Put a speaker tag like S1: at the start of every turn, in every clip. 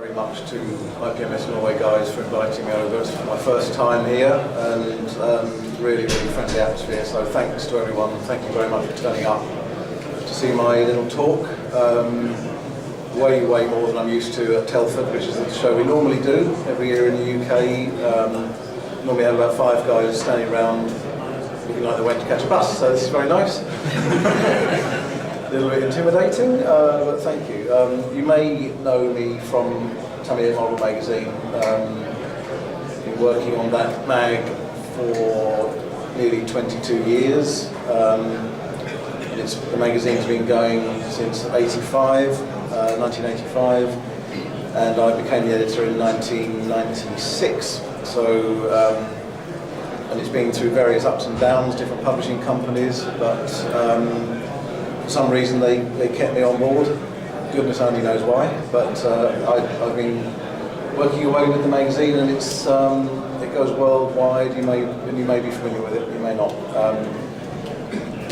S1: Very much to IPMS Norway guys for inviting me over. It's my first time here and really friendly atmosphere, so thanks to everyone. Thank you very much for turning up to see my little talk. Way more than I'm used to at Telford, which is the show we normally do every year in the UK. Normally have about 5 guys standing around looking like they went to catch a bus, so this is very nice. A little bit intimidating, but thank you. You may know me from Tamiya Model magazine. Been working on that mag for nearly 22 years. The magazine's been going since 1985, and I became the editor in 1996. So, and it's been through various ups and downs, different publishing companies, but for some reason they kept me on board. Goodness only knows why, but I've been working away with the magazine, and it goes worldwide. You may be familiar with it, you may not.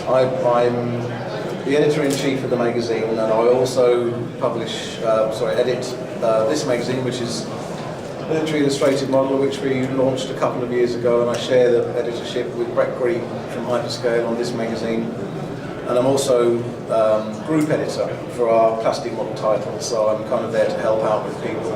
S1: I'm the editor-in-chief of the magazine, and I also edit this magazine, which is Military Illustrated Model, which we launched a couple of years ago, and I share the editorship with Brett Green from SKALA on this magazine. And I'm also group editor for our plastic model titles, so I'm kind of there to help out with people,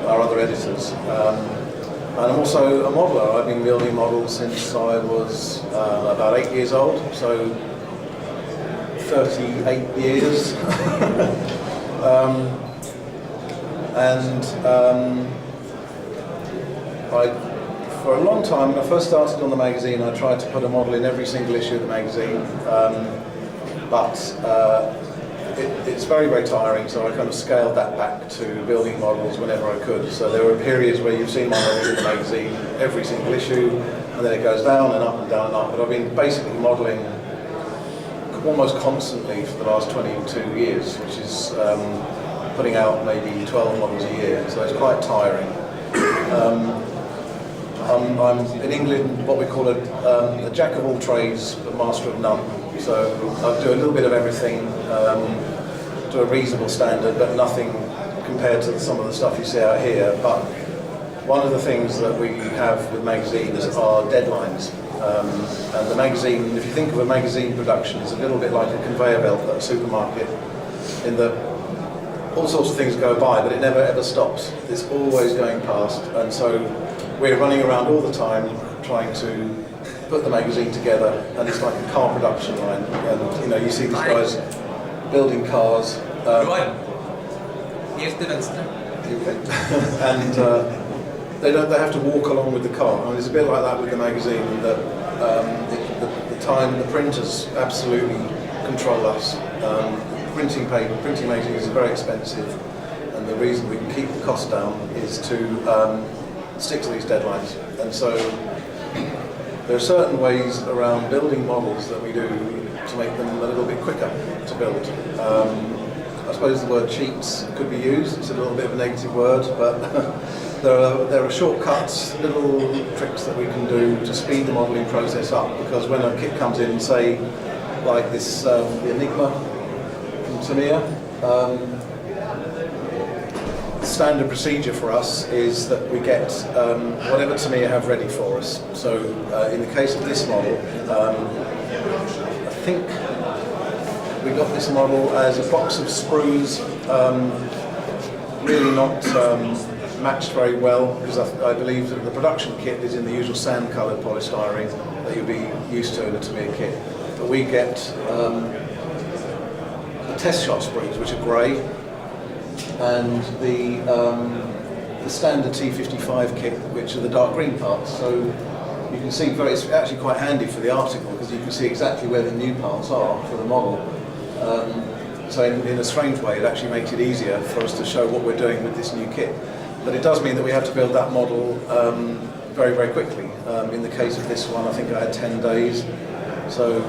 S1: our other editors. And I'm also a modeler. I've been building models since I was about 8 years old, so 38 years. For a long time, when I first started on the magazine, I tried to put a model in every single issue of the magazine, but it's very tiring, so I kind of scaled that back to building models whenever I could. So there were periods where you've seen my models in the magazine, every single issue, and then it goes down and up and down and up. But I've been basically modeling almost constantly for the last 22 years, which is putting out maybe 12 models a year, so it's quite tiring. I'm in England what we call a jack of all trades but master of none. So I do a little bit of everything to a reasonable standard, but nothing compared to some of the stuff you see out here. But one of the things that we have with magazines are deadlines. And the magazine, if you think of a magazine production, it's a little bit like a conveyor belt at a supermarket. All sorts of things go by, but it never ever stops. It's always going past, and so we're running around all the time trying to put the magazine together, and it's like a car production line. And you see these guys building cars. And they have to walk along with the car. I mean, it's a bit like that with the magazine. That the printers absolutely control us. Printing magazines is very expensive, and the reason we can keep the cost down is to stick to these deadlines. And so there are certain ways around building models that we do to make them a little bit quicker to build. I suppose the word cheats could be used. It's a little bit of a negative word, but there are shortcuts, little tricks that we can do to speed the modelling process up, because when a kit comes in, say, like this, the Enigma from Tamiya, standard procedure for us is that we get whatever Tamiya have ready for us. So in the case of this model, I think we got this model as a box of sprues, really not matched very well, because I believe that the production kit is in the usual sand-coloured polystyrene that you'll be used to in a Tamiya kit. But we get the test shot sprues, which are grey, and the standard T55 kit, which are the dark green parts. So you can see, it's actually quite handy for the article, because you can see exactly where the new parts are for the model. So in a strange way, it actually makes it easier for us to show what we're doing with this new kit. But it does mean that we have to build that model very quickly. In the case of this one, I think I had 10 days. So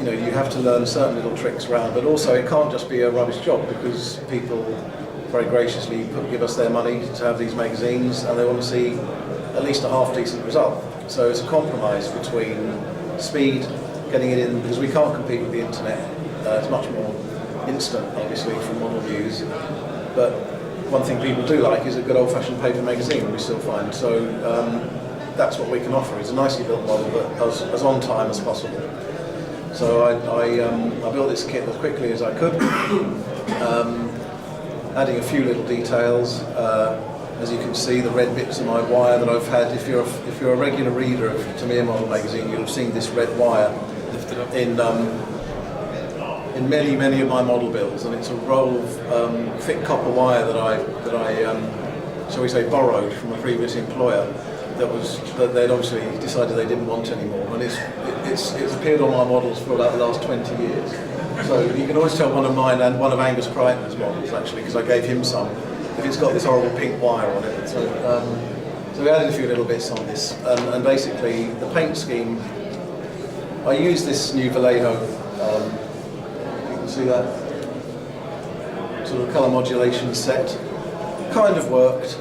S1: you have to learn certain little tricks around, but also it can't just be a rubbish job, because people very graciously give us their money to have these magazines, and they want to see at least a half-decent result. So it's a compromise between speed, getting it in, because we can't compete with the internet. It's much more instant, obviously, from model news. But one thing people do like is a good old-fashioned paper magazine, we still find. So that's what we can offer. It's a nicely built model, but as on time as possible. So I built this kit as quickly as I could, adding a few little details. As you can see, the red bits of my wire that I've had. If you're a regular reader of Tamiya Model magazine, you'll have seen this red wire in many of my model builds, and it's a roll of thick copper wire that I shall we say, borrowed from a previous employer. That they'd obviously decided they didn't want anymore, and it's appeared on my models for about the last 20 years. So you can always tell one of mine and one of Angus Crichton's models, actually, because I gave him some, if it's got this horrible pink wire on it. So we added a few little bits on this, and basically the paint scheme, I used this new Vallejo, you can see that sort of colour modulation set. Kind of worked.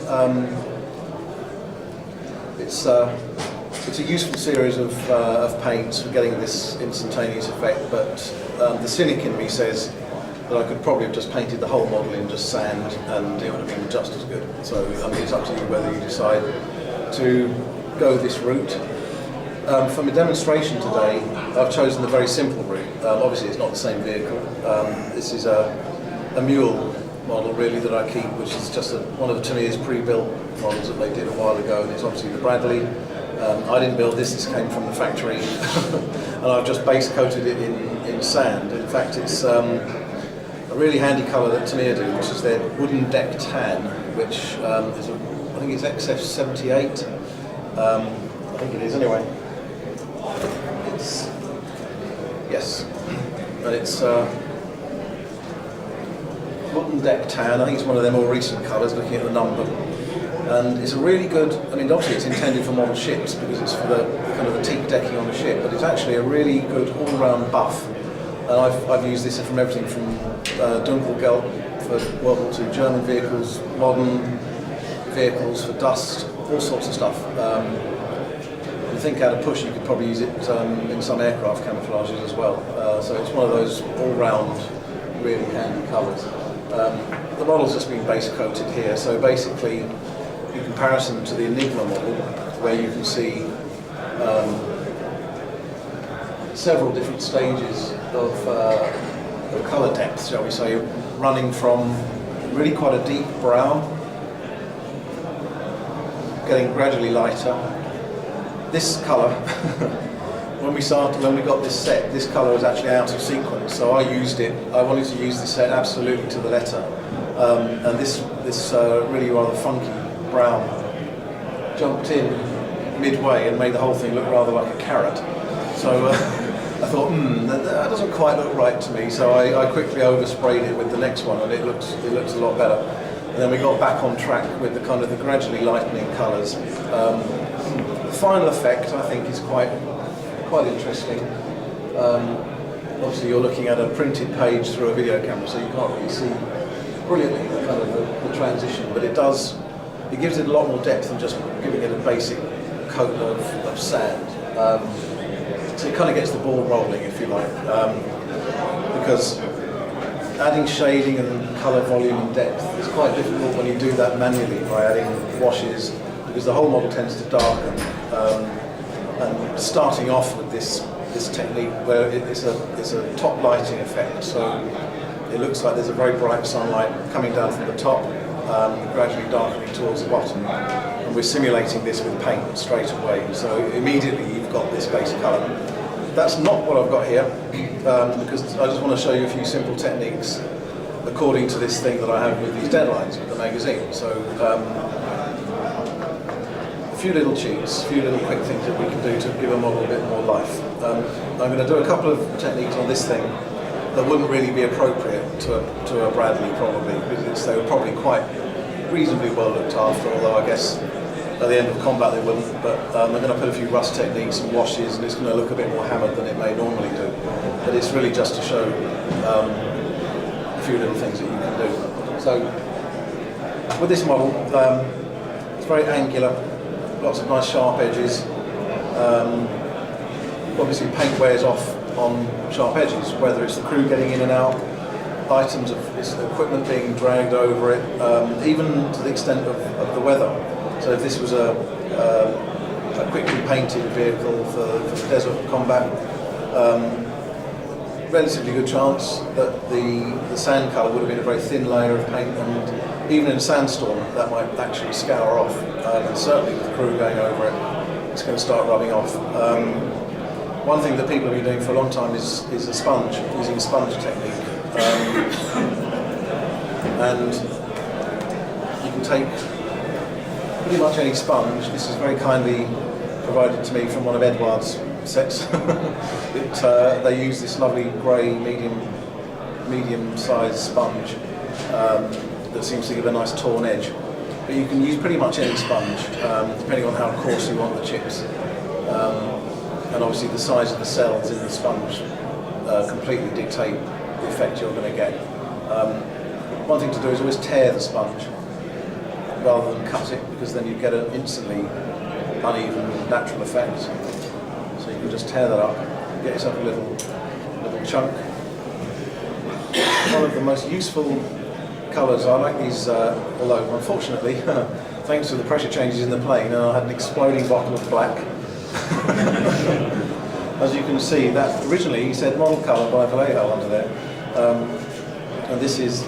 S1: It's a useful series of paints for getting this instantaneous effect, but the cynic in me says that I could probably have just painted the whole model in just sand and it would have been just as good. So I mean, it's up to you whether you decide to go this route. For my demonstration today, I've chosen the very simple route. Obviously it's not the same vehicle. This is a mule model really that I keep, which is just one of Tamiya's pre-built models that they did a while ago, and it's obviously the Bradley. I didn't build this came from the factory and I've just base coated it in sand. In fact, it's a really handy colour that Tamiya do, which is their wooden deck tan, which is I think it's XF78, I think it is anyway. Yes, and it's wooden deck tan. I think it's one of their more recent colours, looking at the number. And it's a really good, I mean obviously it's intended for model ships because it's for the kind of the teak decking on the ship, but it's actually a really good all-round buff. And I've used this from everything from Dunkelgelb for World War II German vehicles, modern vehicles for dust, all sorts of stuff. I think out of push you could probably use it in some aircraft camouflages as well. So it's one of those all-round really handy colours. The model's just been base coated here, so basically in comparison to the Enigma model, where you can see several different stages of colour depth, shall we say, running from really quite a deep brown, getting gradually lighter. This colour, when we got this set, this colour was actually out of sequence, so I wanted to use this set absolutely to the letter. And this really rather funky brown jumped in midway and made the whole thing look rather like a carrot. So I thought, that doesn't quite look right to me, so I quickly oversprayed it with the next one, and it looks a lot better. And then we got back on track with the kind of the gradually lightening colours. The final effect, I think, is quite interesting. Obviously, you're looking at a printed page through a video camera, so you can't really see brilliantly the kind of the transition, but it gives it a lot more depth than just giving it a basic coat of sand. So it kind of gets the ball rolling, if you like, because adding shading and colour volume and depth is quite difficult when you do that manually by adding washes, because the whole model tends to darken. And starting off with this technique where it's a top lighting effect, so it looks like there's a very bright sunlight coming down from the top, gradually darkening towards the bottom, and we're simulating this with paint straight away, so immediately you've got this base colour. That's not what I've got here, because I just want to show you a few simple techniques according to this thing that I have with these deadlines with the magazine. So a few little cheats, a few little quick things that we can do to give a model a bit more life. I'm going to do a couple of techniques on this thing that wouldn't really be appropriate to a Bradley probably, because they were probably quite reasonably well looked after, although I guess at the end of combat they wouldn't. But I'm going to put a few rust techniques and washes, and it's going to look a bit more hammered than it may normally do. But it's really just to show a few little things that you can do. So with this model, it's very angular, lots of nice sharp edges. Obviously paint wears off on sharp edges, whether it's the crew getting in and out items of this equipment being dragged over it, even to the extent of the weather. So if this was a quickly painted vehicle for desert combat, relatively good chance that the sand colour would have been a very thin layer of paint, and even in a sandstorm that might actually scour off, and certainly with the crew going over it, it's going to start rubbing off. One thing that people have been doing for a long time is a sponge, using a sponge technique. And you can take pretty much any sponge. This is very kindly provided to me from one of Edward's sets. They use this lovely grey medium-sized sponge that seems to give a nice torn edge. But you can use pretty much any sponge, depending on how coarse you want the chips. And obviously the size of the cells in the sponge completely dictate the effect you're going to get. One thing to do is always tear the sponge rather than cut it, because then you get an instantly uneven natural effect. So you can just tear that up, get yourself a little chunk. One of the most useful colours, I like these, although unfortunately, thanks to the pressure changes in the plane, I had an exploding bottle of black. As you can see, that originally he said model colour by Vallejo under there, and this is,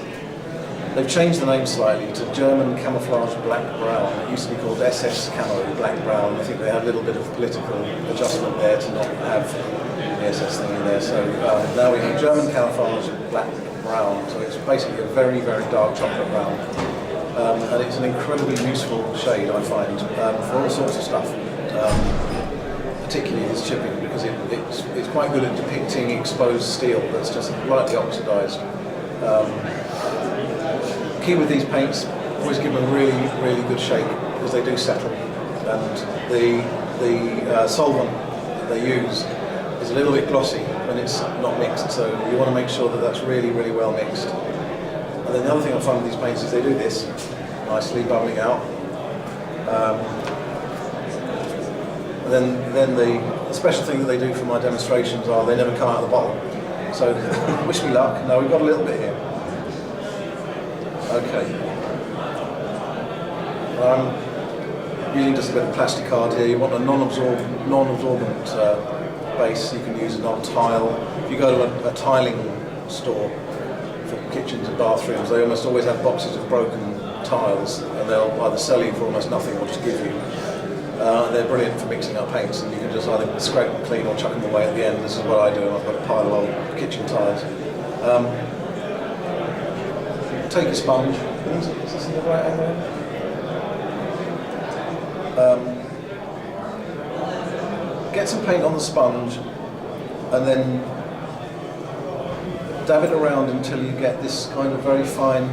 S1: they've changed the name slightly to German Camouflage Black Brown. It used to be called SS Camo Black Brown. I think they had a little bit of political adjustment there to not have the SS thing in there. So now we have German Camouflage Black Brown. So it's basically a very, very dark chocolate brown, and it's an incredibly useful shade, I find, for all sorts of stuff. Particularly this chipping, because it's quite good at depicting exposed steel that's just lightly oxidised. Key with these paints, always give them a really, really good shake, because they do settle. And the solvent that they use is a little bit glossy when it's not mixed, so you want to make sure that that's really, really well mixed. And then the other thing I find with these paints is they do this, nicely bubbling out. And then the special thing that they do for my demonstrations are they never come out of the bottle. So, wish me luck. No, we've got a little bit here. Okay. I'm using just a bit of plastic card here. You want a non-absorbent base. You can use a non-tile. If you go to a tiling store for kitchens and bathrooms, they almost always have boxes of broken tiles, and they'll either sell you for almost nothing or just give you. They're brilliant for mixing up paints, and you can just either scrape them clean or chuck them away at the end. This is what I do, and I've got a pile of old kitchen tiles. Take a sponge. Is this in the right angle? Get some paint on the sponge, and then dab it around until you get this kind of very fine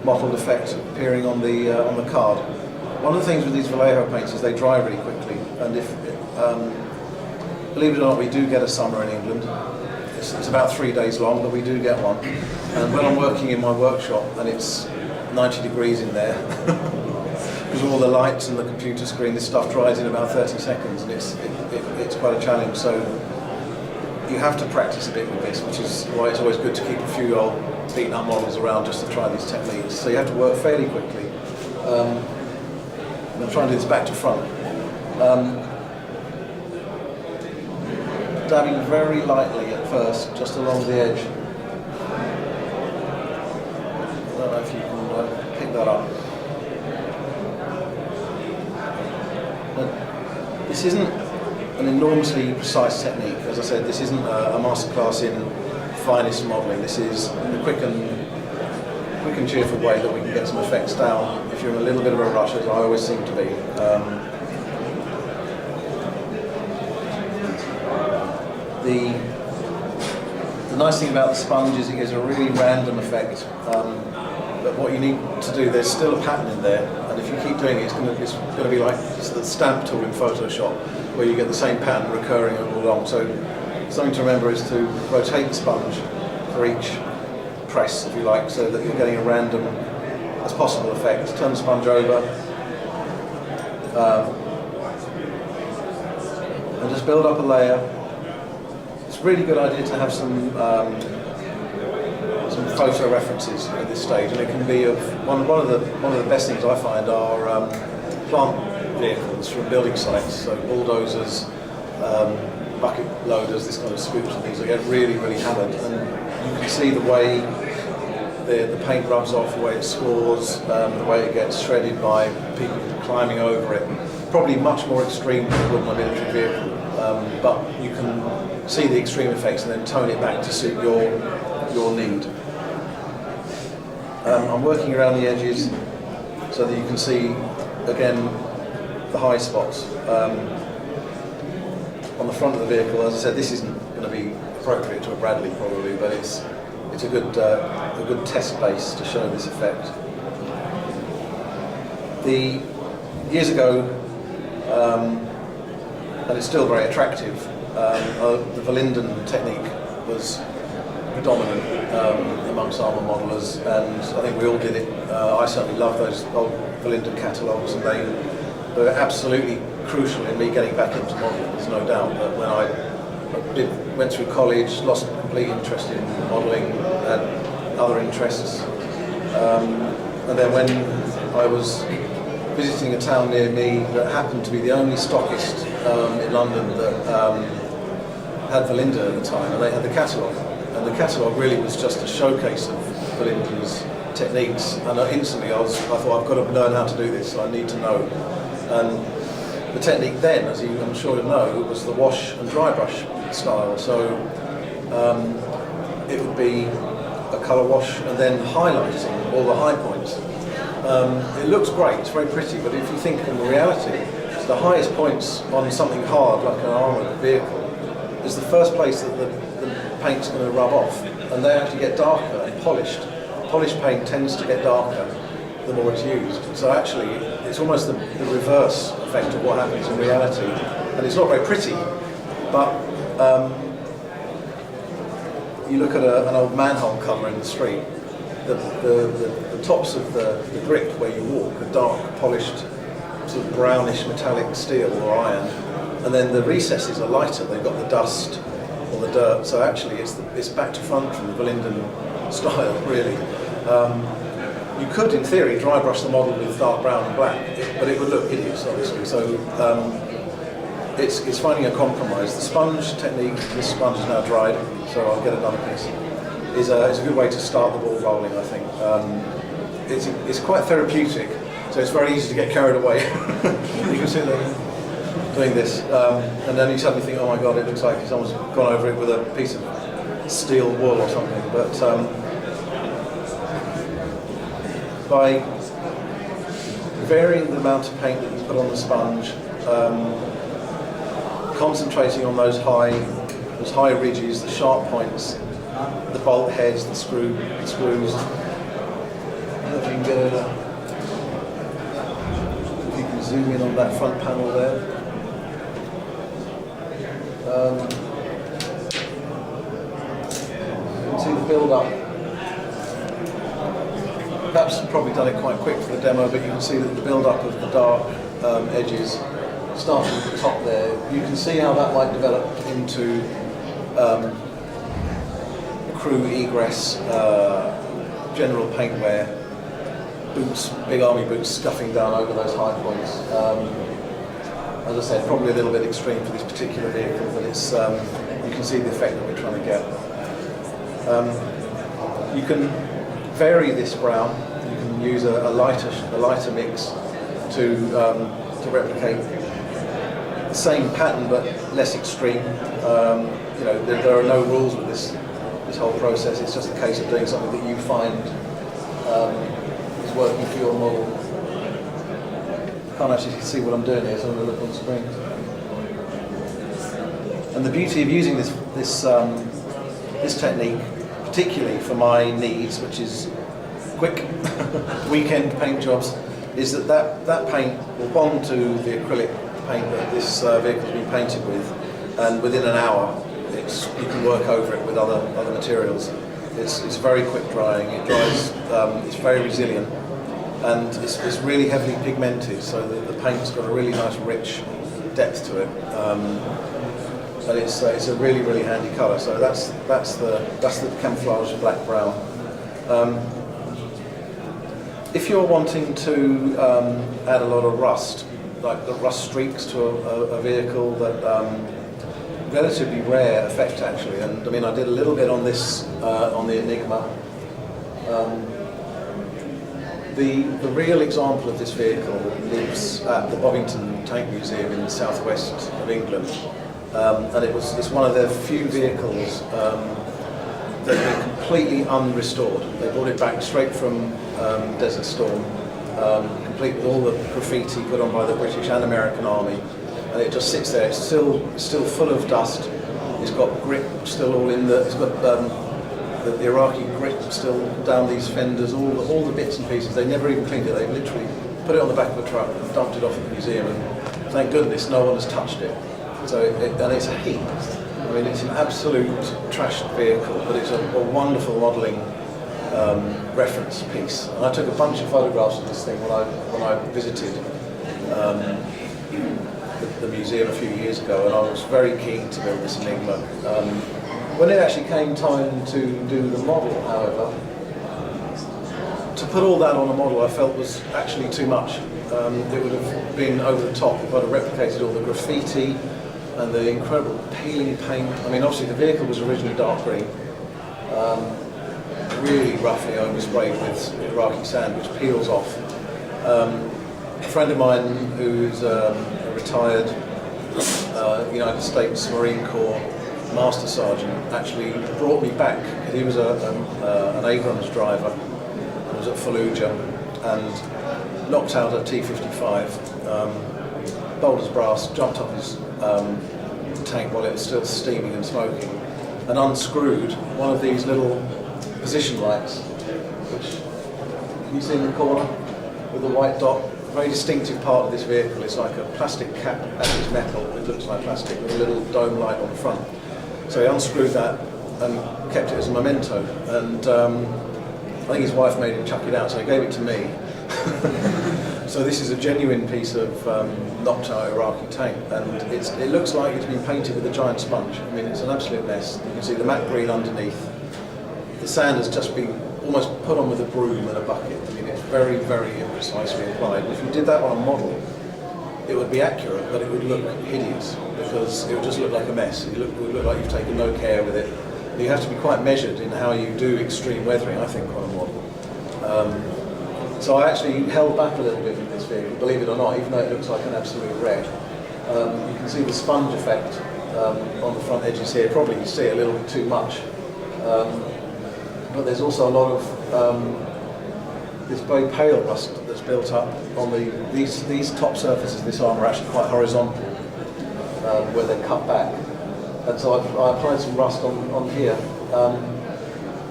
S1: mottled effect appearing on the card. One of the things with these Vallejo paints is they dry really quickly, and if believe it or not, we do get a summer in England. It's about 3 days long, but we do get one. And when I'm working in my workshop and it's 90 degrees in there, because of all the lights and the computer screen, this stuff dries in about 30 seconds, and it's quite a challenge. So you have to practice a bit with this, which is why it's always good to keep a few old beaten up models around just to try these techniques. So you have to work fairly quickly. I'm trying to do this back to front. Dabbing very lightly at first, just along the edge. I don't know if you can pick that up. But this isn't an enormously precise technique. As I said, this isn't a masterclass in finest modelling. This is the quick and cheerful way that we can get some effects down if you're in a little bit of a rush, as I always seem to be. The nice thing about the sponge is it gives a really random effect, but what you need to do, there's still a pattern in there, and if you keep doing it, it's going to be like the stamp tool in Photoshop, where you get the same pattern recurring all along. So something to remember is to rotate the sponge for each press, if you like, so that you're getting a random as possible effect. Turn the sponge over, and just build up a layer. It's it's a really good idea to have some photo references at this stage, and it can be of one of the best things I find are plant vehicles from building sites, so bulldozers, bucket loaders, this kind of scoops and things that get really hammered, and you can see the way the paint rubs off, the way it scores, the way it gets shredded by people climbing over it. Probably much more extreme than it would in a military vehicle, but you can see the extreme effects and then tone it back to suit your need. I'm working around the edges so that you can see, again, the high spots. On the front of the vehicle, as I said, this isn't going to be appropriate to a Bradley probably, but it's a good test base to show this effect. Years ago, and it's still very attractive, the Verlinden technique was predominant amongst armour modelers, and I think we all did it. I certainly love those old Verlinden catalogues, and they were absolutely crucial in me getting back into modelling, there's no doubt. But when I went through college, lost complete interest in modelling, had other interests, and then when I was visiting a town near me that happened to be the only stockist in London that had Verlinden at the time, and they had the catalogue. And the catalogue really was just a showcase of Verlinden's techniques, and instantly I thought, I've got to learn how to do this, so I need to know. And the technique then, as I'm sure you know, was the wash and dry brush style. So it would be a colour wash and then highlighting all the high points. It looks great, it's very pretty, but if you think in reality, the highest points on something hard like an armoured vehicle is the first place that the paint's going to rub off, and they actually get darker and polished. Polished paint tends to get darker the more it's used. So actually, it's almost the reverse effect of what happens in reality. And it's not very pretty, but you look at an old manhole cover in the street, the tops of the grip where you walk are dark, polished, sort of brownish metallic steel or iron, and then the recesses are lighter, they've got the dust or the dirt, so actually it's back to front from the Verlinden style, really. You could, in theory, dry brush the model with dark brown and black, but it would look hideous, obviously. So it's finding a compromise. The sponge technique, this sponge is now dried, so I'll get another piece, is a good way to start the ball rolling, I think. It's quite therapeutic, so it's very easy to get carried away. You can see them doing this, and then you suddenly think, oh my god, it looks like someone's gone over it with a piece of steel wool or something. But by varying the amount of paint that you put on the sponge, concentrating on those high ridges, the sharp points, the bolt heads, the screws. I don't know if you can get it. If you can zoom in on that front panel there. You can see the build-up. Perhaps I've probably done it quite quick for the demo, but you can see that the build-up of the dark edges, starting at the top there, you can see how that might develop into crew egress, general paintwear, boots, big army boots scuffing down over those high points. As I said, probably a little bit extreme for this particular vehicle, but it's you can see the effect that we're trying to get. You can vary this brown. You can use a lighter mix to replicate the same pattern but less extreme. You know, there are no rules with this whole process. It's just a case of doing something that you find is working for your model. Can't actually see what I'm doing here, so I'm going to look on the screen. And the beauty of using this technique, particularly for my needs, which is quick weekend paint jobs, is that paint will bond to the acrylic paint that this vehicle's been painted with, and within an hour you can work over it with other materials. It's very quick drying. It dries. It's very resilient. And it's really heavily pigmented, so the paint's got a really nice rich depth to it. and it's a really, really handy colour. So that's the camouflage black brown. If you're wanting to add a lot of rust, like the rust streaks to a vehicle, that relatively rare effect actually. And I mean, I did a little bit on this on the Enigma. The real example of this vehicle lives at the Bovington Tank Museum in the southwest of England, and it's one of their few vehicles that are completely unrestored. They brought it back straight from Desert Storm, complete with all the graffiti put on by the British and American Army, and it just sits there. It's still full of dust. It's got grit still all in the. It's got the Iraqi grit still down these fenders, all the bits and pieces. They never even cleaned it. They literally put it on the back of a truck and dumped it off at the museum, and thank goodness no one has touched it. So and it's a heap. I mean, it's an absolute trashed vehicle, but it's a wonderful modelling reference piece. And I took a bunch of photographs of this thing when I visited the museum a few years ago, and I was very keen to build this Enigma. When it actually came time to do the model, however, to put all that on a model I felt was actually too much. It would have been over the top if I'd have replicated all the graffiti and the incredible peeling paint. I mean, obviously the vehicle was originally dark green, really roughly oversprayed with Iraqi sand, which peels off. A friend of mine who's a retired United States Marine Corps Master Sergeant actually brought me back. He was an Abrams driver, was at Fallujah, and knocked out a T-55, bold as brass, jumped up his tank while it was still steaming and smoking, and unscrewed one of these little position lights, which you see in the corner with the white dot. A very distinctive part of this vehicle. It's like a plastic cap, actually it's metal, it looks like plastic, with a little dome light on the front. So he unscrewed that and kept it as a memento, and I think his wife made him chuck it out, so he gave it to me. So this is a genuine piece of knocked out Iraqi tank, and it looks like it's been painted with a giant sponge. I mean, it's an absolute mess. You can see the matte green underneath. The sand has just been almost put on with a broom and a bucket. I mean, it's very, very imprecisely applied. And if you did that on a model, it would be accurate, but it would look hideous because it would just look like a mess. It would look like you've taken no care with it. You have to be quite measured in how you do extreme weathering, I think, on a model. So I actually held back a little bit with this vehicle, believe it or not, even though it looks like an absolute wreck. You can see the sponge effect on the front edges here. Probably you see it a little bit too much. But there's also a lot of this very pale rust that's built up on these top surfaces of this arm are actually quite horizontal, where they're cut back. And so I applied some rust on here.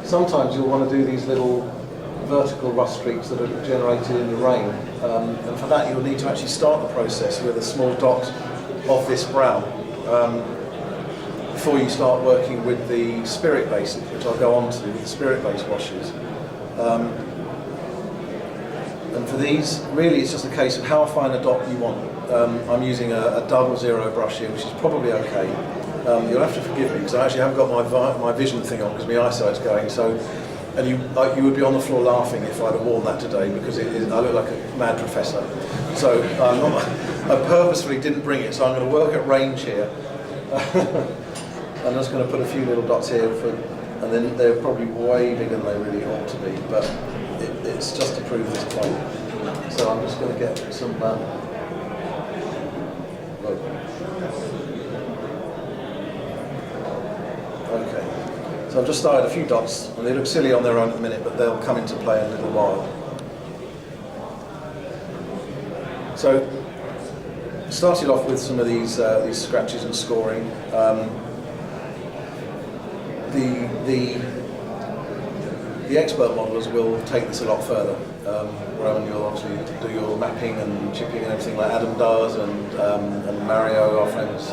S1: Sometimes you'll want to do these little vertical rust streaks that are generated in the rain. And for that you'll need to actually start the process with a small dot of this brown before you start working with the spirit base, which I'll go on to with the spirit base washes. And for these, really it's just a case of how fine a dot you want. I'm using a 00 brush here, which is probably okay. You'll have to forgive me because I actually haven't got my vision thing on because my eyesight's going. So, and you would be on the floor laughing if I'd have worn that today because I look like a mad professor. So I purposefully didn't bring it. So I'm going to work at range here. I'm just going to put a few little dots here, and then they're probably way bigger than they really ought to be. But it's just to prove this point. So I'm just going to get some. Okay, so I've just started a few dots, and they look silly on their own at the minute, but they'll come into play in a little while. So, started off with some of these scratches and scoring. The expert modelers will take this a lot further. Rowan, you'll obviously do your mapping and chipping and everything like Adam does, and Mario, our friends,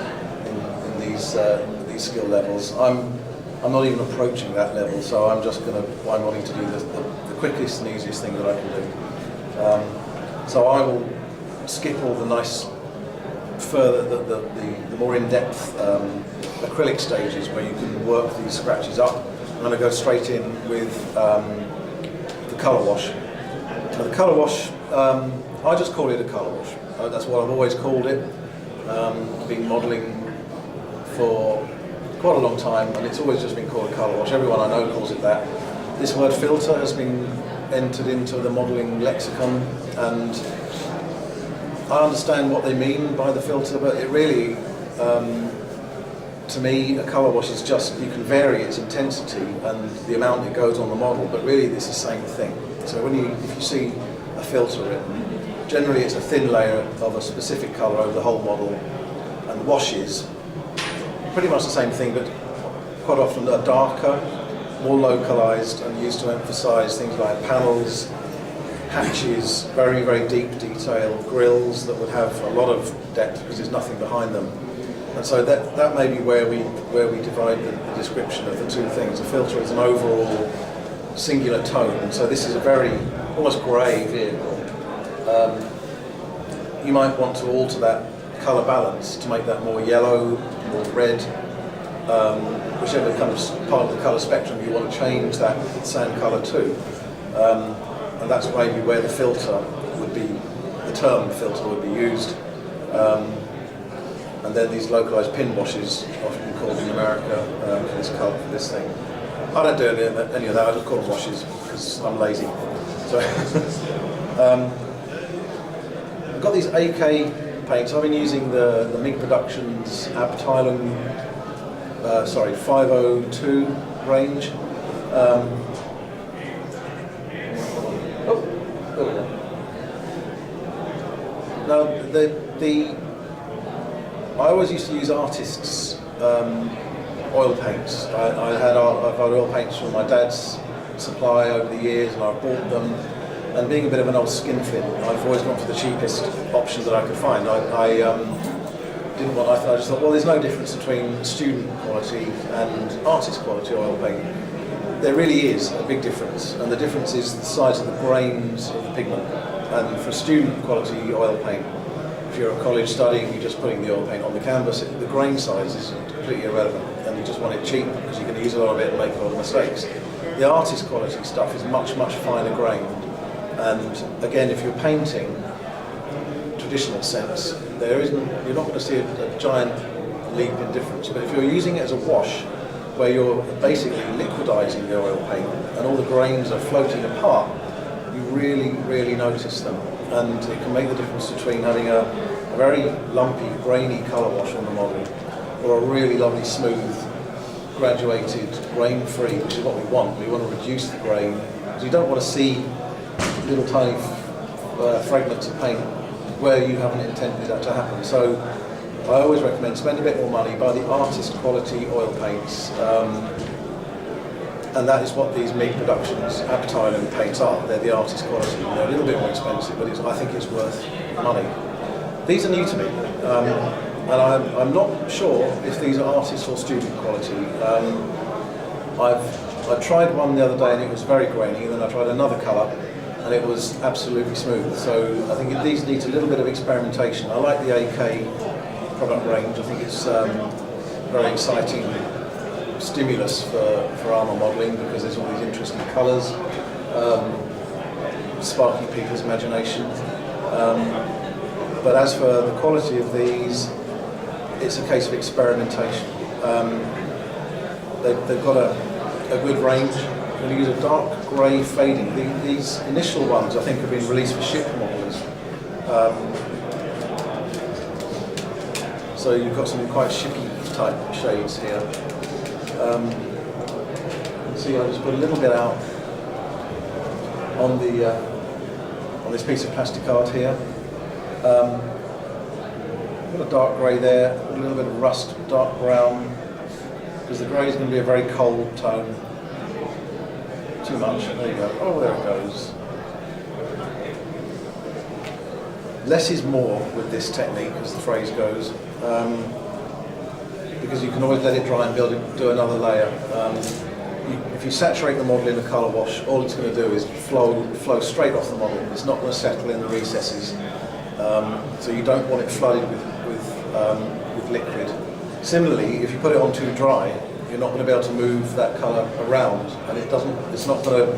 S1: in these skill levels. I'm not even approaching that level, so I'm wanting to do the quickest and easiest thing that I can do. So I will skip all the nice further, the more in-depth acrylic stages where you can work these scratches up. I'm going to go straight in with the colour wash. Now the colour wash, I just call it a colour wash. That's what I've always called it. Been modelling for quite a long time, and it's always just been called a colour wash. Everyone I know calls it that. This word filter has been entered into the modelling lexicon, and I understand what they mean by the filter, but it really, to me, a colour wash is just, you can vary its intensity and the amount that goes on the model, but really it's the same thing. So if you see a filter written, generally it's a thin layer of a specific colour over the whole model, and the washes, pretty much the same thing, but quite often are darker, more localised, and used to emphasise things like panels, hatches, very, very deep detail, grills that would have a lot of depth because there's nothing behind them. And so that may be where we divide the description of the two things. A filter is an overall singular tone, and so this is a very almost grey vehicle. You might want to alter that colour balance to make that more yellow, more red, whichever kind of part of the colour spectrum you want to change that sand colour to. And that's maybe where the filter would be, the term filter would be used. And then these localised pin washes, often called in America for this colour, for this thing. I don't do any of that, I just call them washes because I'm lazy. So I've got these AK paints. I've been using the MIG Productions Abteilung 502 range. Now, I always used to use artists' oil paints. I've had oil paints from my dad's supply over the years, and I've bought them. And being a bit of an old skinflint, I've always gone for the cheapest option that I could find. I just thought, well, there's no difference between student quality and artist quality oil paint. There really is a big difference, and the difference is the size of the grains of the pigment. And for student quality oil paint, if you're at college studying, you're just putting the oil paint on the canvas, the grain size is completely irrelevant, and you just want it cheap because you can use a lot of it and make a lot of mistakes. The artist quality stuff is much, much finer grained, and again, if you're painting traditional sense, you're not going to see a giant leap in difference. But if you're using it as a wash, where you're basically liquidizing the oil paint and all the grains are floating apart, you really, really notice them. And it can make the difference between having a very lumpy, grainy colour wash on the model, or a really lovely, smooth, graduated, grain-free, which is what we want. We want to reduce the grain, because you don't want to see little tiny fragments of paint where you haven't intended that to happen. So I always recommend spend a bit more money, buy the artist quality oil paints, and that is what these MIG Productions Abteilung paints are. They're the artist quality. They're a little bit more expensive, but I think it's worth money. These are new to me, and I'm not sure if these are artist or student quality. I tried one the other day and it was very grainy, and then I tried another colour and it was absolutely smooth. So I think these need a little bit of experimentation. I like the AK product range. I think it's very exciting stimulus for armour modelling because there's all these interesting colours, sparking people's imagination. But as for the quality of these, it's a case of experimentation. They've got a good range. I'm going to use a dark grey fading. These initial ones I think have been released for ship models. So you've got some quite shippy type shades here. See, I just put a little bit out on this piece of plastic art here. Got a dark grey there, a little bit of rust, dark brown, because the grey is going to be a very cold tone. Too much. There you go. Oh, there it goes. Less is more with this technique, as the phrase goes. Because you can always let it dry and do another layer. If you saturate the model in a colour wash, all it's going to do is flow straight off the model. It's not going to settle in the recesses. So you don't want it flooded with liquid. Similarly, if you put it on too dry, you're not going to be able to move that colour around, and it's not going to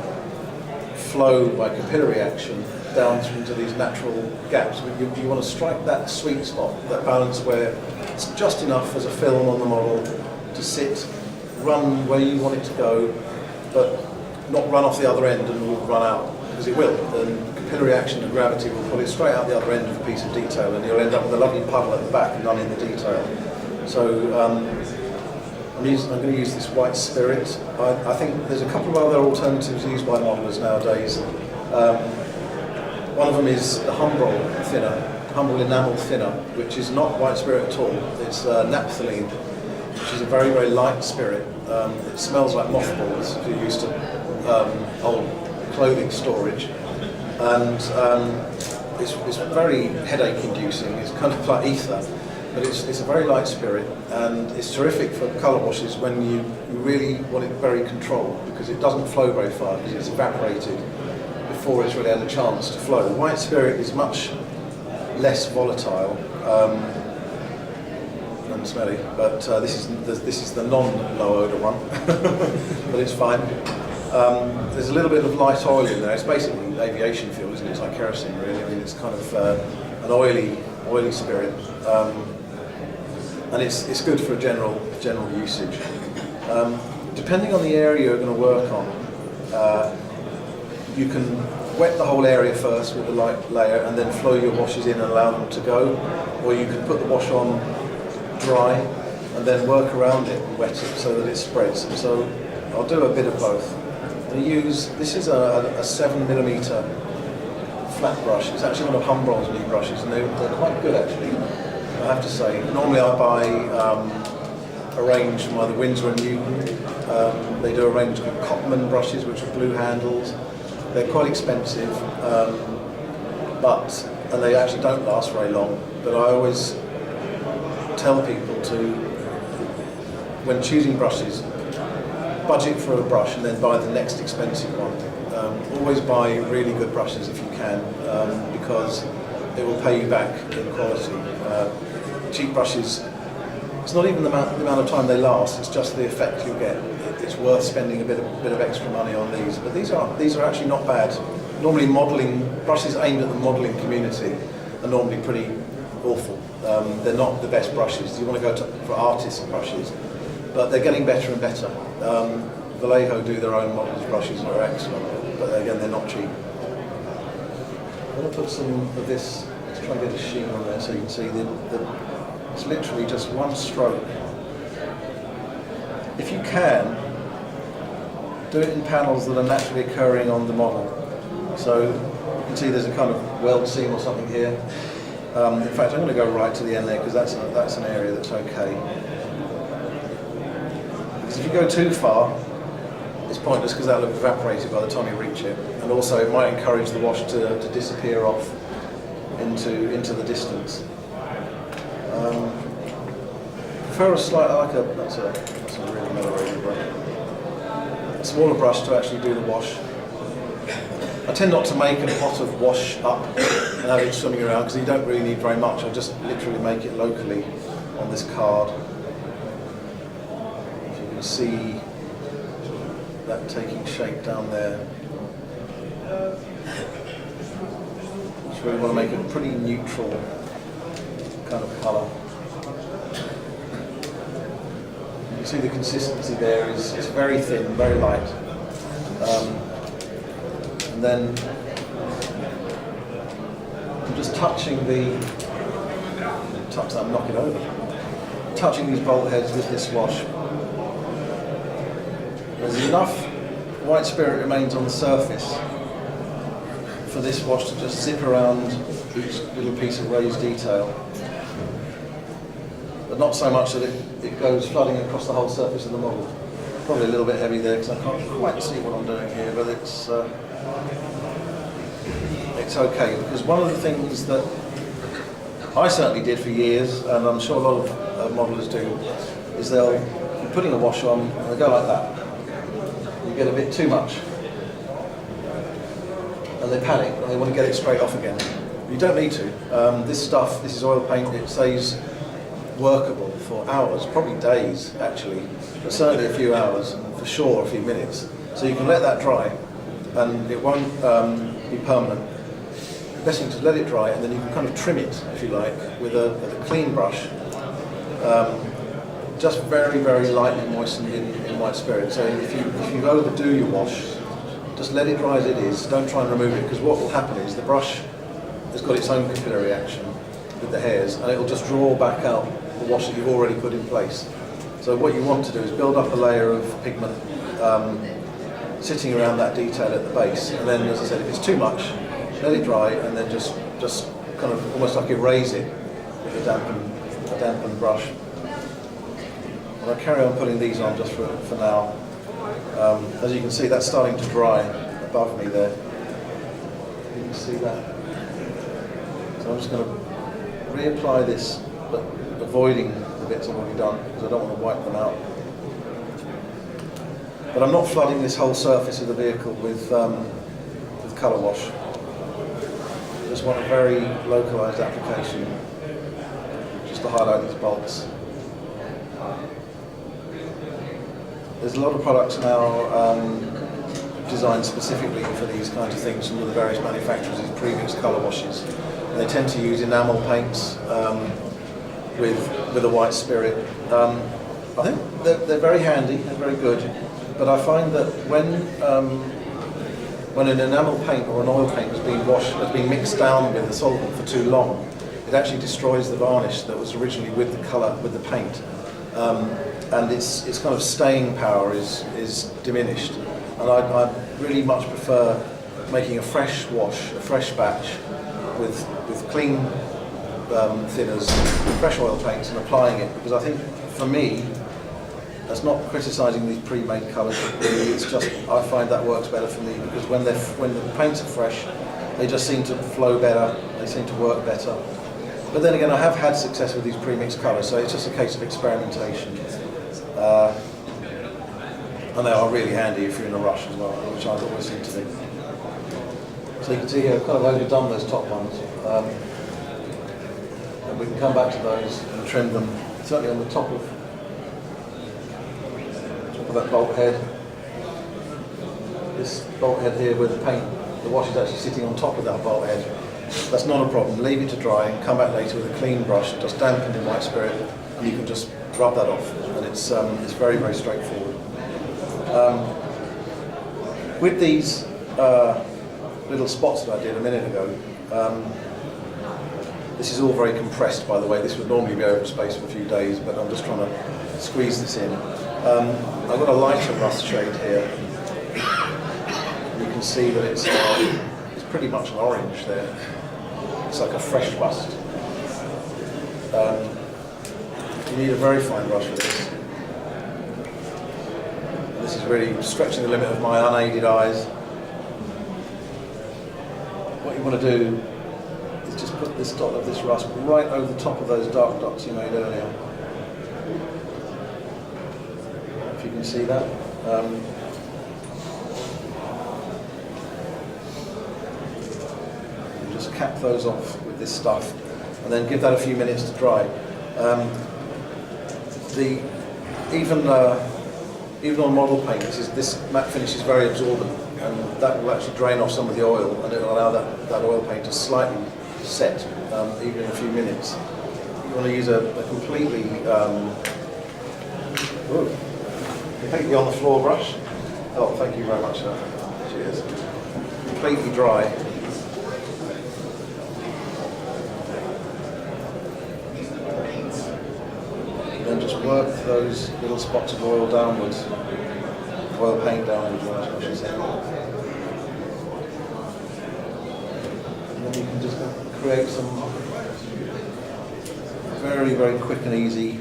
S1: flow by capillary action down into these natural gaps. You want to strike that sweet spot, that balance where it's just enough as a film on the model to sit, run where you want it to go, but not run off the other end and will run out, because it will. Then capillary action and gravity will pull it straight out the other end of a piece of detail, and you'll end up with a lovely puddle at the back and none in the detail. So I'm going to use this white spirit. I think there's a couple of other alternatives used by modelers nowadays. One of them is the Humbrol enamel thinner, which is not white spirit at all. It's naphthalene, which is a very, very light spirit. It smells like mothballs if you're used to old clothing storage. And it's very headache inducing. It's kind of like ether. But it's a very light spirit, and it's terrific for colour washes when you really want it very controlled, because it doesn't flow very far because it's evaporated before it's really had a chance to flow. The white spirit is much less volatile and smelly, but this is the non-low odour one, but it's fine. There's a little bit of light oil in there. It's basically aviation fuel, isn't it? It's like kerosene, really. I mean, it's kind of an oily spirit. And it's good for general usage. Depending on the area you're going to work on, you can wet the whole area first with a light layer and then flow your washes in and allow them to go, or you can put the wash on dry and then work around it and wet it so that it spreads. So I'll do a bit of both. This is a 7mm flat brush. It's actually one of Humbrol's new brushes, and they're quite good actually, I have to say. Normally I buy a range from either Winsor and Newton. They do a range called Copman brushes, which are blue handles. They're quite expensive, and they actually don't last very long. But I always tell people to, when choosing brushes, budget for a brush and then buy the next expensive one. Always buy really good brushes if you can, because it will pay you back in quality. Cheap brushes, it's not even the amount of time they last, it's just the effect you get. It's worth spending a bit of extra money on these, but these are actually not bad. Normally brushes aimed at the modelling community are normally pretty awful. They're not the best brushes. You want to go for artist brushes, but they're getting better and better. Vallejo do their own models brushes and are excellent, but again, they're not cheap. I'm going to put some of this, let's try and get a sheen on there so you can see it's literally just one stroke. If you can, do it in panels that are naturally occurring on the model. So you can see there's a kind of weld seam or something here. In fact, I'm going to go right to the end there because that's an area that's okay. Because if you go too far, it's pointless because that'll have evaporated by the time you reach it. And also it might encourage the wash to disappear off into the distance. Prefer a slight, that's a really mellow brush. A smaller brush to actually do the wash. I tend not to make a pot of wash up and have it swimming around because you don't really need very much. I just literally make it locally on this card. If you can see that taking shape down there. Just really want to make a pretty neutral kind of colour. You see the consistency there is very thin, very light. And then I'm just touching knock it over. Touching these bolt heads with this wash. There's enough white spirit remains on the surface for this wash to just zip around each little piece of raised detail. But not so much that it goes flooding across the whole surface of the model. Probably a little bit heavy there because I can't quite see what I'm doing here, but it's okay, because one of the things that I certainly did for years, and I'm sure a lot of modelers do, is they'll be putting a wash on and they go like that. You get a bit too much, and they panic and they want to get it straight off again. You don't need to. This is oil paint. It saves workable for hours, probably days actually, but certainly a few hours, and for sure a few minutes. So you can let that dry, and it won't be permanent. The best thing is to let it dry, and then you can kind of trim it, if you like, with a clean brush, just very, very lightly moistened in white spirit. So if you overdo your wash, just let it dry as it is. Don't try and remove it, because what will happen is the brush has got its own capillary action with the hairs, and it will just draw back out the wash that you've already put in place. So what you want to do is build up a layer of pigment sitting around that detail at the base, and then, as I said, if it's too much, let it dry, and then just kind of almost like erase it with a dampened brush. And I'll carry on putting these on just for now. As you can see, that's starting to dry above me there. You can see that. So I'm just going to reapply this, but avoiding the bits I've already done, because I don't want to wipe them out. But I'm not flooding this whole surface of the vehicle with colour wash. Just want a very localised application, just to highlight these bolts. There's a lot of products now designed specifically for these kinds of things from the various manufacturers, these premix colour washes. And they tend to use enamel paints with a white spirit. I think they're very handy and very good, but I find that when an enamel paint or an oil paint has been mixed down with the solvent for too long, it actually destroys the varnish that was originally with the colour, with the paint. And its kind of staying power is diminished. And I really much prefer making a fresh wash, a fresh batch with clean thinners, fresh oil paints, and applying it, because I think for me, that's not criticising these pre-made colours, really, it's just I find that works better for me, because when the paints are fresh, they just seem to flow better, they seem to work better. But then again, I have had success with these pre-mixed colours, so it's just a case of experimentation. And they are really handy if you're in a rush as well, which I always seem to be. So you can see here, I've kind of overdone those top ones. And we can come back to those and trim them, certainly on the top of that bolt head. This bolt head here where the wash is actually sitting on top of that bolt head. That's not a problem. Leave it to dry and come back later with a clean brush, just dampened in white spirit, and you can just rub that off. And it's very, very straightforward. With these little spots that I did a minute ago, this is all very compressed, by the way. This would normally be over space for a few days, but I'm just trying to squeeze this in. I've got a lighter rust shade here. You can see that it's pretty much an orange there. It's like a fresh rust. You need a very fine brush for this. This is really stretching the limit of my unaided eyes. What you want to do is just put this dot of this rust right over the top of those dark dots you made earlier. If you can see that. You just cap those off with this stuff and then give that a few minutes to dry. Even on model paint, this matte finish is very absorbent, and that will actually drain off some of the oil, and it will allow that oil paint to slightly set, even in a few minutes. You want to use a completely on the floor brush. Oh, thank you very much, sir. Cheers. Completely dry. Then just work those little spots of oil downwards, oil paint downwards, I should say. And then you can just create some very, very quick and easy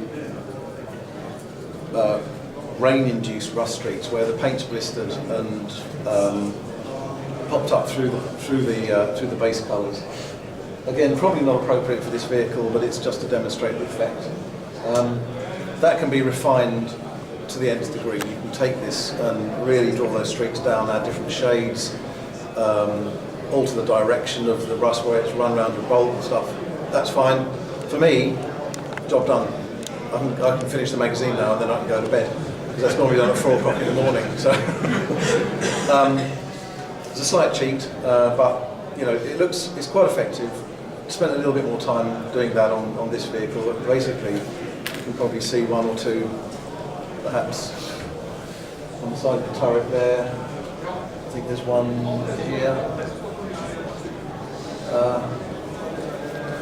S1: rain-induced rust streaks where the paint's blistered and popped up through the base colours. Again, probably not appropriate for this vehicle, but it's just to demonstrate the effect. That can be refined to the nth degree. You can take this and really draw those streaks down, add different shades, alter the direction of the rust where it's run around the bolt and stuff. That's fine. For me, job done. I can finish the magazine now and then I can go to bed, because that's normally done at 4 o'clock in the morning. So it's a slight cheat, but you know, it's quite effective. Spent a little bit more time doing that on this vehicle. But basically, you can probably see one or two, perhaps, on the side of the turret there. I think there's one here.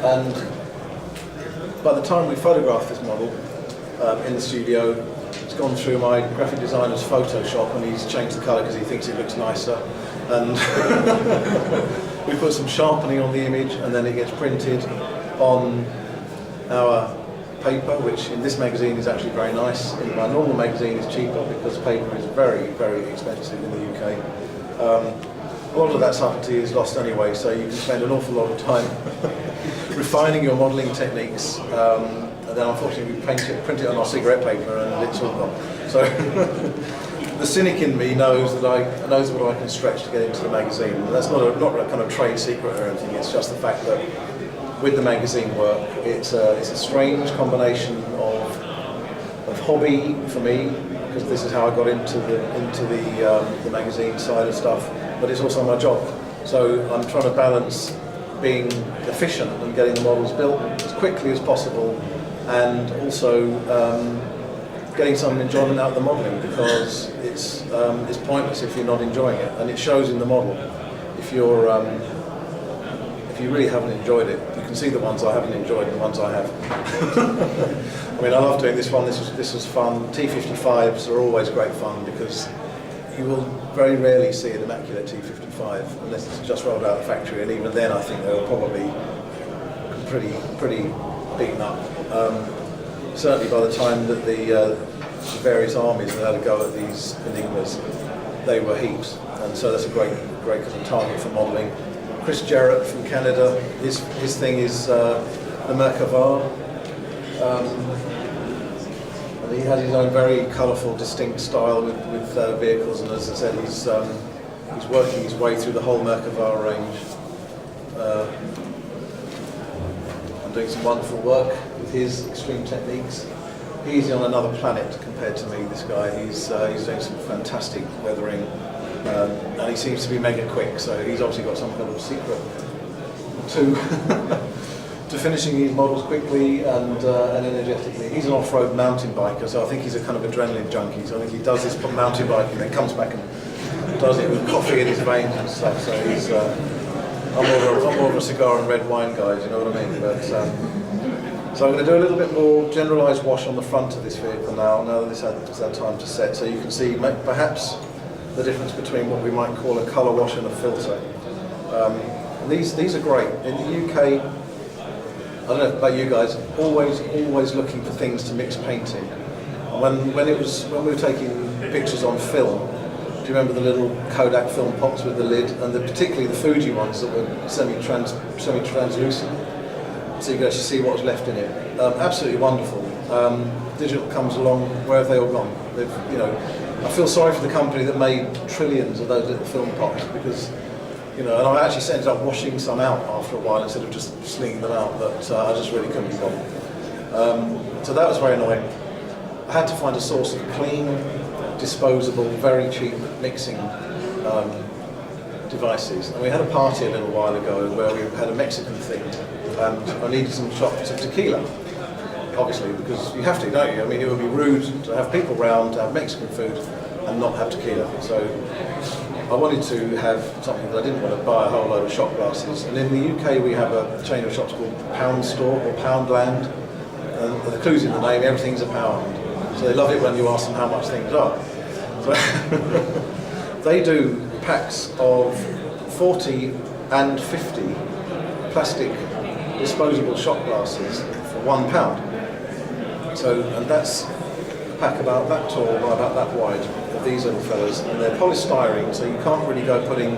S1: And by the time we photographed this model in the studio, it's gone through my graphic designer's Photoshop, and he's changed the colour because he thinks it looks nicer. And we put some sharpening on the image, and then it gets printed on our paper, which in this magazine is actually very nice. In my normal magazine it's cheaper because paper is very, very expensive in the UK. A lot of that subtlety is lost anyway, so you can spend an awful lot of time refining your modelling techniques, and then unfortunately we print it on our cigarette paper and it's all gone. So the cynic in me knows what I can stretch to get into the magazine. And that's not a kind of trade secret or anything. It's just the fact that with the magazine work, it's a strange combination of hobby for me, because this is how I got into the magazine side of stuff. But it's also my job. So I'm trying to balance being efficient and getting the models built as quickly as possible, and also getting some enjoyment out of the modelling, because it's pointless if you're not enjoying it, and it shows in the model. If you really haven't enjoyed it, you can see the ones I haven't enjoyed and the ones I have. I mean, I love doing this one. This was fun. T55s are always great fun, because you will very rarely see an immaculate T55 unless it's just rolled out of the factory, and even then I think they were probably pretty beaten up. Certainly by the time that the various armies had a go at these Enigmas, they were heaps, and so that's a great kind of target for modelling. Chris Jarrett from Canada, his thing is the Merkava. And he has his own very colourful, distinct style with vehicles, and as I said, he's working his way through the whole Merkava range. And doing some wonderful work with his extreme techniques. He's on another planet compared to me, this guy. He's doing some fantastic weathering, and he seems to be mega quick, so he's obviously got some kind of secret to finishing these models quickly and energetically. He's an off-road mountain biker, so I think he's a kind of adrenaline junkie. So I think he does this mountain biking and then comes back and does it with coffee in his veins and stuff. So he's I'm more of a cigar and red wine guy, do you know what I mean? But so I'm going to do a little bit more generalised wash on the front of this vehicle now that it's had time to set, so you can see perhaps the difference between what we might call a colour wash and a filter. And these are great. In the UK, I don't know about you guys, always looking for things to mix painting. And when we were taking pictures on film, do you remember the little Kodak film pots with the lid, and particularly the Fuji ones that were semi-translucent, so you could actually see what was left in it. Absolutely wonderful. Digital comes along. Where have they all gone? I feel sorry for the company that made trillions of those little film pots, because and I actually ended up washing some out after a while instead of just slinging them out, but I just really couldn't be bothered. So that was very annoying. I had to find a source of clean, disposable, very cheap mixing devices. And we had a party a little while ago where we had a Mexican thing, and I needed some shots of tequila, obviously, because you have to, don't you? I mean, it would be rude to have people round, to have Mexican food, and not have tequila. So I wanted to have something that I didn't want to buy a whole load of shot glasses. And in the UK we have a chain of shops called Pound Store or Poundland. And the clue's in the name, everything's a pound. So they love it when you ask them how much things are. So they do packs of 40 and 50 plastic disposable shot glasses for £1. So, and that's a pack about that tall by about that wide of these little fellas, and they're polystyrene, so you can't really go putting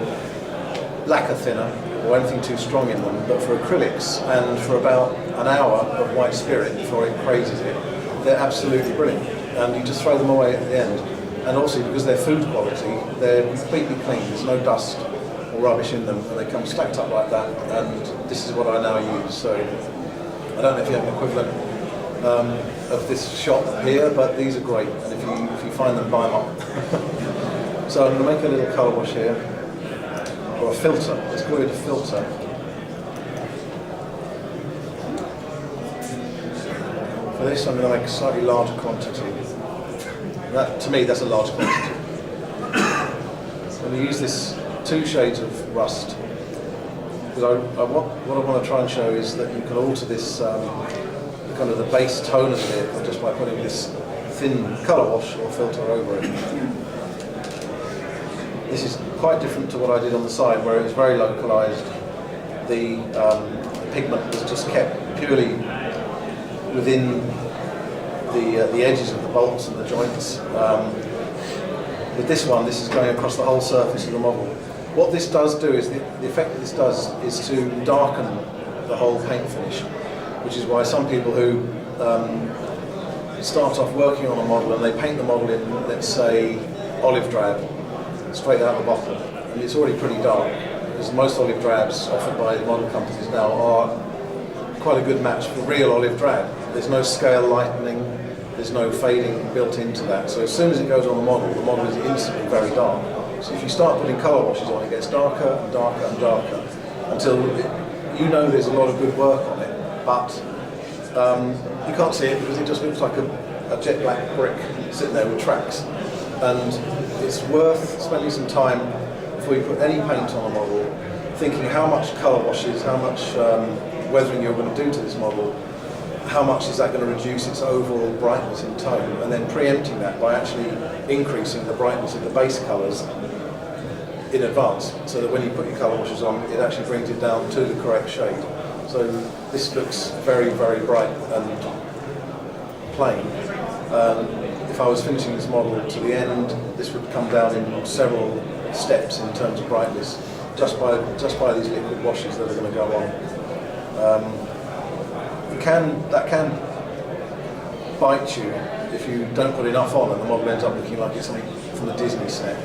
S1: lacquer thinner or anything too strong in them, but for acrylics and for about an hour of white spirit before it crazes it, they're absolutely brilliant, and you just throw them away at the end. And also because they're food quality, they're completely clean, there's no dust or rubbish in them, and they come stacked up like that, and this is what I now use. So I don't know if you have an equivalent of this shop here, but these are great, and if you find them, buy them up. So I'm going to make a little colour wash here, or a filter. Let's call it a filter. For this, I'm going to make a slightly larger quantity. That, to me, that's a large quantity. I'm going to use this 2 shades of rust, because what I want to try and show is that you can alter this kind of the base tone of the vehicle just by putting this thin colour wash or filter over it. This is quite different to what I did on the side, where it was very localised. The pigment was just kept purely within the edges of the bolts and the joints. With this one, this is going across the whole surface of the model. What this does do is, the effect that this does is to darken the whole paint finish, which is why some people who start off working on a model and they paint the model in, let's say, olive drab, straight out the bottle, and it's already pretty dark, because most olive drabs offered by model companies now are quite a good match for real olive drab. There's no scale lightening, there's no fading built into that. So as soon as it goes on the model is instantly very dark. So if you start putting colour washes on, it gets darker and darker and darker until you know there's a lot of good work on it, but you can't see it because it just looks like a jet black brick sitting there with tracks. And it's worth spending some time before you put any paint on a model, thinking how much colour washes, how much weathering you're going to do to this model, how much is that going to reduce its overall brightness in tone, and then preempting that by actually increasing the brightness of the base colours in advance, so that when you put your colour washes on, it actually brings it down to the correct shade. So this looks very, very bright and plain. If I was finishing this model to the end, this would come down in several steps in terms of brightness, just by these liquid washes that are going to go on. That can bite you if you don't put enough on and the model ends up looking like it's something from the Disney set.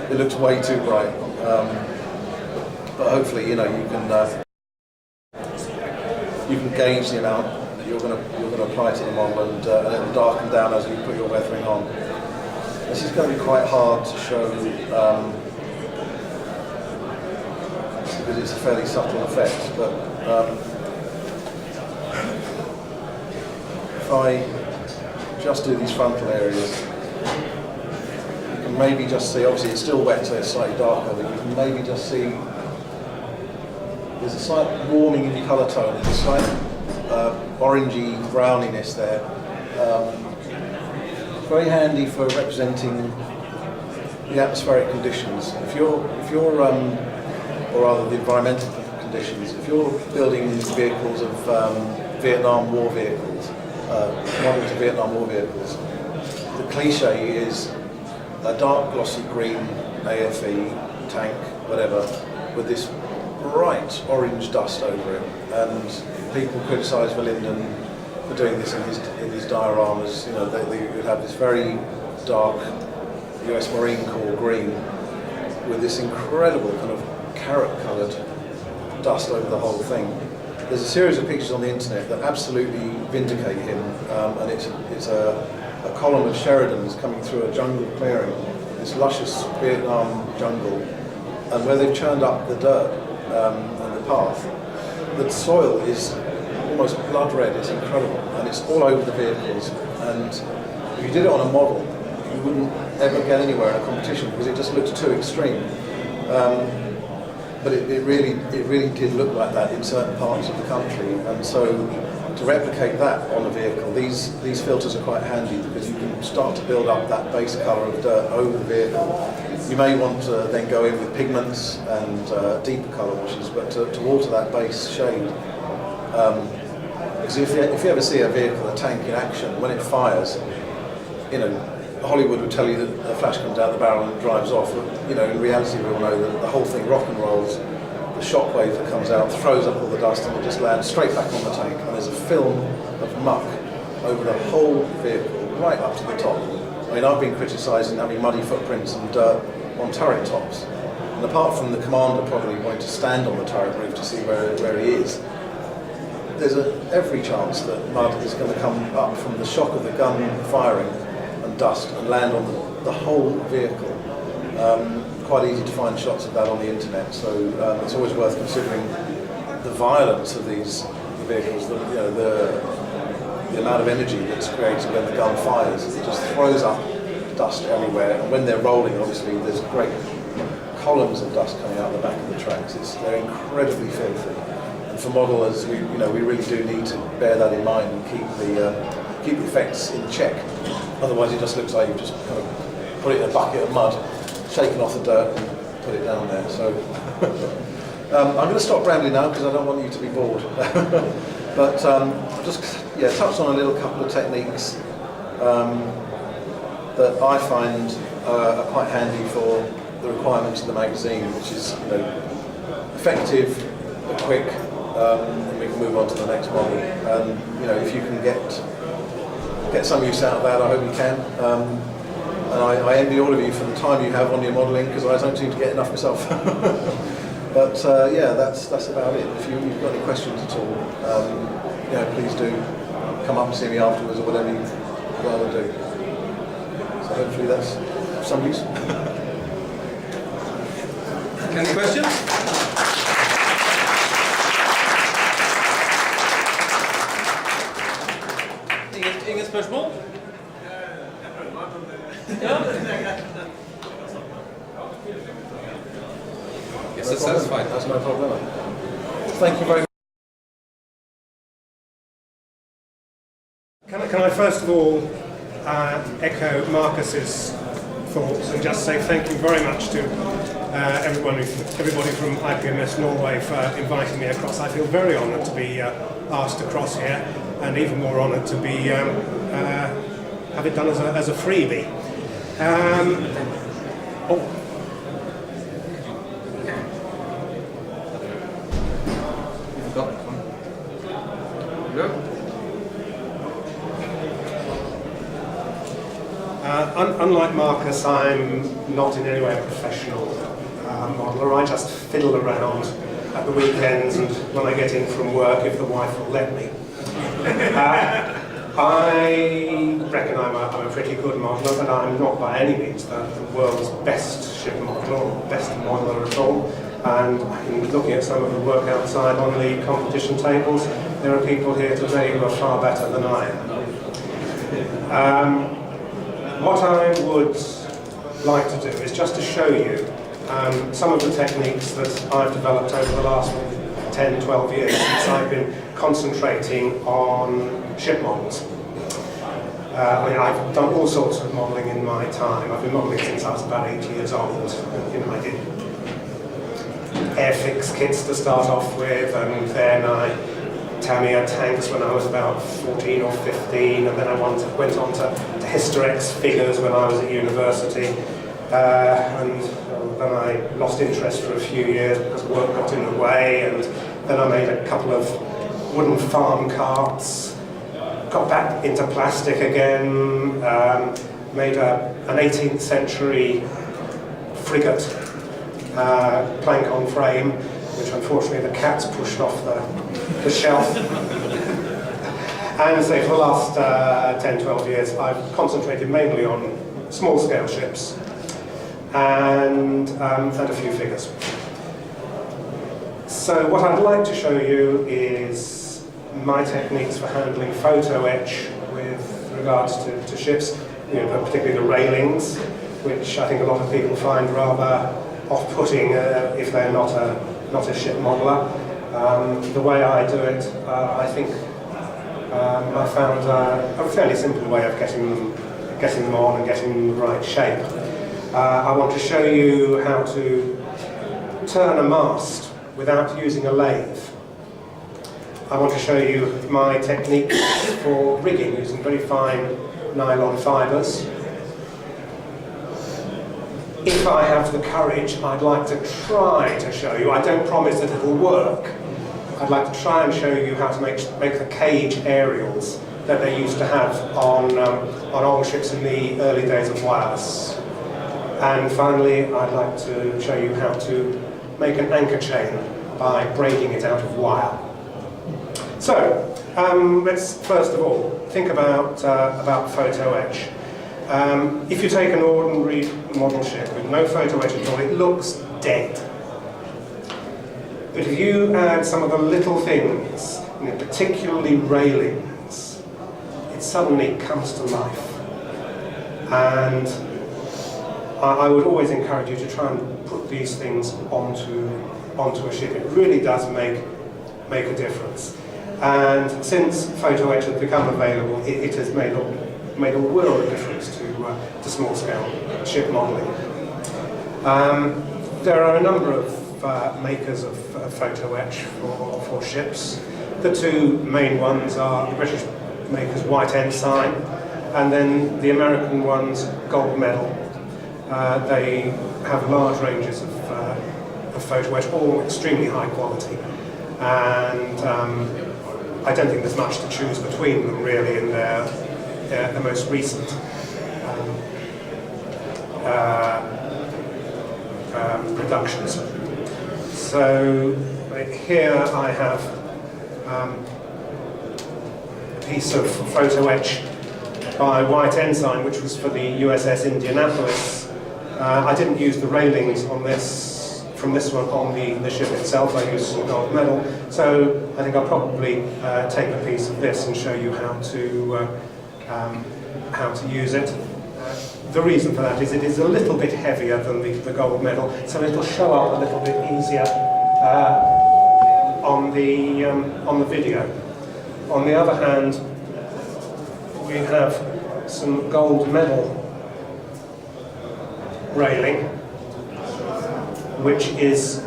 S1: It looks way too bright, but hopefully, you know, you can gauge the amount that you're going to apply to the model, and it'll darken down as you put your weathering on. This is going to be quite hard to show because it's a fairly subtle effect, but if I just do these frontal areas, you can maybe just see, obviously it's still wet so it's slightly darker, but you can maybe just see there's a slight warming in the colour tone, there's a slight orangey browniness there. It's very handy for representing the atmospheric conditions. If you're or rather the environmental conditions, if you're building vehicles of Vietnam War vehicles, models of Vietnam War vehicles, the cliche is a dark glossy green AFE tank, whatever, with this bright orange dust over it. And people criticise Verlinden for doing this in his dioramas. You know, they would have this very dark US Marine Corps green with this incredible kind of carrot-coloured dust over the whole thing. There's a series of pictures on the internet that absolutely vindicate him, and it's a column of Sheridans coming through a jungle clearing, this luscious Vietnam jungle, and where they've churned up the dirt and the path, the soil is almost blood red. It's incredible, and it's all over the vehicles. And if you did it on a model, you wouldn't ever get anywhere in a competition because it just looks too extreme. But it really did look like that in certain parts of the country, and so to replicate that on a vehicle, these filters are quite handy because you can start to build up that base colour of dirt over the vehicle. You may want to then go in with pigments and deeper colour washes, but to alter that base shade. Because if you ever see a vehicle, a tank in action, when it fires, you know, Hollywood would tell you that the flash comes out the barrel and drives off. But, you know, in reality, we all know that the whole thing rock and rolls. The shockwave that comes out throws up all the dust and it just lands straight back on the tank. And there's a film of muck over the whole vehicle, right up to the top. I mean, I've been criticising having muddy footprints and dirt on turret tops. And apart from the commander probably wanting to stand on the turret roof to see where he is, there's every chance that mud is going to come up from the shock of the gun firing and dust and land on the whole vehicle. Quite easy to find shots of that on the internet, so it's always worth considering the violence of these vehicles, the amount of energy that's created when the gun fires. It just throws up dust everywhere, and when they're rolling, obviously, there's great columns of dust coming out the back of the tracks. They're incredibly filthy. And for modelers, we really do need to bear that in mind and keep the effects in check. Otherwise, it just looks like you've just kind of put it in a bucket of mud, shaken off the dirt, and put it down there. So I'm going to stop rambling now because I don't want you to be bored. But I'll just touch on a little couple of techniques that I find are quite handy for the requirements of the magazine, which is effective, but quick, and we can move on to the next model. And if you can get some use out of that, I hope you can. And I envy all of you for the time you have on your modelling, because I don't seem to get enough myself. But that's about it. If you've got any questions at all, please do come up and see me afterwards, or whatever you'd rather do. So hopefully that's of some use.
S2: Any questions? Inget spørsmål? Ja? Yes, it's satisfied.
S1: That's no problem. Thank you very much.
S3: Can I first of all echo Marcus's thoughts and just say thank you very much to everybody from IPMS Norway for inviting me across. I feel very honoured to be asked to cross here, and even more honoured to be have it done as a freebie. Unlike Marcus, I'm not in any way a professional modeller. I just fiddle around at the weekends and when I get in from work, if the wife will let me. I reckon I'm a pretty good modeller, but I'm not by any means the world's best ship modeller or best modeller at all. And looking at some of the work outside on the competition tables, there are people here today who are far better than I am. What I would like to do is just to show you some of the techniques that I've developed over the last 10, 12 years since I've been concentrating on ship models. I've done all sorts of modelling in my time. I've been modelling since I was about 8 years old. I did airfix kits to start off with, and then I Tamiya tanks when I was about 14 or 15, and then I went on to Hysterex figures when I was at university, and then I lost interest for a few years because work got in the way, and then I made a couple of wooden farm carts, got back into plastic again, made an 18th century frigate plank on frame, which unfortunately the cats pushed off the shelf. And so for the last 10, 12 years I've concentrated mainly on small scale ships and a few figures. So what I'd like to show you is my techniques for handling photo etch with regards to ships, particularly the railings, which I think a lot of people find rather off-putting if they're not a ship modeler. The way I do it, I think I found a fairly simple way of getting them on and getting them in the right shape. I want to show you how to turn a mast without using a lathe. I want to show you my technique for rigging using very fine nylon fibres. If I have the courage, I'd like to try to show you, I don't promise that it will work, I'd like to try and show you how to make the cage aerials that they used to have on old ships in the early days of wireless. And finally, I'd like to show you how to make an anchor chain by braiding it out of wire. So, let's first of all think about photo etch. If you take an ordinary model ship with no photo etch at all, it looks dead. But if you add some of the little things, particularly railings, it suddenly comes to life. And I would always encourage you to try and put these things onto a ship. It really does make a difference. And since photo etch has become available, it has made a world of difference to small-scale ship modelling. There are a number of makers of photo etch for ships. The two main ones are the British makers White Ensign, and then the American ones Gold Medal. They have large ranges of photo etch, all extremely high quality. And I don't think there's much to choose between them really in the most recent productions. So here I have a piece of photo etch by White Ensign, which was for the USS Indianapolis. I didn't use the railings on from this one on the ship itself. I used some Gold Medal. So I think I'll probably take a piece of this and show you how to use it. The reason for that is it is a little bit heavier than the Gold Medal, so it'll show up a little bit easier on the video. On the other hand, we have some Gold Medal railing, which is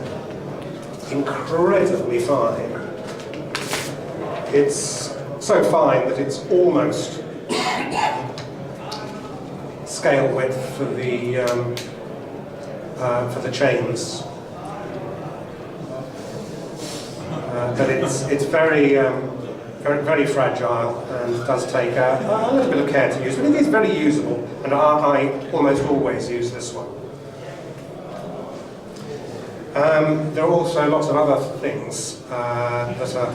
S3: incredibly fine. It's so fine that it's almost scale width for the chains, but it's very very fragile and does take a little bit of care to use, but it is very usable, and I almost always use this one. There are also lots of other things that are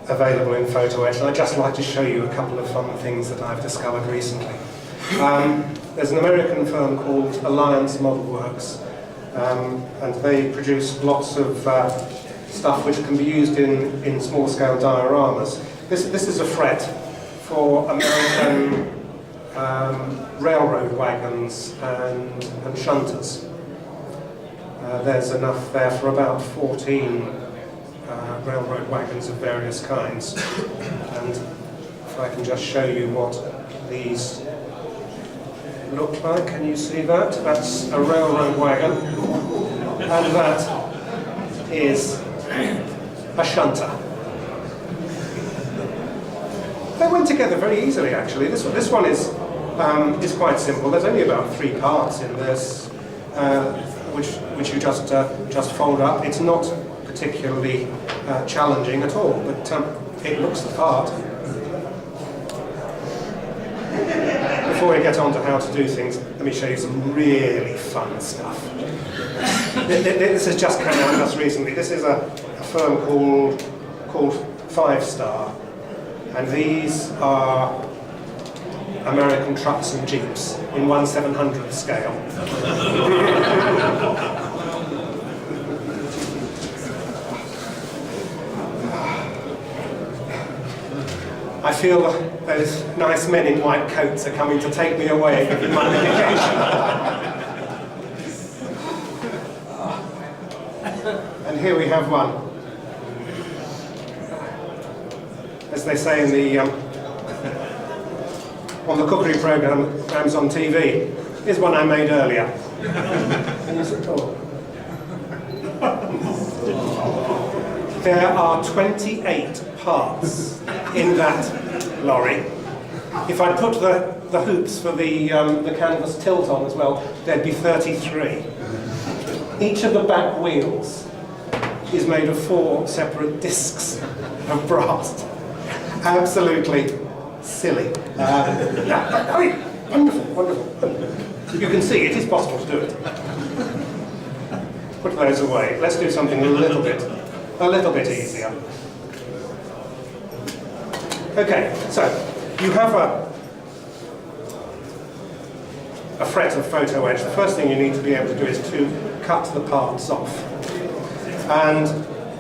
S3: available in photo etch, and I'd just like to show you a couple of fun things that I've discovered recently. There's an American firm called Alliance Model Works, and they produce lots of stuff which can be used in small-scale dioramas. This is a fret for American railroad wagons and shunters. There's enough there for about 14 railroad wagons of various kinds. And if I can just show you what these look like, can you see that? That's a railroad wagon, and that is a shunter. They went together very easily, actually. This one is quite simple. There's only about 3 parts in this, which you just fold up. It's not particularly challenging at all, but it looks the part. Before we get on to how to do things, let me show you some really fun stuff. This has just come out just recently. This is a firm called 5 Star, and these are American trucks and jeeps in 1/700th scale. I feel those nice men in white coats are coming to take me away in my medication. And here we have one. As they say in the on the cookery programs on TV, here's one I made earlier. There are 28 parts in that lorry. If I put the hoops for the canvas tilt on as well, there'd be 33. Each of the back wheels is made of 4 separate discs of brass. Absolutely silly. I mean, wonderful, wonderful. You can see it is possible to do it. Put those away. Let's do something a little bit easier. Okay, so you have a fret of photo etch. The first thing you need to be able to do is to cut the parts off. And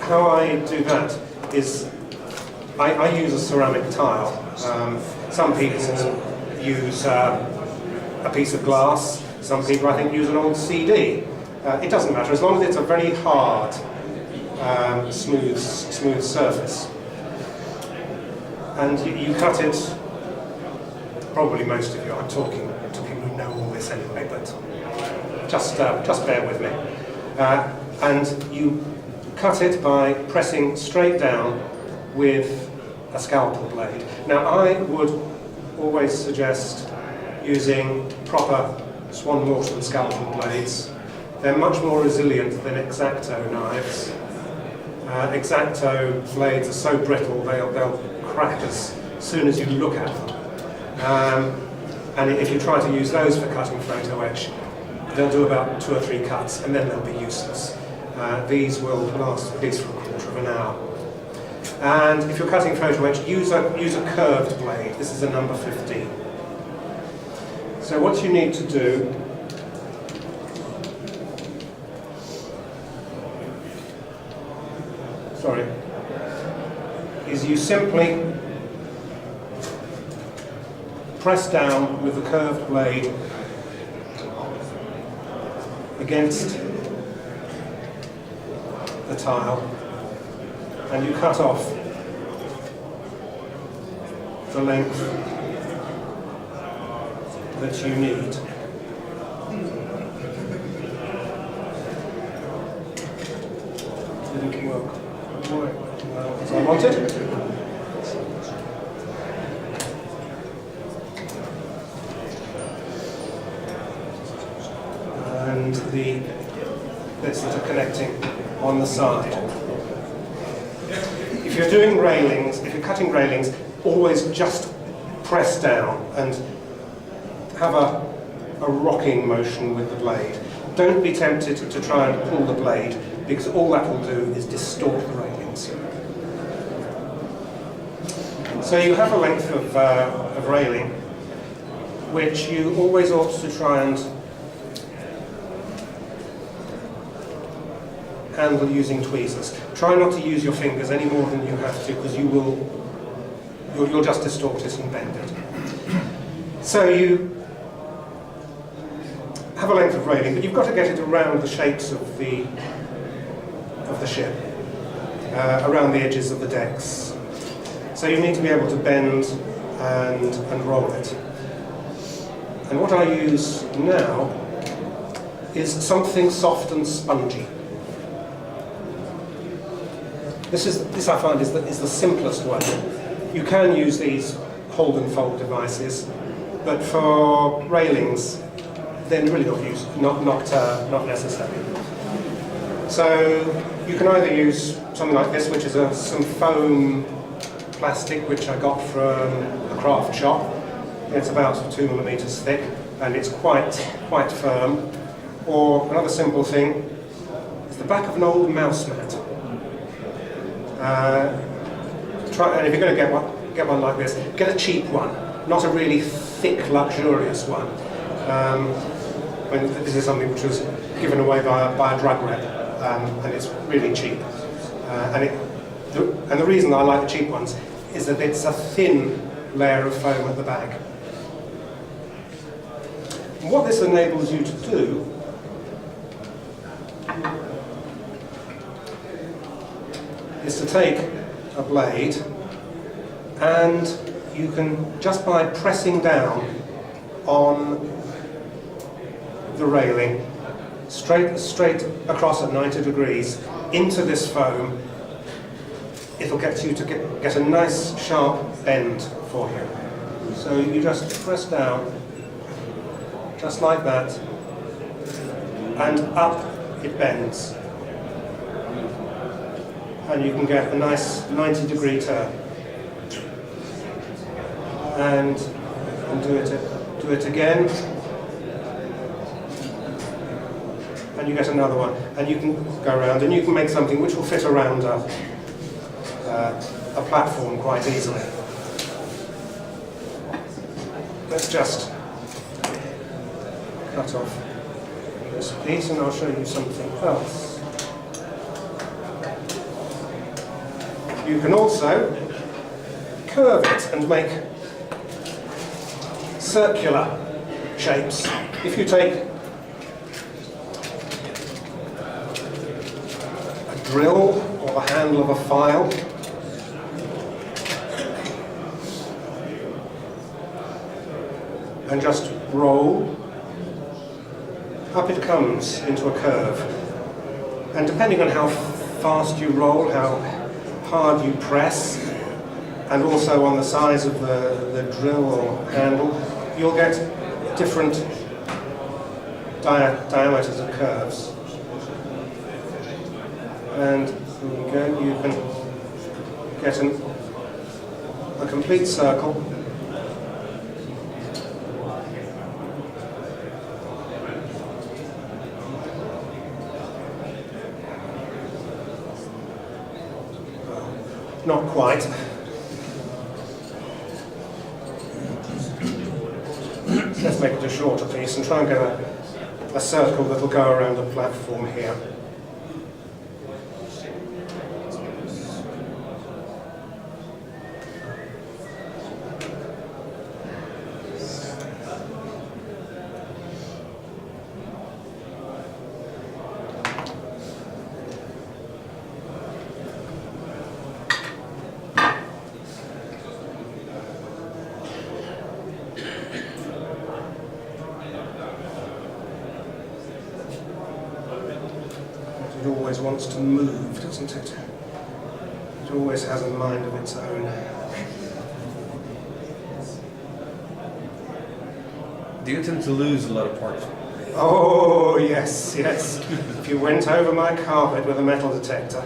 S3: how I do that is I use a ceramic tile. Some people use a piece of glass. Some people, I think, use an old CD. It doesn't matter, as long as it's a very hard, smooth surface. And you cut it, probably most of you, I'm talking to people who know all this anyway, but just bear with me. And you cut it by pressing straight down with a scalpel blade. Now, I would always suggest using proper Swan Morton scalpel blades. They're much more resilient than X-Acto knives. X-Acto blades are so brittle, they'll crack as soon as you look at them. And if you try to use those for cutting photo etch, they'll do about 2 or 3 cuts and then they'll be useless. These will last at least for a quarter of an hour. And if you're cutting photo etch, use a curved blade. This is a number 15. So what you need to do is you simply press down with the curved blade against the tile and you cut off the length that you need. Didn't work as I wanted. And the bits that are connecting on the side. If you're doing railings, if you're cutting railings, always just press down and have a rocking motion with the blade. Don't be tempted to try and pull the blade, because all that will do is distort the railings. So you have a length of railing, which you always ought to try and handle using tweezers. Try not to use your fingers any more than you have to, because you'll just distort it and bend it. So you have a length of railing, but you've got to get it around the shapes of the ship, around the edges of the decks. So you need to be able to bend and roll it. And what I use now is something soft and spongy. This I find is the simplest way. You can use these hold and fold devices, but for railings, they're really not necessary. So you can either use something like this, which is some foam plastic, which I got from a craft shop. It's about 2mm thick, and it's quite firm. Or another simple thing is the back of an old mouse mat. And if you're going to get one like this, get a cheap one, not a really thick, luxurious one. This is something which was given away by a drug rep, and it's really cheap. And the reason I like the cheap ones is that it's a thin layer of foam at the back. And what this enables you to do is to take a blade, and you can, just by pressing down on the railing, straight across at 90 degrees into this foam, it'll get you to get a nice sharp bend for you. So you just press down, just like that, and up it bends. And you can get a nice 90-degree turn. And do it again. And you get another one. And you can go around, and you can make something which will fit around a platform quite easily. let's just cut off this piece and I'll show you something else. You can also curve it and make circular shapes. If you take a drill or the handle of a file and just roll, up it comes into a curve. And depending on how fast you roll, how hard you press, and also on the size of the drill or handle, you'll get different diameters of curves. And there you go, you can get a complete circle. Not quite. Let's make it a shorter piece and try and get a circle that will go around the platform here. It always wants to move, doesn't it? It always has a mind of its own.
S2: Do you tend to lose a lot of parts?
S3: Oh, yes, yes. If you went over my carpet with a metal detector,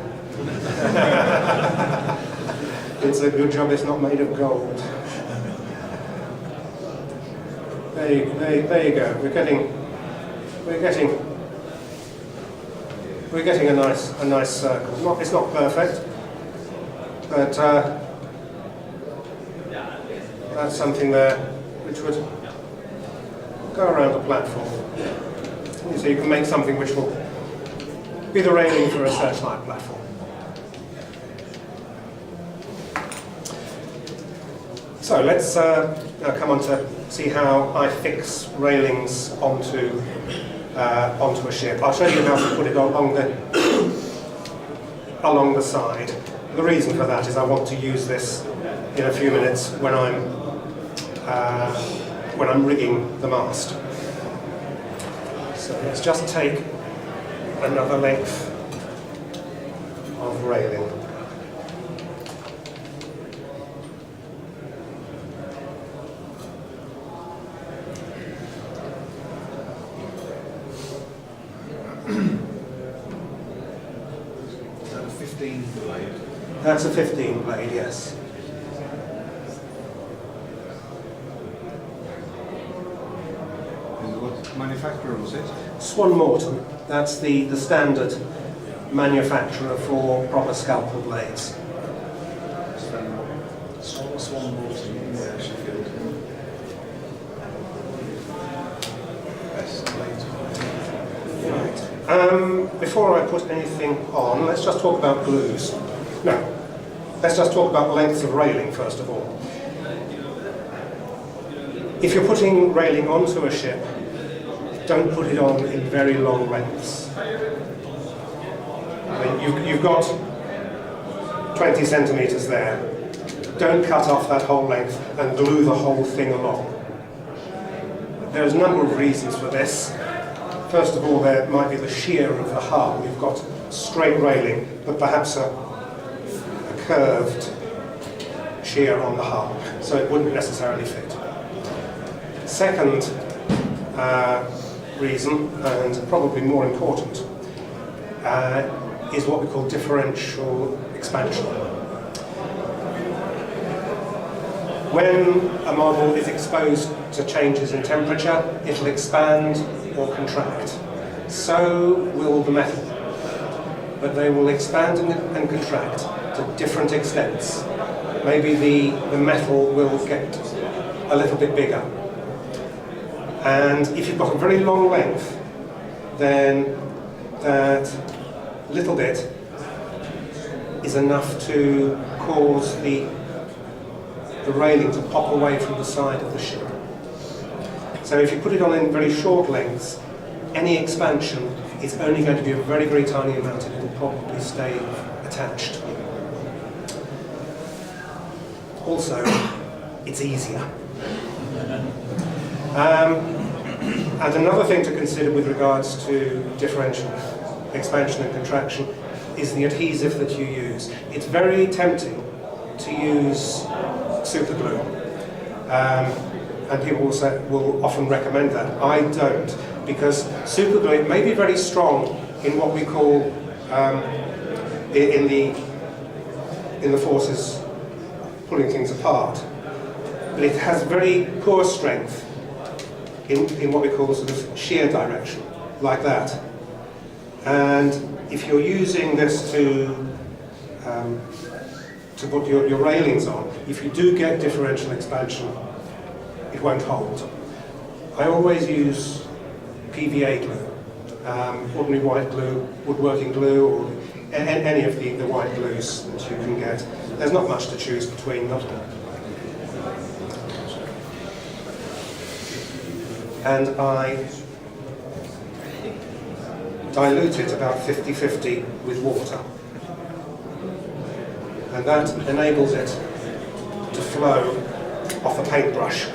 S3: it's a good job it's not made of gold. There you go. We're getting a nice circle. It's not perfect, but that's something there which would go around the platform. So you can make something which will be the railing for a searchlight platform. So let's now come on to see how I fix railings onto a ship. I'll show you how to put it along the side. The reason for that is I want to use this in a few minutes when I'm rigging the mast. So let's just take another length of railing.
S1: Is that a 15 blade?
S3: That's a 15 blade, yes.
S1: What manufacturer was it?
S3: Swan Morton, that's the standard manufacturer for proper scalpel blades.
S1: Swan Morton, yeah, Sheffield. Best blades.
S3: Right. Before I put anything on, let's just talk about glues. No, let's just talk about lengths of railing first of all. If you're putting railing onto a ship, don't put it on in very long lengths. I mean, you've got 20 centimetres there. Don't cut off that whole length and glue the whole thing along. There's a number of reasons for this. First of all, there might be the shear of the hull. You've got straight railing, but perhaps a curved shear on the hull, so it wouldn't necessarily fit. Second reason, and probably more important, is what we call differential expansion. When a model is exposed to changes in temperature, it'll expand or contract. So will the metal. But they will expand and contract to different extents. Maybe the metal will get a little bit bigger, And if you've got a very long length, then that little bit is enough to cause the railing to pop away from the side of the ship. So if you put it on in very short lengths, any expansion is only going to be a very, very tiny amount, and it will probably stay attached. Also, it's easier. And another thing to consider with regards to differential expansion and contraction is the adhesive that you use. It's very tempting to use super glue, and people will often recommend that. I don't, because super glue may be very strong in what we call in the forces pulling things apart, but it has very poor strength in what we call sort of shear direction, like that. And if you're using this to put your railings on, if you do get differential expansion, it won't hold. I always use PVA glue, ordinary white glue, woodworking glue, or any of the white glues that you can get. There's not much to choose between them. And I dilute it about 50-50 with water. And that enables it to flow off a paintbrush.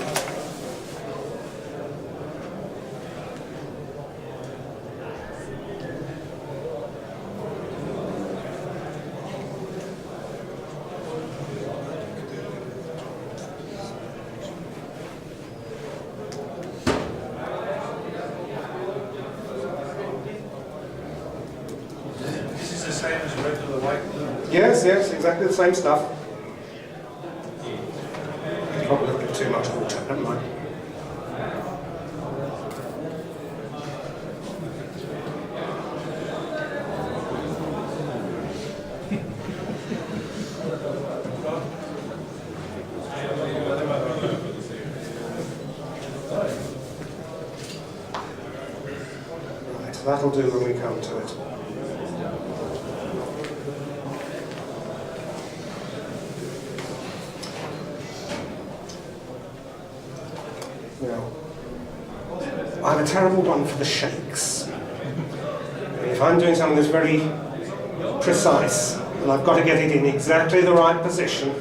S2: Same as regular white glue?
S3: Yes, exactly the same stuff. Probably a little bit too much water, never mind. Right, that'll do when we come to it. Now, I'm a terrible one for the shakes. If I'm doing something that's very precise, and I've got to get it in exactly the right position,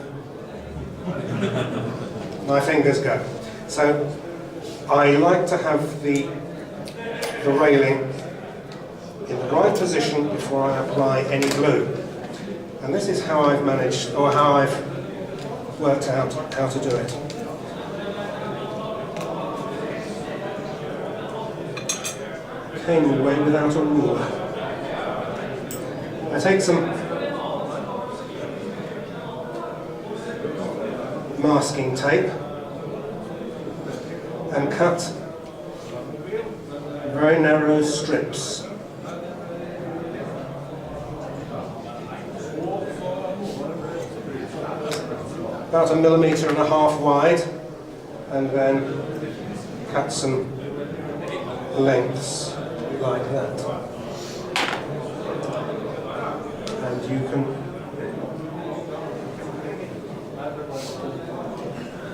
S3: my fingers go. So I like to have the railing in the right position before I apply any glue. And this is how I've managed, or how I've worked out how to do it. Came away without a ruler. I take some masking tape and cut very narrow strips. About 1.5 millimeters wide, and then cut some lengths like that. And you can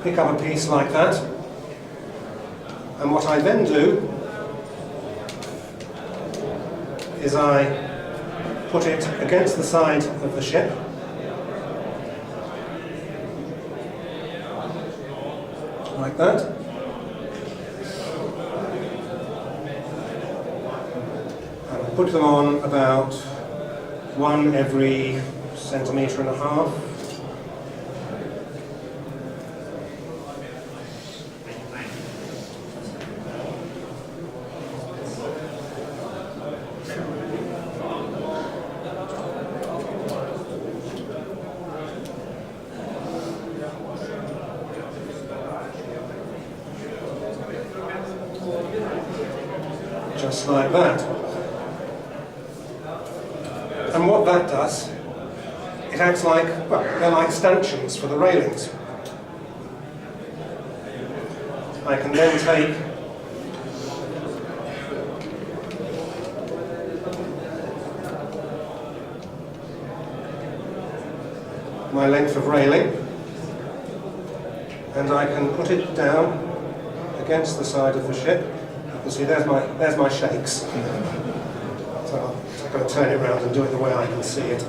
S3: pick up a piece like that. And what I then do is I put it against the side of the ship. Like that. Put them on about 1 every 1.5 centimeters. Just like that. And what that does, it acts like, well, they're like stanchions for the railings. I can then take my length of railing, and I can put it down against the side of the ship. You can see there's my shakes. So I'm going to turn it around and do it the way I can see it.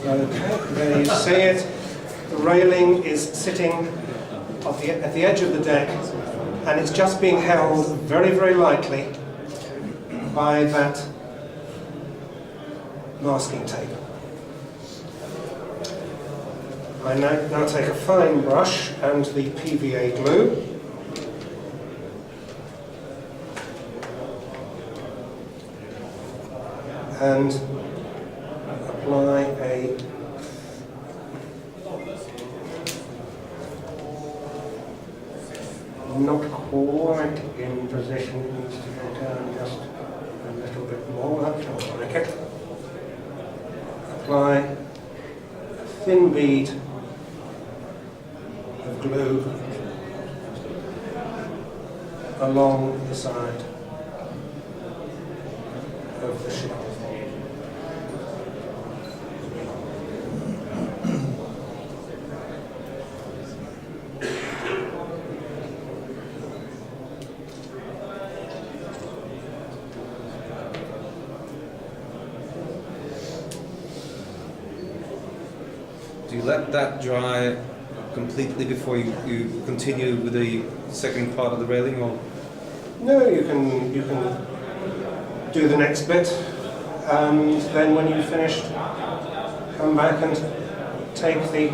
S3: Okay, there you see it. The railing is sitting at the edge of the deck, and it's just being held very, very lightly by that masking tape. I now take a fine brush and the PVA glue, and apply a not quite in position, it needs to go down just a little bit more, that feels like it. Apply a thin bead of glue along the side of the ship.
S4: Do you let that dry completely before you continue with the second part of the railing, or?
S3: No, you can do the next bit, and then when you've finished, come back and take the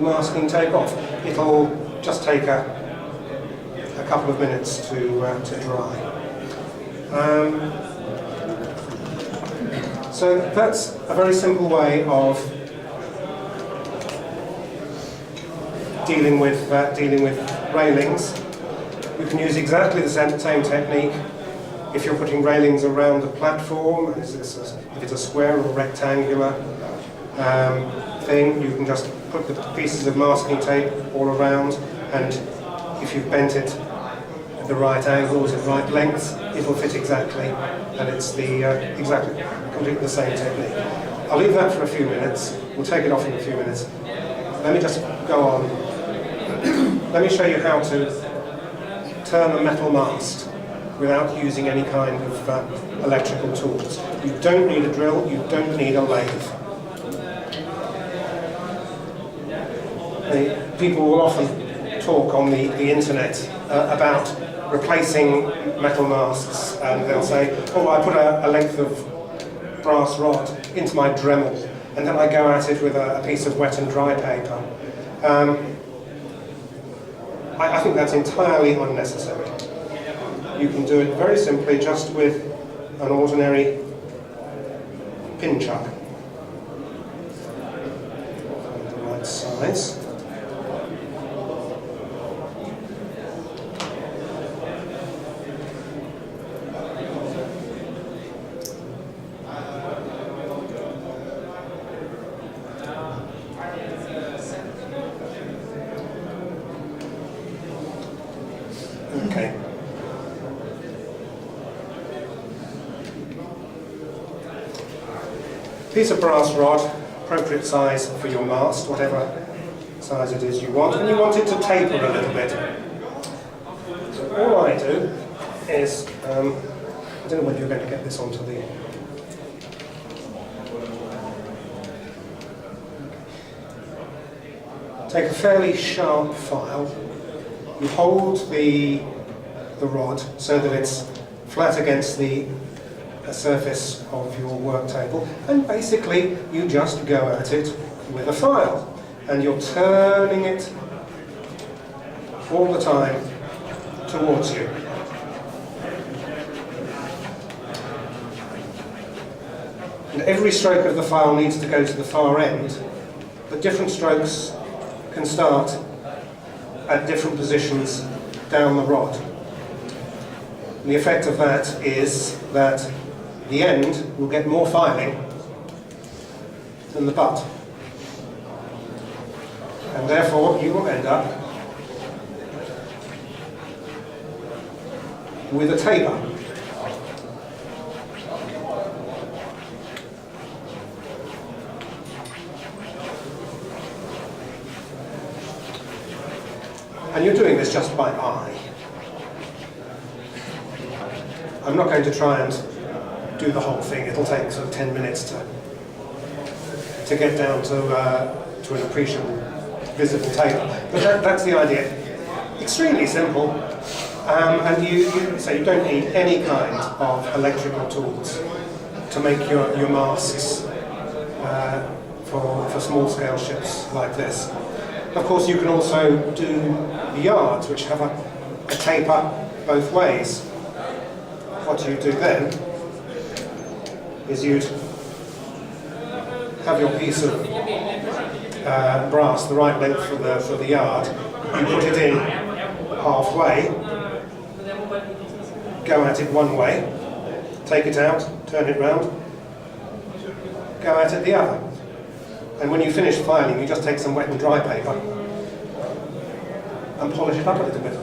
S3: masking tape off. It'll just take a couple of minutes to dry. So that's a very simple way of dealing with railings. You can use exactly the same technique if you're putting railings around a platform. If it's a square or rectangular thing, you can just put the pieces of masking tape all around, and if you've bent it at the right angles and right lengths, it will fit exactly, and it's completely the same technique. I'll leave that for a few minutes. We'll take it off in a few minutes. Let me just go on. Let me show you how to turn a metal mast without using any kind of electrical tools. You don't need a drill, you don't need a lathe. People will often talk on the internet about replacing metal masts, and they'll say, oh, I put a length of brass rod into my Dremel, and then I go at it with a piece of wet and dry paper. I think that's entirely unnecessary. You can do it very simply just with an ordinary pin chuck. The right size. Okay. Piece of brass rod, appropriate size for your mast, whatever size it is you want, and you want it to taper a little bit. So all I do is, I don't know whether you're going to get this onto the... Take a fairly sharp file. You hold the rod so that it's flat against the surface of your work table, and basically you just go at it with a file, and you're turning it all the time towards you. And every stroke of the file needs to go to the far end, but different strokes can start at different positions down the rod. And the effect of that is that the end will get more filing than the butt. And therefore you will end up with a taper. And you're doing this just by eye. I'm not going to try and do the whole thing. It'll take sort of 10 minutes to get down to an appreciable visible taper. But that's the idea. Extremely simple. And you don't need any kind of electrical tools to make your masks for small-scale ships like this. Of course, you can also do the yards, which have a taper both ways. What you do then is you'd have your piece of brass the right length for the yard. You put it in halfway, go at it one way, take it out, turn it round, go at it the other. And when you finish filing, you just take some wet and dry paper and polish it up a little bit.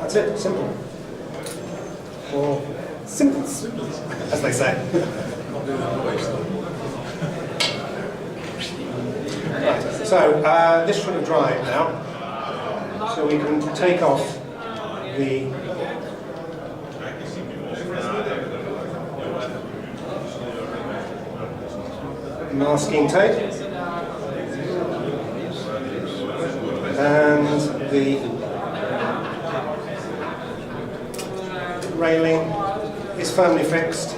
S3: That's it, simple. Or simples, as they say. Right, so this should have dried now. So we can take off the masking tape and the railing is firmly fixed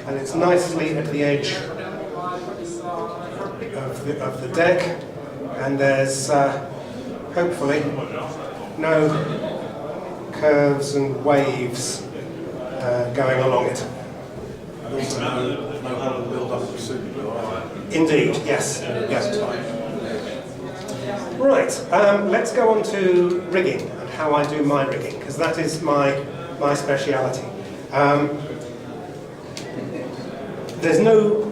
S3: and it's nicely at the edge of the deck, and there's hopefully no curves and waves going along it.
S1: And also no horrible build-up of super glue either.
S3: Indeed, yes. Yes. Right, let's go on to rigging and how I do my rigging, because that is my speciality. There's no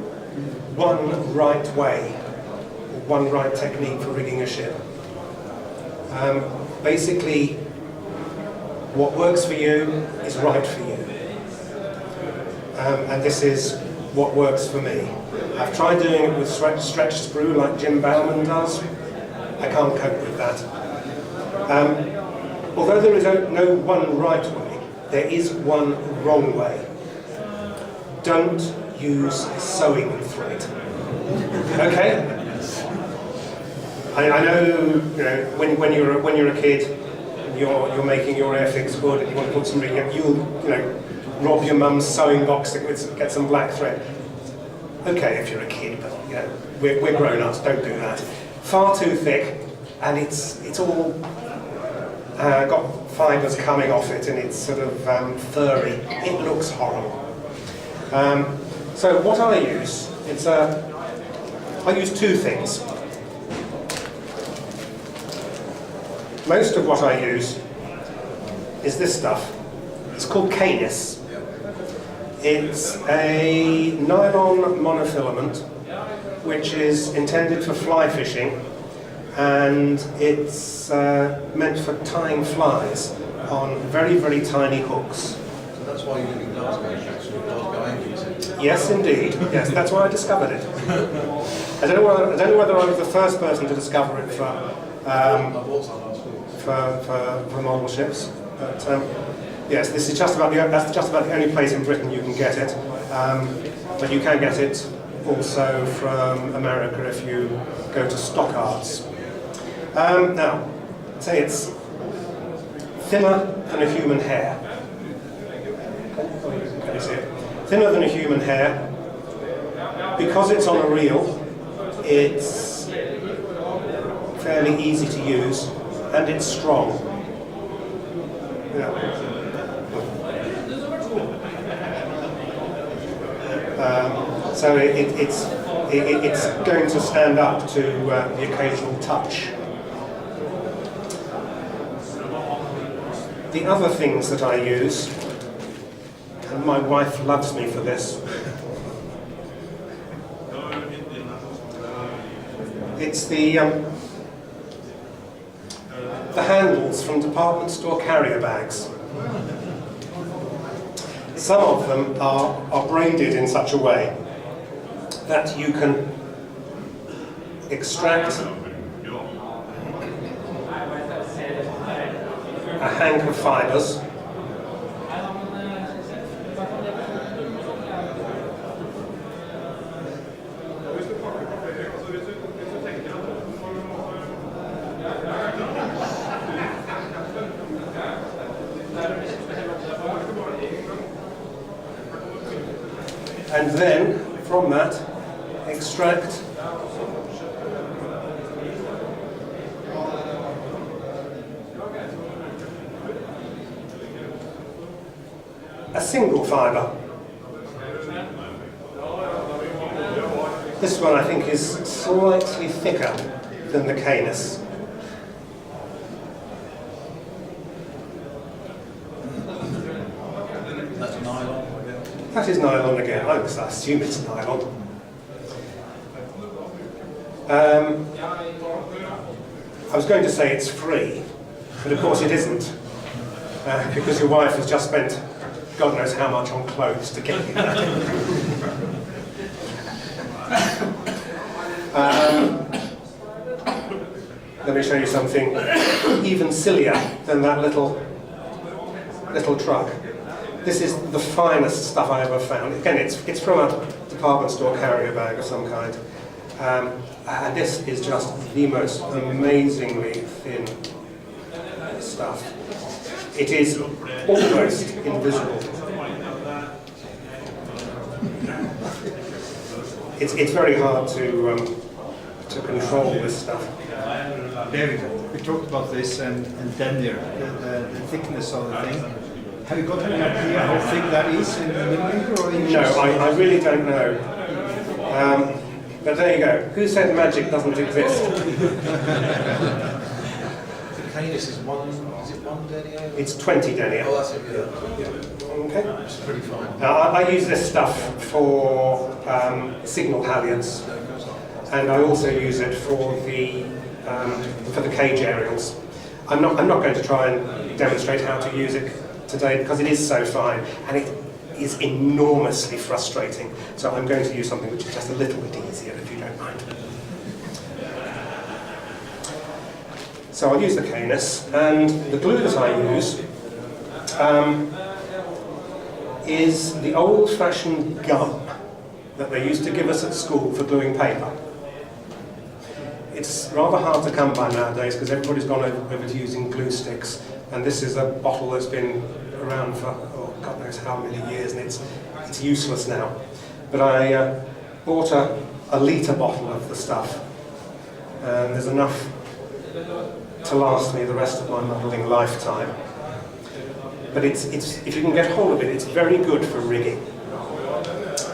S3: one right way, or one right technique for rigging a ship. Basically, what works for you is right for you. And this is what works for me. I've tried doing it with stretch sprue like Jim Bauman does. I can't cope with that. Although there is no one right way, there is one wrong way. Don't use sewing thread. Okay? I know, when you're a kid, you're making your Airfix hood and you want to put some rigging, you'll rob your mum's sewing box to get some black thread. Okay, if you're a kid, but we're grown-ups, don't do that. Far too thick, and it's all got fibres coming off it, and it's sort of furry. It looks horrible. So what I use, I use two things. Most of what I use is this stuff. It's called Canis. It's a nylon monofilament which is intended for fly fishing, and it's meant for tying flies on very, very tiny hooks.
S1: So that's why you live in Glasgow, actually. Glasgow Angels.
S3: Yes, indeed. Yes, that's why I discovered it. I don't know whether I was the first person to discover it for
S1: I bought some last week.
S3: for model ships, but yes, this is that's just about the only place in Britain you can get it. But you can get it also from America if you go to Stockyards. Now, say it's thinner than a human hair. Can you see it? Thinner than a human hair. Because it's on a reel, it's fairly easy to use, and it's strong. So it's going to stand up to the occasional touch. The other things that I use, and my wife loves me for this, it's the handles from department store carrier bags. Some of them are braided in such a way that you can extract a hank of fibres, and then from that extract a single fibre. This one I think is slightly thicker than the canis.
S1: That's nylon again.
S3: That is nylon again. I assume it's nylon. I was going to say it's free, but of course it isn't, because your wife has just spent God knows how much on clothes to get you that. Let me show you something even sillier than that little truck. This is the finest stuff I ever found. Again, it's from a department store carrier bag of some kind. And this is just the most amazingly thin stuff. It is almost invisible. It's very hard to control this stuff.
S5: David, we talked about this and denier, the thickness of the thing. Have you got any idea how thick that is in millimeter? Or inches?
S3: No, I really don't know. But there you go. Who said magic doesn't exist?
S1: The canis is one denier?
S3: It's 20 denier.
S1: Oh, that's it, yeah.
S3: Okay.
S1: It's pretty fine.
S3: Now, I use this stuff for signal halyards, and I also use it for the cage aerials. I'm not going to try and demonstrate how to use it today because it is so fine and it is enormously frustrating. So I'm going to use something which is just a little bit easier, if you don't mind. So I'll use the canis, and the glue that I use is the old-fashioned gum that they used to give us at school for gluing paper. It's rather hard to come by nowadays because everybody's gone over to using glue sticks, and this is a bottle that's been around for God knows how many years, and it's useless now. But I bought a litre bottle of the stuff, and there's enough to last me the rest of my modelling lifetime. But if you can get hold of it, it's very good for rigging.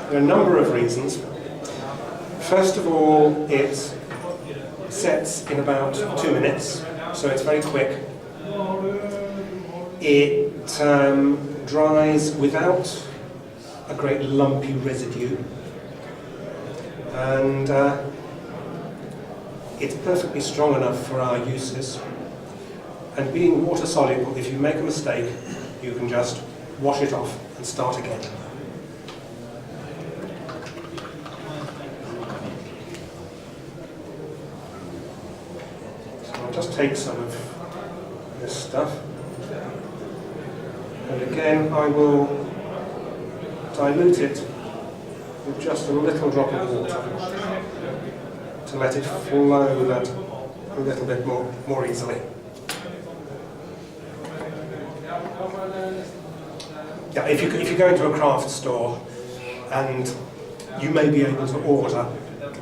S3: There are a number of reasons. First of all, it sets in about 2 minutes, so it's very quick. It dries without a great lumpy residue, and it's perfectly strong enough for our uses. And being water soluble, if you make a mistake, you can just wash it off and start again. So I'll just take some of this stuff, and again I will dilute it with just a little drop of water to let it flow that a little bit more easily. Yeah, if you go into a craft store, and you may be able to order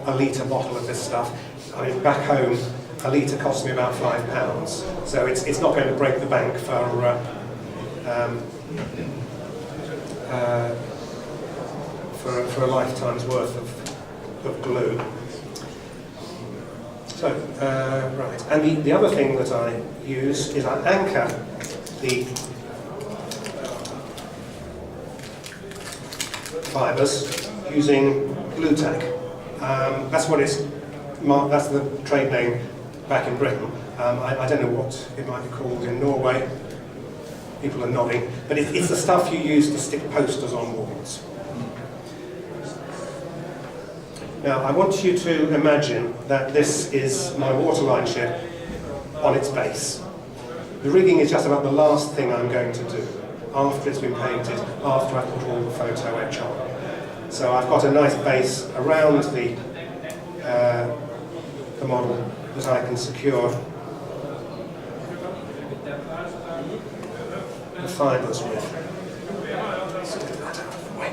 S3: a litre bottle of this stuff. I mean, back home, a litre costs me about £5, so it's not going to break the bank for um, for a lifetime's worth of glue. So, right, and the other thing that I use is I anchor the fibres using glue tack. That's what it's marked, that's the trade name back in Britain. I don't know what it might be called in Norway. People are nodding, but it's the stuff you use to stick posters on walls. Now, I want you to imagine that this is my waterline ship on its base. The rigging is just about the last thing I'm going to do after it's been painted, after I've put all the photo etch on. So I've got a nice base around the model that I can secure the fibres with. Let's get that out of the way.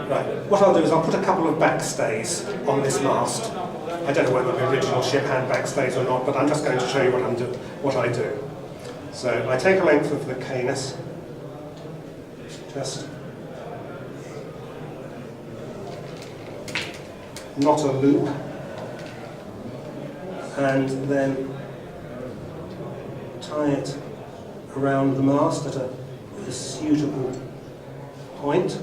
S3: Right, what I'll do is I'll put a couple of backstays on this mast. I don't know whether the original ship had backstays or not, but I'm just going to show you what I do. So I take a length of the canis, just knot a loop, and then tie it around the mast at a suitable point.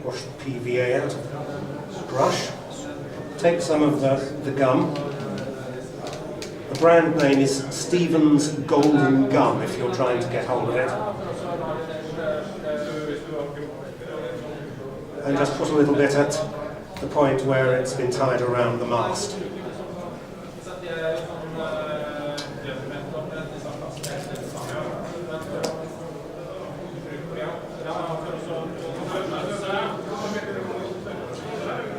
S3: Wash the PVA out of the brush. Take some of the gum. The brand name is Stevens Golden Gum if you're trying to get hold of it. And just put a little bit at the point where it's been tied around the mast.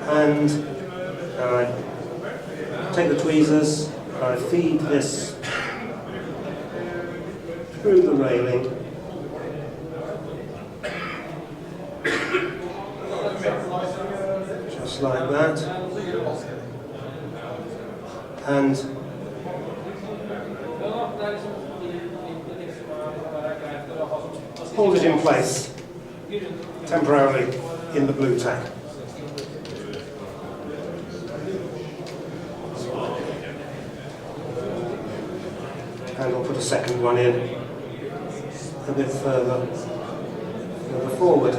S3: And I take the tweezers, I feed this through the railing, just like that, and hold it in place temporarily in the blue tack. And I'll put a second one in a bit further forward.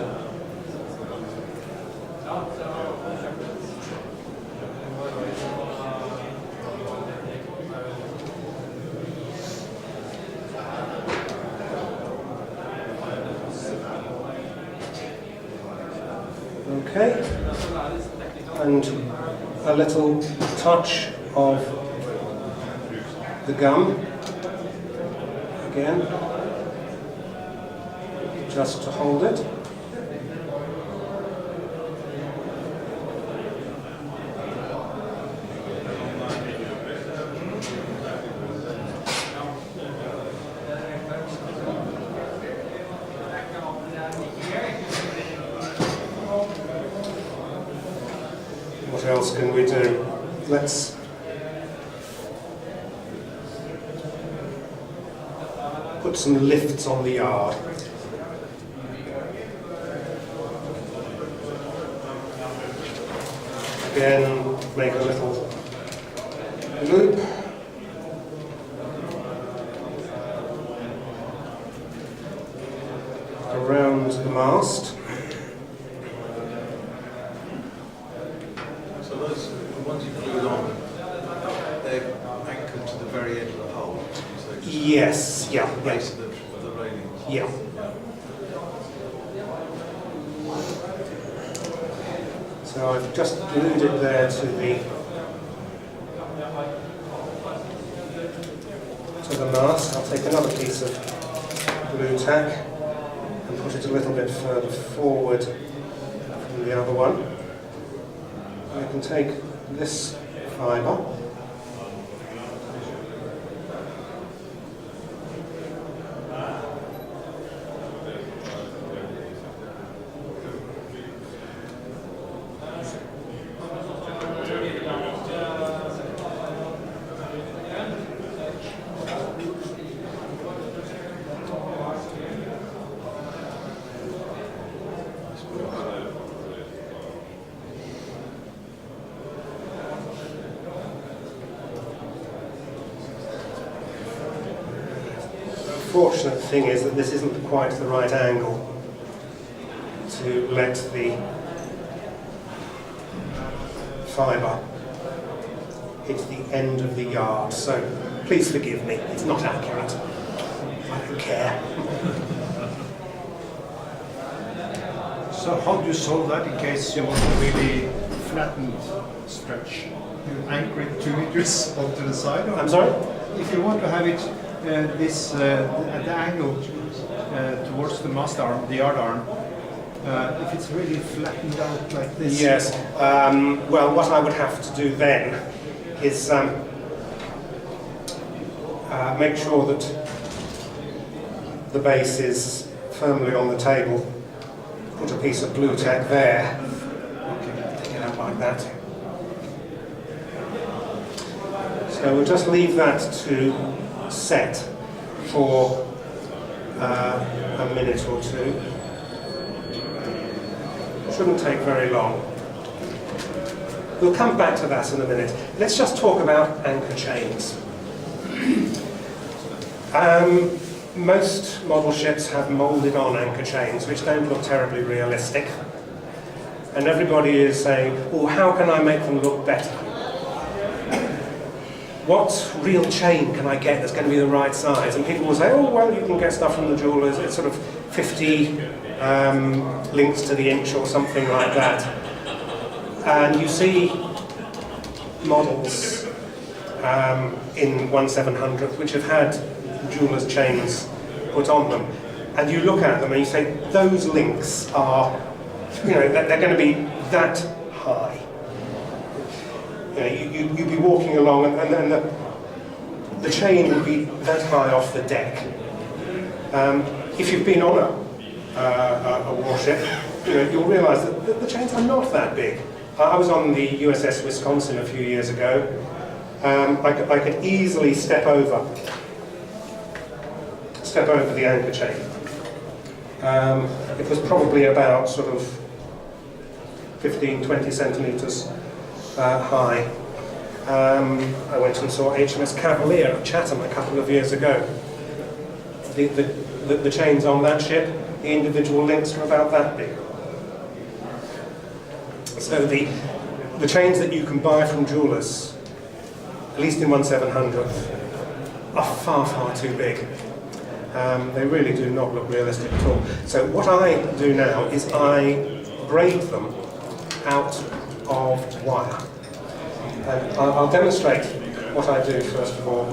S3: Okay, and a little touch of the gum. Again, just to hold it. What else can we do? Let's put some lifts on the yard. Again, make a little loop. Around the mast.
S1: So those, the ones you glued on, they're anchored to the very end of the hull. So just
S3: Yes, yeah,
S1: the
S3: yeah,
S1: base of the railings.
S3: yeah. So I've just glued it there to the mast. I'll take another piece of glue tack and put it a little bit further forward from the other one. I can take this fibre, fortunate thing is that this isn't quite the right angle to let the fibre hit the end of the yard. So please forgive me, it's not accurate. I don't care.
S5: So how do you solve that in case you want a really flattened stretch? You anchor it 2 meters onto the side? Or
S3: I'm sorry?
S5: if you want to have it at the angle towards the mast arm, the yard arm, if it's really flattened out like this.
S3: Yes. Well, what I would have to do then is make sure that the base is firmly on the table. Put a piece of blue tack there. Okay, take it out like that. So we'll just leave that to set for a minute or two. Shouldn't take very long. We'll come back to that in a minute. Let's just talk about anchor chains. Most model ships have moulded on anchor chains which don't look terribly realistic. And everybody is saying, oh, how can I make them look better? What real chain can I get that's going to be the right size? And people will say, oh, well, you can get stuff from the jewellers. It's sort of 50 links to the inch or something like that. And you see models in 1700 which have had jewellers' chains put on them. And you look at them and you say, those links are, you know, they're going to be that high. You know, you'd be walking along and the chain would be that high off the deck. If you've been on a warship, you know, you'll realise that the chains are not that big. I was on the USS Wisconsin a few years ago. I could easily step over the anchor chain. It was probably about sort of 15-20 centimetres high. I went and saw HMS Cavalier at Chatham a couple of years ago. The chains on that ship, the individual links were about that big. So the chains that you can buy from jewellers, at least in 1700, are far, far too big. They really do not look realistic at all. So what I do now is I braid them out of wire. And I'll demonstrate what I do first of all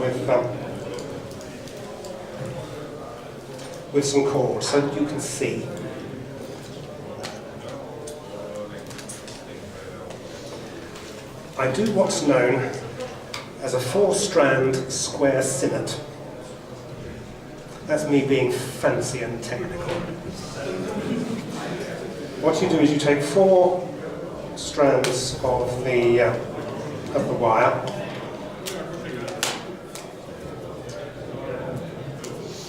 S3: with some cords so that you can see. I do what's known as a 4-strand square sinnet. That's me being fancy and technical. What you do is you take 4 strands of the wire,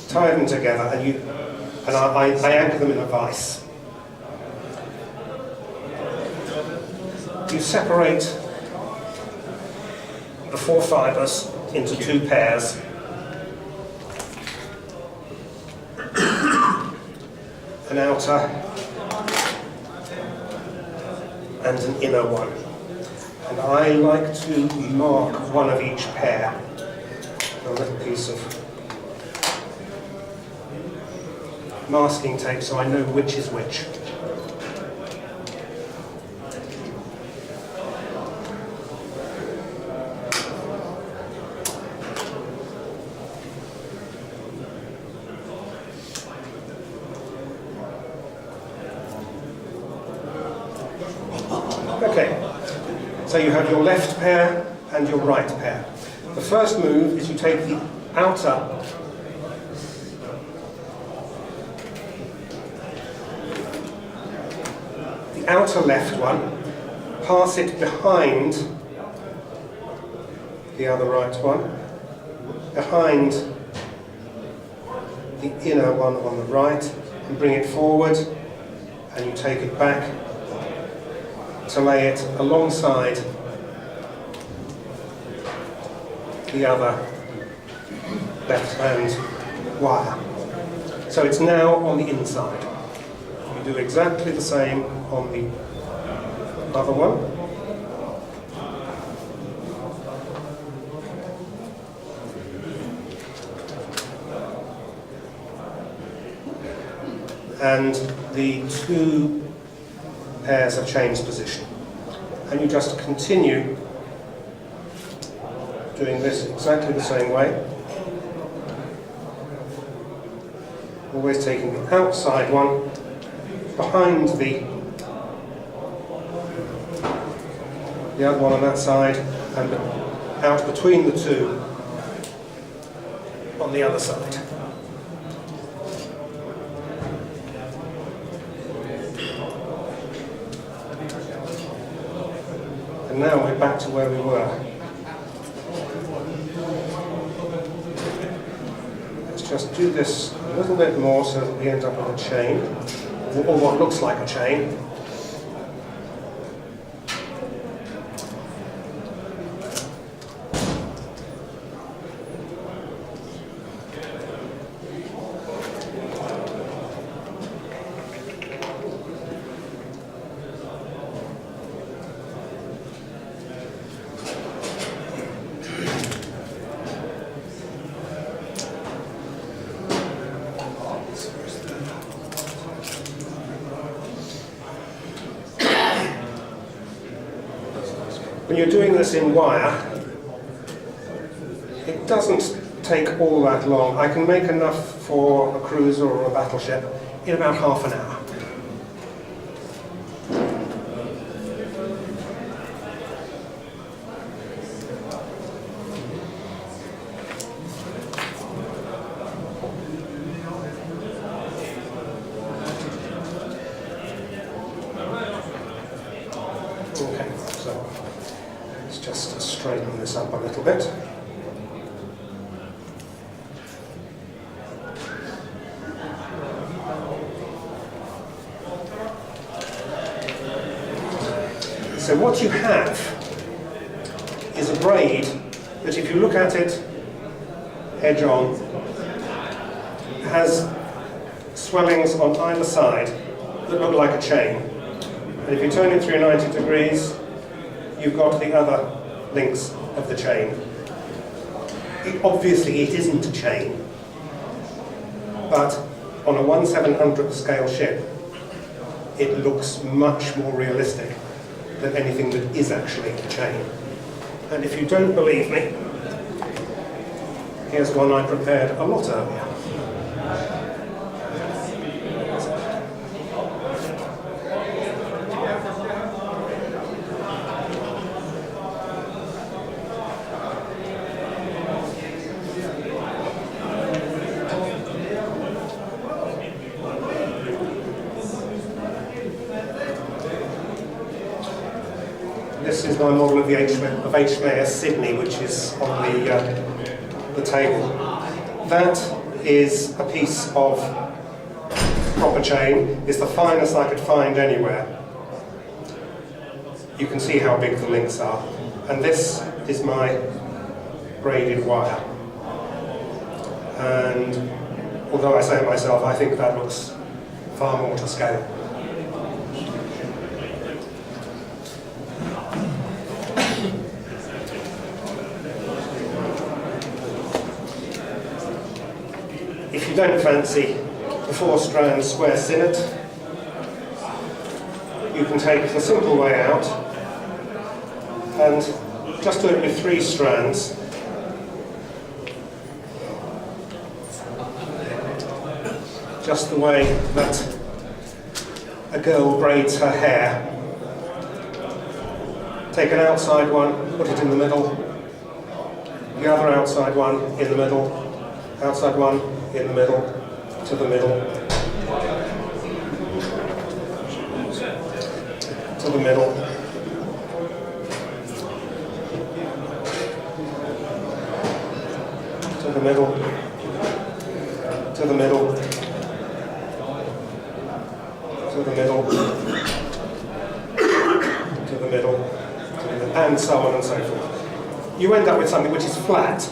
S3: tie them together, and I anchor them in a vise. You separate the 4 fibres into 2 pairs. An outer and an inner one. And I like to mark one of each pair. A little piece of masking tape so I know which is which. Okay, So you have your left pair and your right pair. The first move is you take the outer left one, pass it behind the other right one, behind the inner one on the right, and bring it forward, and you take it back to lay it alongside the other left-hand wire. So it's now on the inside. You do exactly the same on the other one. And the two pairs have changed position. And you just continue doing this exactly the same way. Always taking the outside one behind the other one on that side, and out between the two on the other side. And now we're back to where we were. Let's just do this a little bit more so that we end up with a chain, or what looks like a chain. When you're doing this in wire, it doesn't take all that long. I can make enough for a cruiser or a battleship in about half an hour. Okay, so let's just straighten this up a little bit. So what you have is a braid that, if you look at it edge on, has swellings on either side that look like a chain. And if you turn it through 90 degrees, you've got the other links of the chain. Obviously it isn't a chain, but on a 1/700th scale ship, it looks much more realistic than anything that is actually a chain. And if you don't believe me, here's one I prepared a lot earlier. This is my model of the HMAS Sydney, which is on the table. That is a piece of proper chain. It's the finest I could find anywhere. You can see how big the links are. And this is my braided wire. And although I say it myself, I think that looks far more to scale. If you don't fancy the 4-strand square sinnet, you can take the simple way out and just do it with 3 strands. Just the way that a girl braids her hair. take an outside one, put it in the middle, the other outside one in the middle, outside one in the middle, to the middle, to the middle, to the middle, to the middle, to the middle, to the middle, and so on and so forth. You end up with something which is flat.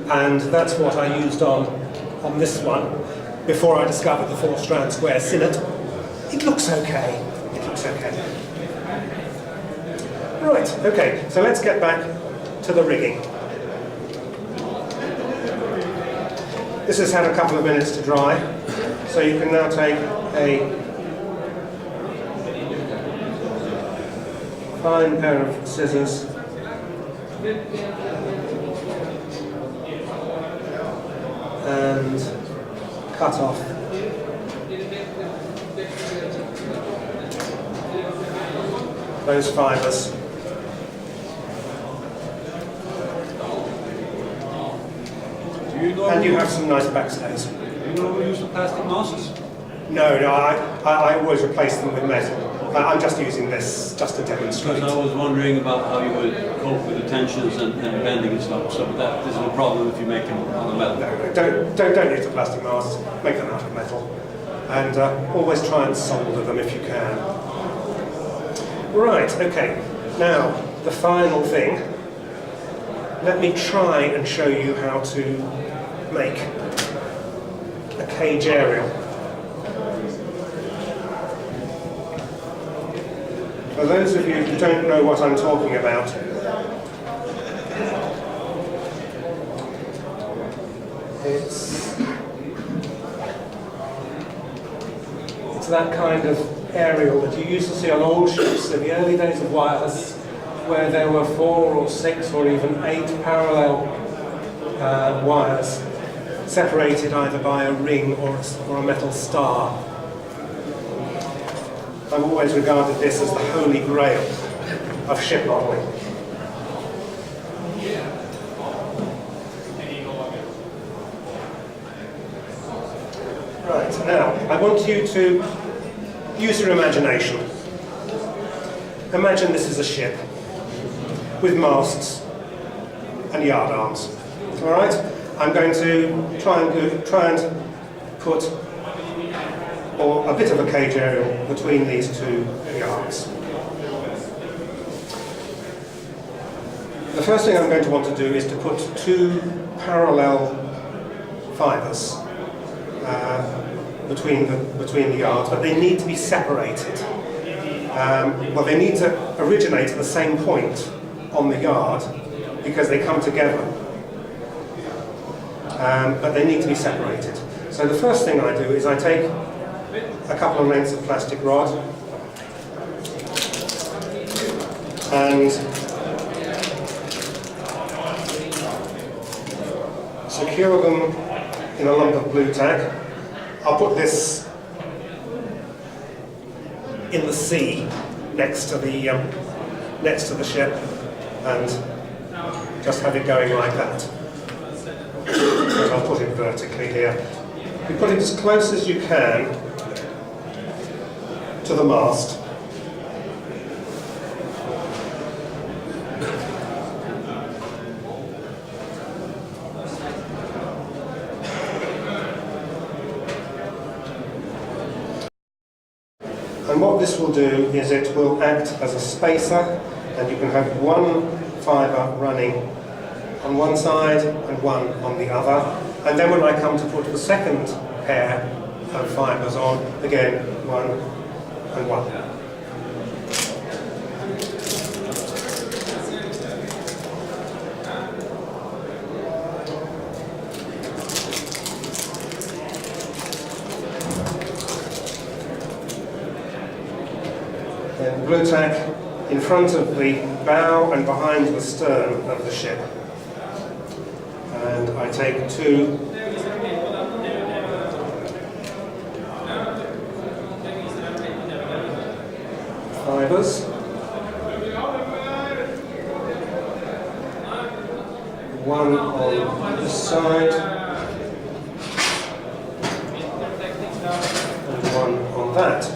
S3: And that's what I used on this one before I discovered the 4-strand square sinnet. It looks okay. It looks okay. Right, okay, so let's get back to the rigging. This has had a couple of minutes to dry, so you can now take a fine pair of scissors and cut off those fibres. And you have some nice backstays.
S2: Do you normally use the plastic masks?
S3: No, I always replace them with metal. I'm just using this just to demonstrate.
S6: Because I was wondering about how you would cope with the tensions and bending and stuff. So that isn't a problem if you make them out of metal.
S3: No, don't use the plastic masks. Make them out of metal, and always try and solder them if you can. Right. Okay. Now the final thing. Let me try and show you how to make a cage aerial. For those of you who don't know what I'm talking about, it's that kind of aerial that you used to see on old ships in the early days of wireless, where there were 4 or 6 or even 8 parallel wires separated either by a ring or a metal star. I've always regarded this as the holy grail of ship modelling. Right, now I want you to use your imagination. Imagine this is a ship with masts and yard arms. All right? I'm going to try and put a bit of a cage aerial between these 2 yards. The first thing I'm going to want to do is to put 2 parallel fibres between the yards, but they need to be separated. Well, they need to originate at the same point on the yard because they come together, but they need to be separated. So the first thing I do is I take a couple of lengths of plastic rod and secure them in a lump of blue tack. I'll put this in the sea next to the ship and just have it going like that. And I'll put it vertically here. You put it as close as you can to the mast. And what this will do is it will act as a spacer, and you can have one fibre running on one side and one on the other. And then when I come to put the second pair of fibres on, again, one and one. Then blue tack in front of the bow and behind the stern of the ship. And I take 2 fibres. One on this side and one on that.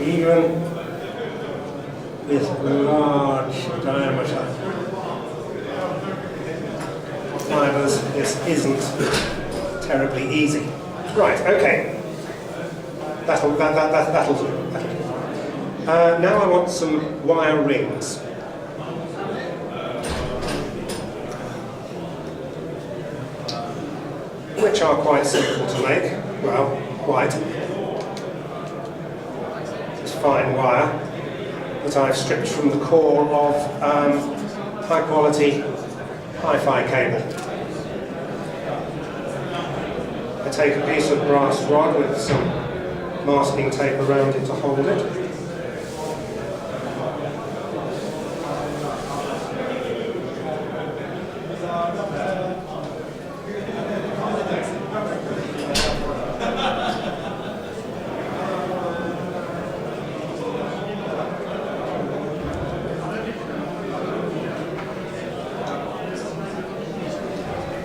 S3: Even with large diameter fibres, this isn't terribly easy. Right, okay. That'll do. Now I want some wire rings. Which are quite simple to make. Well, quite. Fine wire that I've stripped from the core of high quality hi-fi cable. I take a piece of brass rod with some masking tape around it to hold it.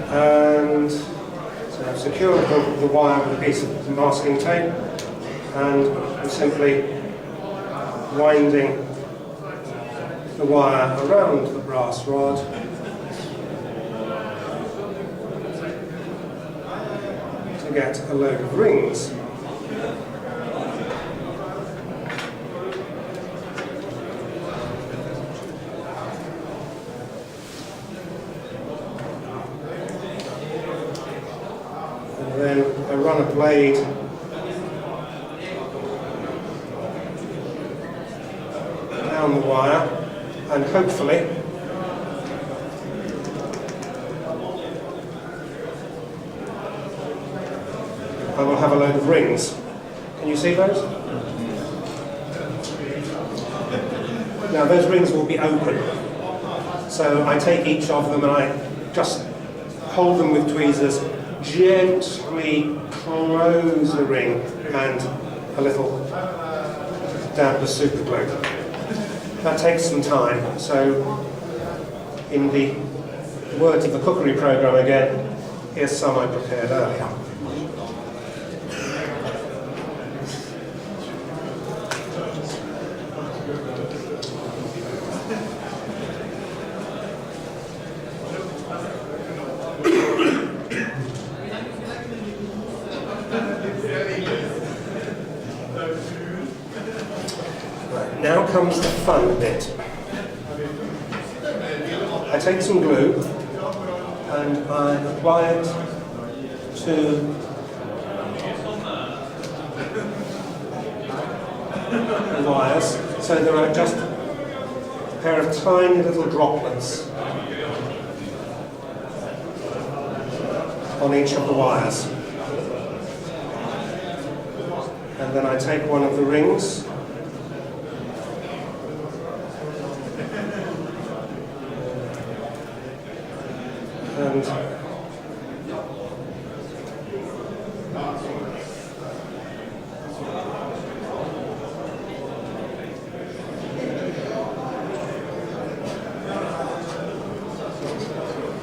S3: And so I've secured the wire with a piece of masking tape, and I'm simply winding the wire around the brass rod to get a load of rings. Then I run a blade down the wire, and hopefully I will have a load of rings. Can you see those? Now those rings will be open. So I take each of them and I just hold them with tweezers, gently close the ring, and a little dab of super glue. That takes some time, so in the words of the cookery programme again, here's some I prepared earlier. Now comes the fun bit. I take some glue and I apply it to the wires, so there are just a pair of tiny little droplets on each of the wires. And then I take one of the rings and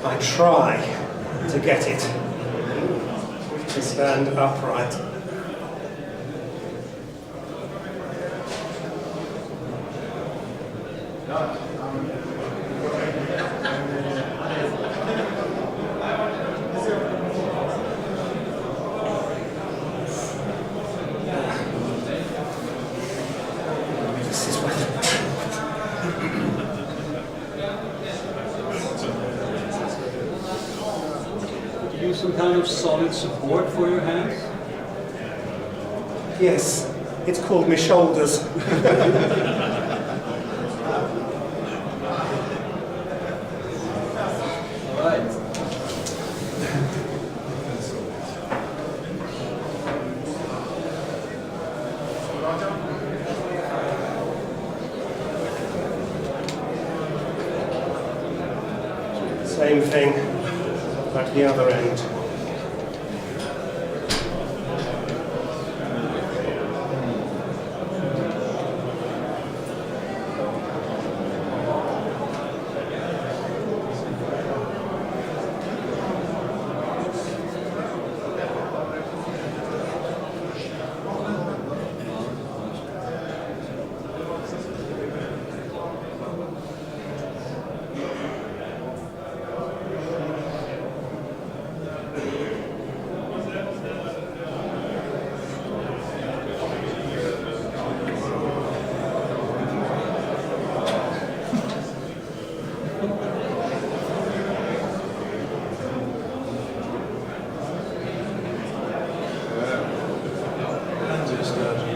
S3: I try to get it to stand upright. This is where
S6: Use some kind of solid support for your hands.
S3: yes, it's called my shoulders.
S6: All right.
S3: Same thing at the other end.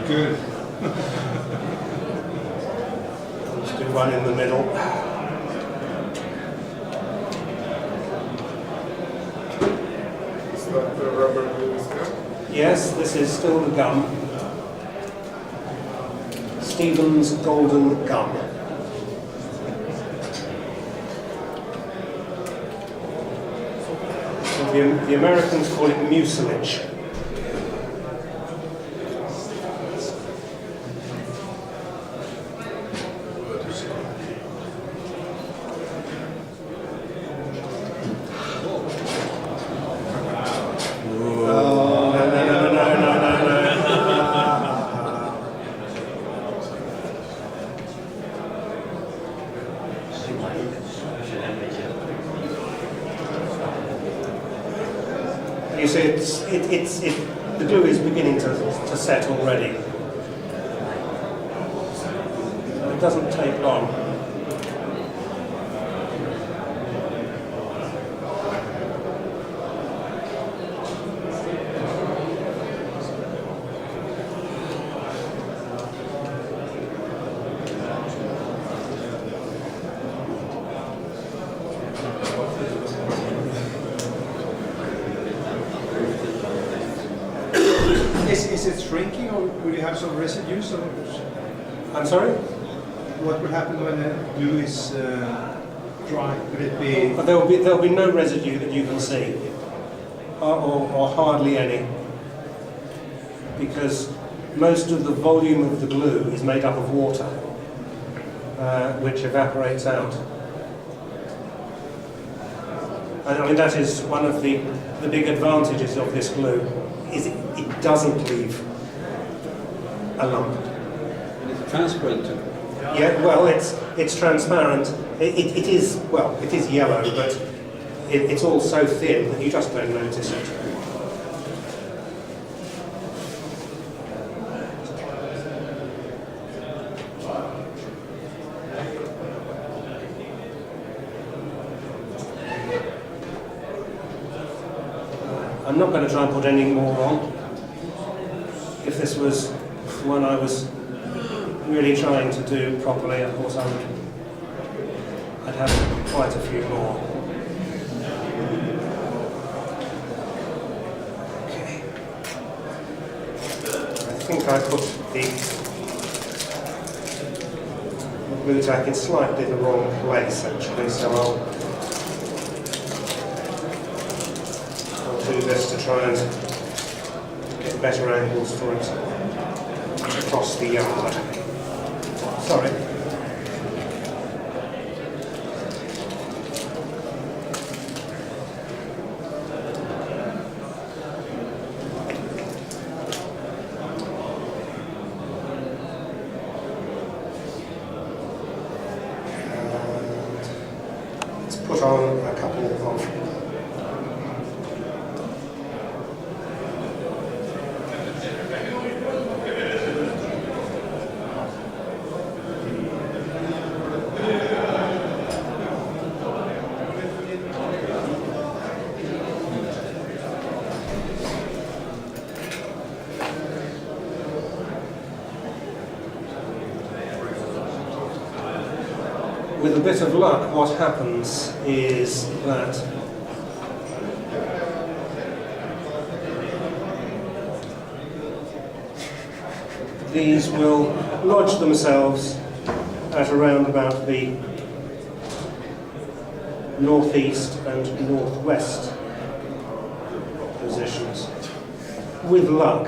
S5: Good.
S3: Let's do one in the middle.
S7: Is that the rubber glue still?
S3: Yes, this is still the gum. Stephen's Golden Gum. So the Americans call it mucilage. You see, the glue is beginning to set already. It doesn't take long.
S5: Is it shrinking, or will you have some residues? Or
S3: I'm sorry?
S5: what will happen when the glue is dry? Will it be?
S3: But there'll be no residue that you can see, or hardly any, because most of the volume of the glue is made up of water, which evaporates out. And I mean, that is one of the big advantages of this glue, is it doesn't leave a lump.
S6: And it's transparent too.
S3: Yeah, well, it's transparent. It is yellow, but it's all so thin that you just don't notice it. I'm not going to try and put any more on. If this was one I was really trying to do properly, of course I'd have quite a few more. Okay. I think I put the glue tack in slightly the wrong place actually, so I'll do this to try and get better angles for it across the yard. Sorry. put on a couple of with a bit of luck, what happens is that these will lodge themselves at around about the northeast and northwest positions. With luck,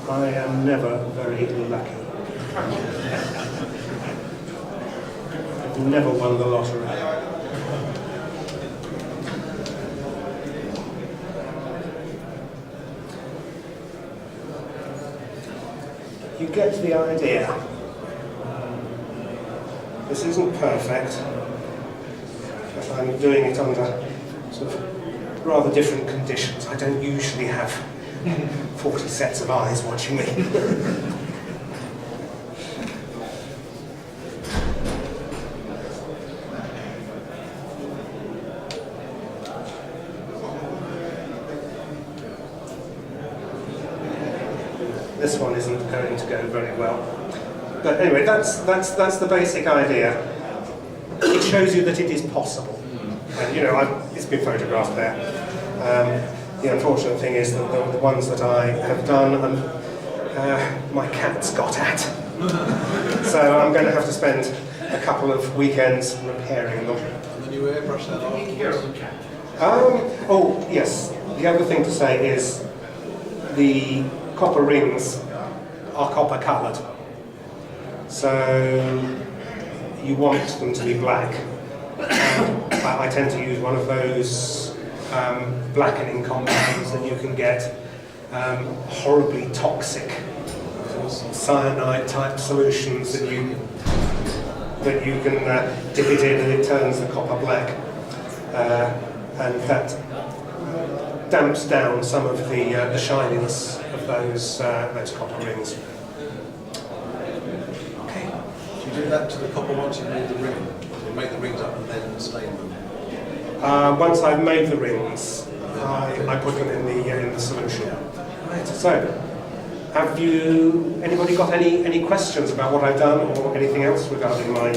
S3: I am never very lucky. Never won the lottery. You get the idea. This isn't perfect, but I'm doing it under sort of rather different conditions. I don't usually have 40 sets of eyes watching me. This one isn't going to go very well. But anyway, that's the basic idea. It shows you that it is possible. And you know, it's been photographed there. The unfortunate thing is that the ones that I have done, my cat's got at. So I'm going to have to spend a couple of weekends repairing them.
S1: And then you airbrush that afterwards.
S3: Oh yes, the other thing to say is the copper rings are copper coloured, so you want them to be black. I tend to use one of those blackening compounds that you can get, horribly toxic cyanide type solutions that you can dip it in and it turns the copper black, and that damps down some of the shininess of those copper rings.
S1: Okay. Do you do that to the copper once you've made the ring? You make the rings up and then stain them?
S3: Once I've made the rings, I put them in the solution. Right. So, have anybody got any questions about what I've done or anything else regarding my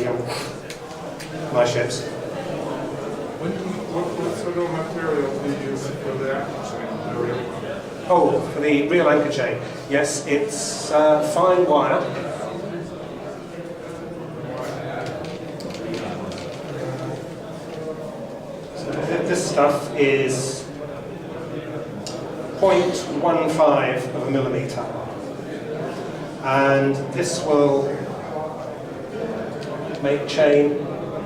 S3: ships?
S7: What sort of material do you use for the anchor chain?
S3: Oh, for the real anchor chain. Yes, it's fine wire. So this stuff is 0.15 of a millimetre. And this will make chain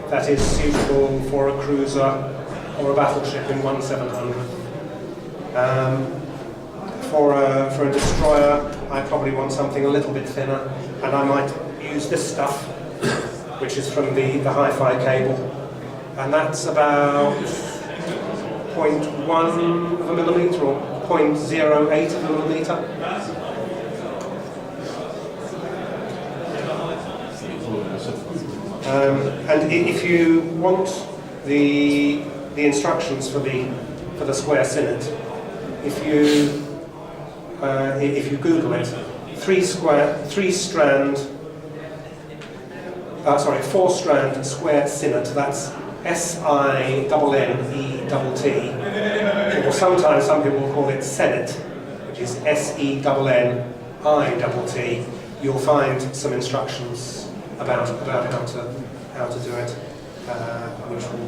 S3: that is suitable for a cruiser or a battleship in 1/700. For a destroyer, I probably want something a little bit thinner, and I might use this stuff, which is from the hi-fi cable, and that's about 0.1 of a millimetre or 0.08 of a millimetre. And if you want the instructions for the square sinnet, if you Google it, 4-strand square sinnet. That's SINNETT, or sometimes some people will call it Sennet, which is SENNITT. You'll find some instructions about how to do it, which will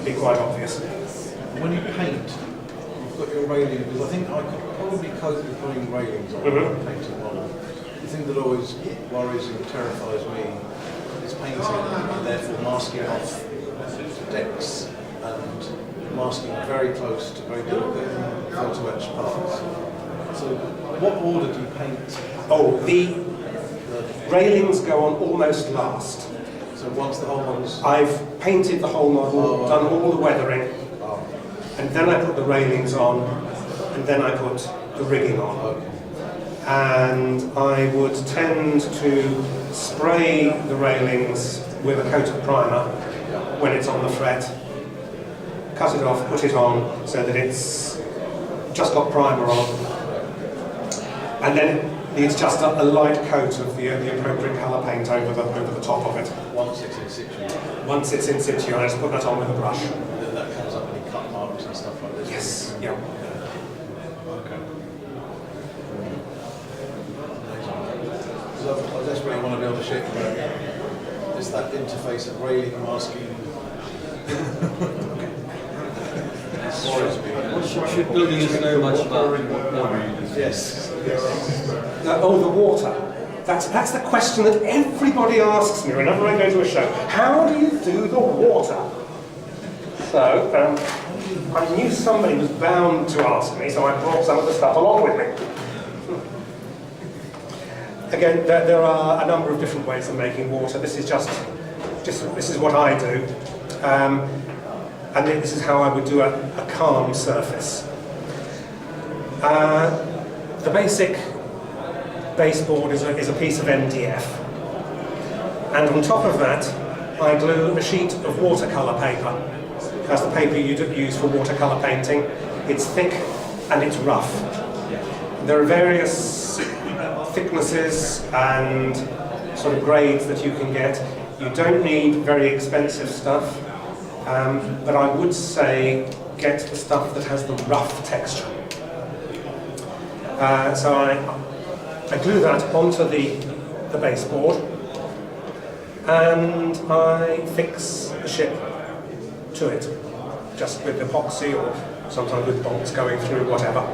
S3: be quite obvious.
S1: When you paint, you've got your railing, because I think I could probably cope with putting railings on a painted model. The thing that always worries and terrifies me is painting and therefore masking off decks and masking very close to very delicate photo etched parts. So what order do you paint?
S3: Oh, the railings go on almost last.
S1: So once the whole model's...
S3: I've painted the whole model, done all the weathering, and then I put the railings on, and then I put the rigging on. And I would tend to spray the railings with a coat of primer when it's on the fret, cut it off, put it on so that it's just got primer on, and then it needs just a light coat of the appropriate colour paint over the top of it.
S1: Once it's in situ.
S3: Once it's in situ, I just put that on with a brush.
S1: And then that comes up any cut marks and stuff like this.
S3: Yes, yeah.
S1: Okay. I desperately want to build a ship, but it's that interface of railing, masking.
S6: Shipbuilding isn't very much about water.
S1: Yes.
S3: The water. That's the question that everybody asks me whenever I go to a show. How do you do the water? So, I knew somebody was bound to ask me, so I brought some of the stuff along with me. Again, there are a number of different ways of making water. This is just this is what I do. And then this is how I would do a calm surface. The basic baseboard is a piece of MDF. And on top of that, I glue a sheet of watercolour paper. That's the paper you use for watercolour painting. It's thick and it's rough. There are various thicknesses and sort of grades that you can get. You don't need very expensive stuff. But I would say get the stuff that has the rough texture. So I glue that onto the baseboard, and I fix the ship to it, just with epoxy or sometimes with bolts going through, whatever.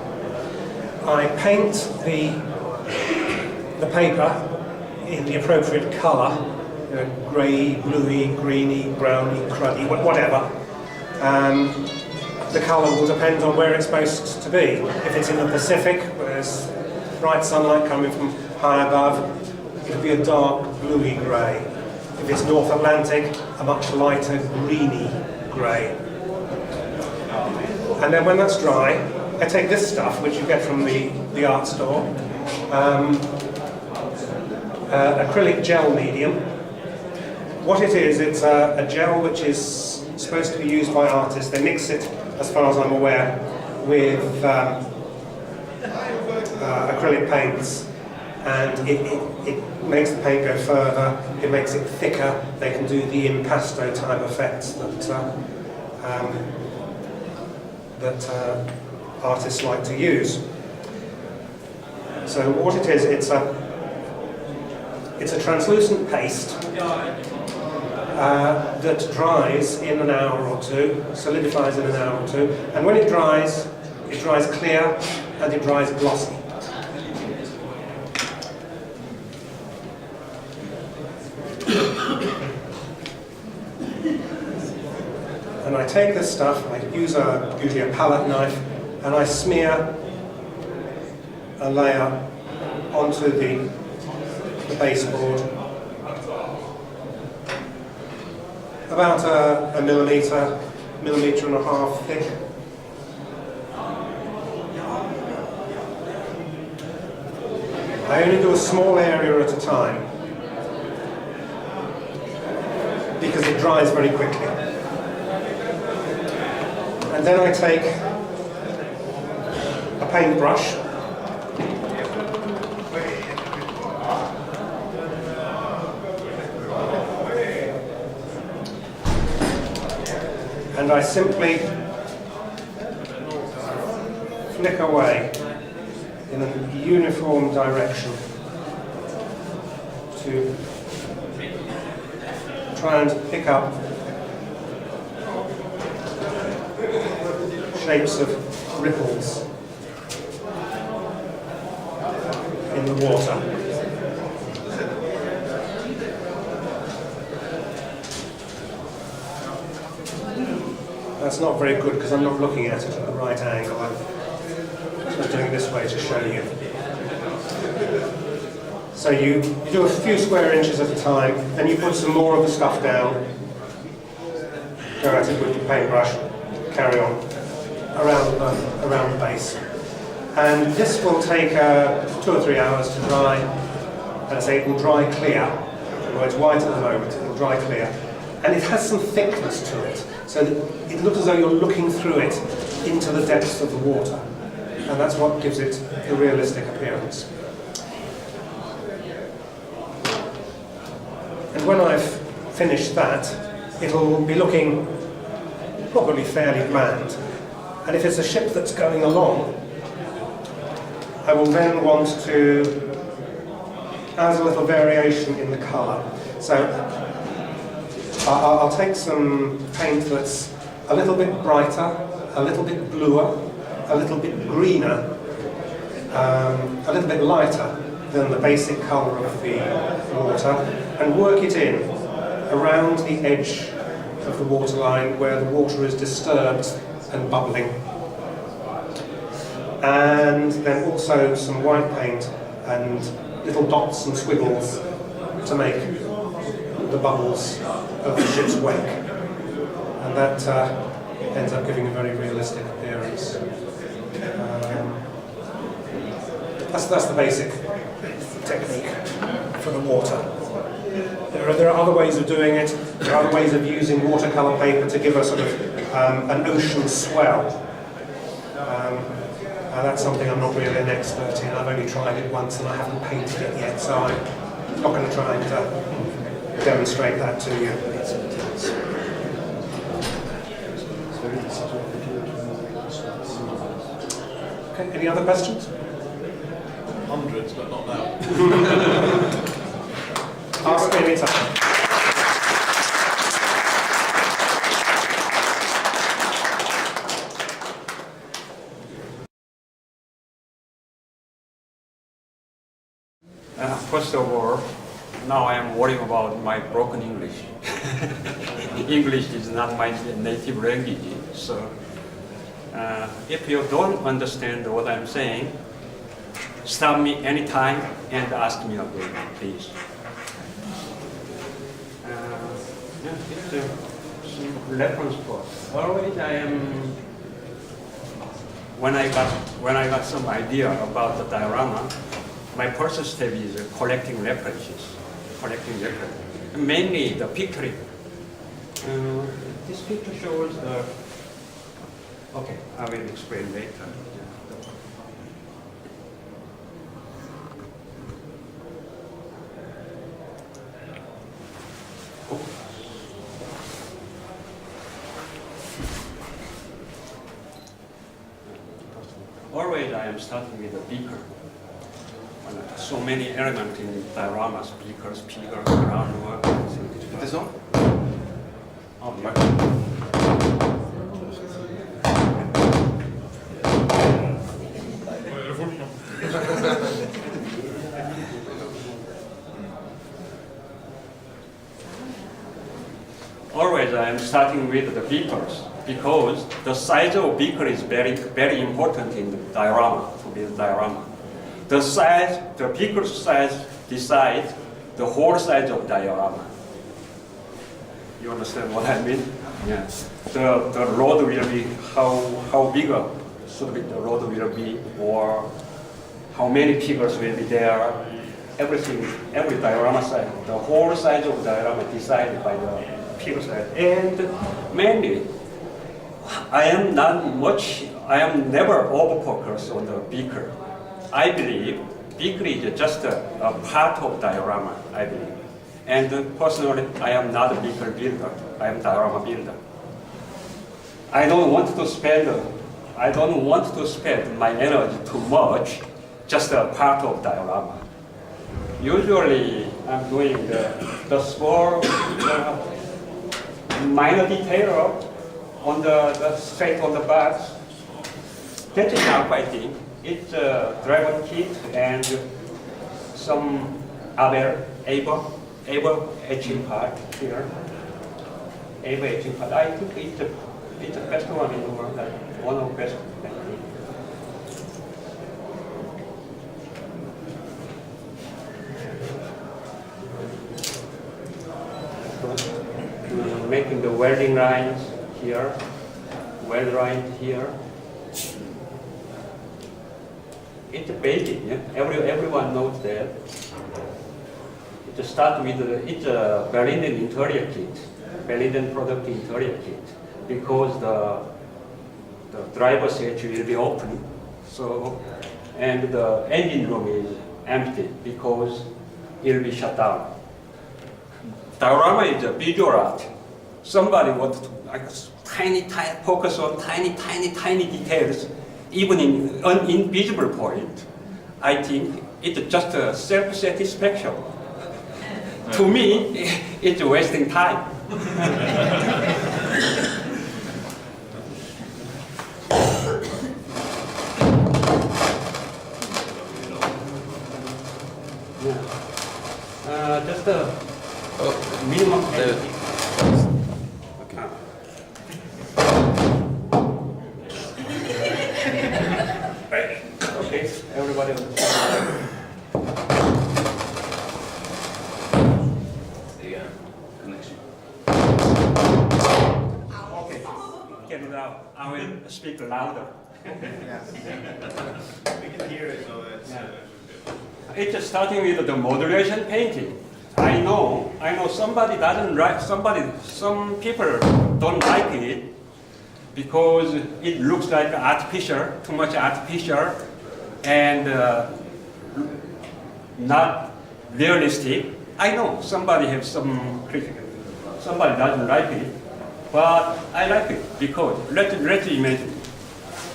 S3: I paint the paper in the appropriate colour, grey, bluey, greeny, browny, cruddy, whatever. The colour will depend on where it's supposed to be. If it's in the Pacific, where there's bright sunlight coming from high above, it'll be a dark bluey grey. If it's North Atlantic, a much lighter greeny grey. And then when that's dry, I take this stuff, which you get from the art store, acrylic gel medium. What it is, it's a gel which is supposed to be used by artists. They mix it, as far as I'm aware, with acrylic paints, and it makes the paint go further, it makes it thicker. They can do the impasto type effects that artists like to use. So what it is, it's a translucent paste that dries in an hour or two, solidifies in an hour or two, and when it dries clear and it dries glossy. And I take this stuff, I use usually a palette knife, and I smear a layer onto the baseboard, about a millimetre and a half thick. I only do a small area at a time because it dries very quickly. And then I take a paintbrush and I simply flick away in a uniform direction to try and pick up shapes of ripples in the water. That's not very good because I'm not looking at it at the right angle. I'm just doing this way to show you. So you do a few square inches at a time, then you put some more of the stuff down, go at it with the paintbrush, carry on around the base. And this will take 2 or 3 hours to dry. And I say it will dry clear. Well, it's white at the moment, it will dry clear. And it has some thickness to it, so that it looks as though you're looking through it into the depths of the water. And that's what gives it the realistic appearance. And when I've finished that, it'll be looking probably fairly bland. And if it's a ship that's going along, I will then want to add a little variation in the colour. So I'll take some paint that's a little bit brighter, a little bit bluer, a little bit greener, a little bit lighter than the basic colour of the water, and work it in around the edge of the waterline where the water is disturbed and bubbling. And then also some white paint and little dots and squiggles to make the bubbles of the ship's wake. And that ends up giving a very realistic appearance. That's the basic technique for the water. There are other ways of doing it. There are other ways of using watercolour paper to give a sort of an ocean swell. That's something I'm not really an expert in. I've only tried it once and I haven't painted it yet, so I'm not going to try and demonstrate that to you. Okay, any other questions?
S1: Hundreds, but not now.
S3: Ask me anytime.
S8: First of all, now I am worrying about my broken English. English is not my native language, so if you don't understand what I'm saying, stop me anytime and ask me again, please. It's some reference book. Always I am, when I got some idea about the diorama, my first step is collecting references. Mainly the picture. This picture shows the. Okay, I will explain later. Always I am starting with a beaker. So many elements in dioramas, beakers, figures, groundwork.
S4: This on?
S8: Oh, yeah. Always I am starting with the beakers because the size of beaker is very, very important in the diorama, to build diorama. The size, the beaker size decides the whole size of diorama. You understand what I mean? Yes. The road will be how big should be the road will be, or how many figures will be there. Everything, every diorama size, the whole size of the diorama decided by the figure size. And mainly, I am never over-focused on the beaker. I believe beaker is just a part of diorama, I believe. And personally, I am not a beaker builder, I am diorama builder. I don't want to spend my energy too much, just a part of diorama. Usually, I'm doing the small, minor detail on the straight on the box. That is not fighting. It's a dragon kit and some other able etching part here. Able etching part. I think it's the best one in the world. One of the best. making the welding lines here, weld line here. It's basic, yeah? Everyone knows that. It starts with, it's a Berlin interior kit, Berlin product interior kit, because the driver's hatch will be open, so, and the engine room is empty because it will be shut down. Diorama is a visual art. Somebody wants to focus on tiny details, even in an invisible point. I think it's just a self-satisfaction. To me, it's wasting time. Just a minimum. Okay, everybody understand?
S4: Connection.
S8: Okay, get it out. I will speak louder.
S5: We can hear it, so it's...
S8: It's starting with the modulation painting. I know somebody doesn't like, some people don't like it because it looks like artificial, too much artificial, and not realistic. I know somebody has some criticism. Somebody doesn't like it, but I like it because let's imagine.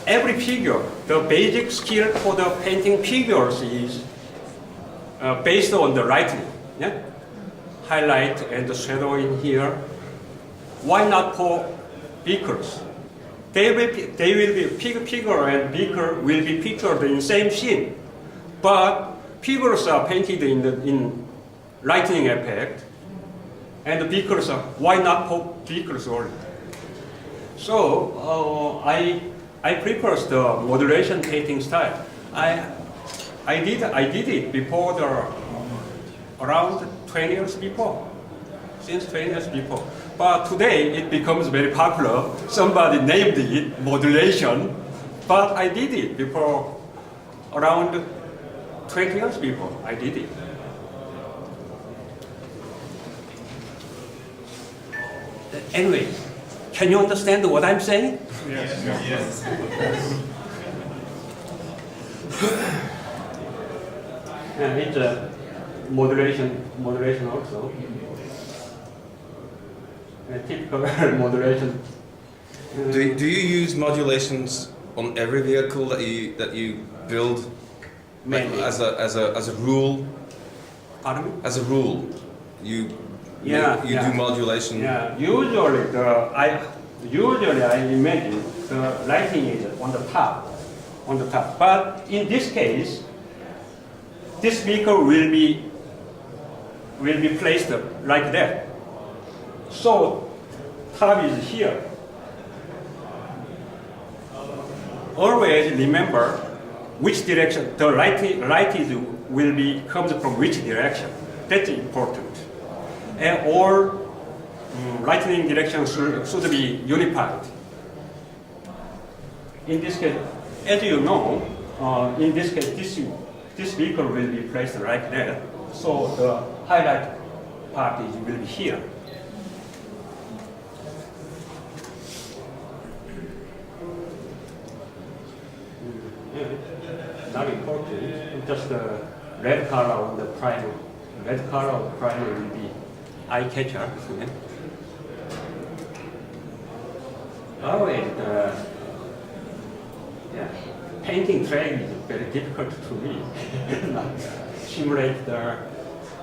S8: Every figure, the basic skill for the painting figures is based on the lighting. Yeah? Highlight and the shadow in here. Why not for beakers? They will be figure and beaker will be pictured in same scene, but figures are painted in lightning effect, and the beakers are, why not for beakers only? So I prefer the modulation painting style. I did it before around 20 years before, since 20 years before. But today it becomes very popular. Somebody named it modulation, but I did it before around 20 years before. I did it. Anyway, can you understand what I'm saying?
S5: Yes.
S8: And it's a modulation also. A typical modulation.
S4: Do you use modulations on every vehicle that you build?
S8: Mainly.
S4: As a rule?
S8: Pardon me?
S4: As a rule, you do modulation.
S8: Yeah. Usually I imagine the lighting is on the top. But in this case, this vehicle will be placed like that. So top is here. Always remember which direction the light comes from, which direction. That's important. And all lightning directions should be unified. In this case, as you know, in this case, this vehicle will be placed like that. So the highlight part will be here. Not important, just the red color on the primer. Red color of the primer will be eye catcher. Always, painting train is very difficult to me. Simulate the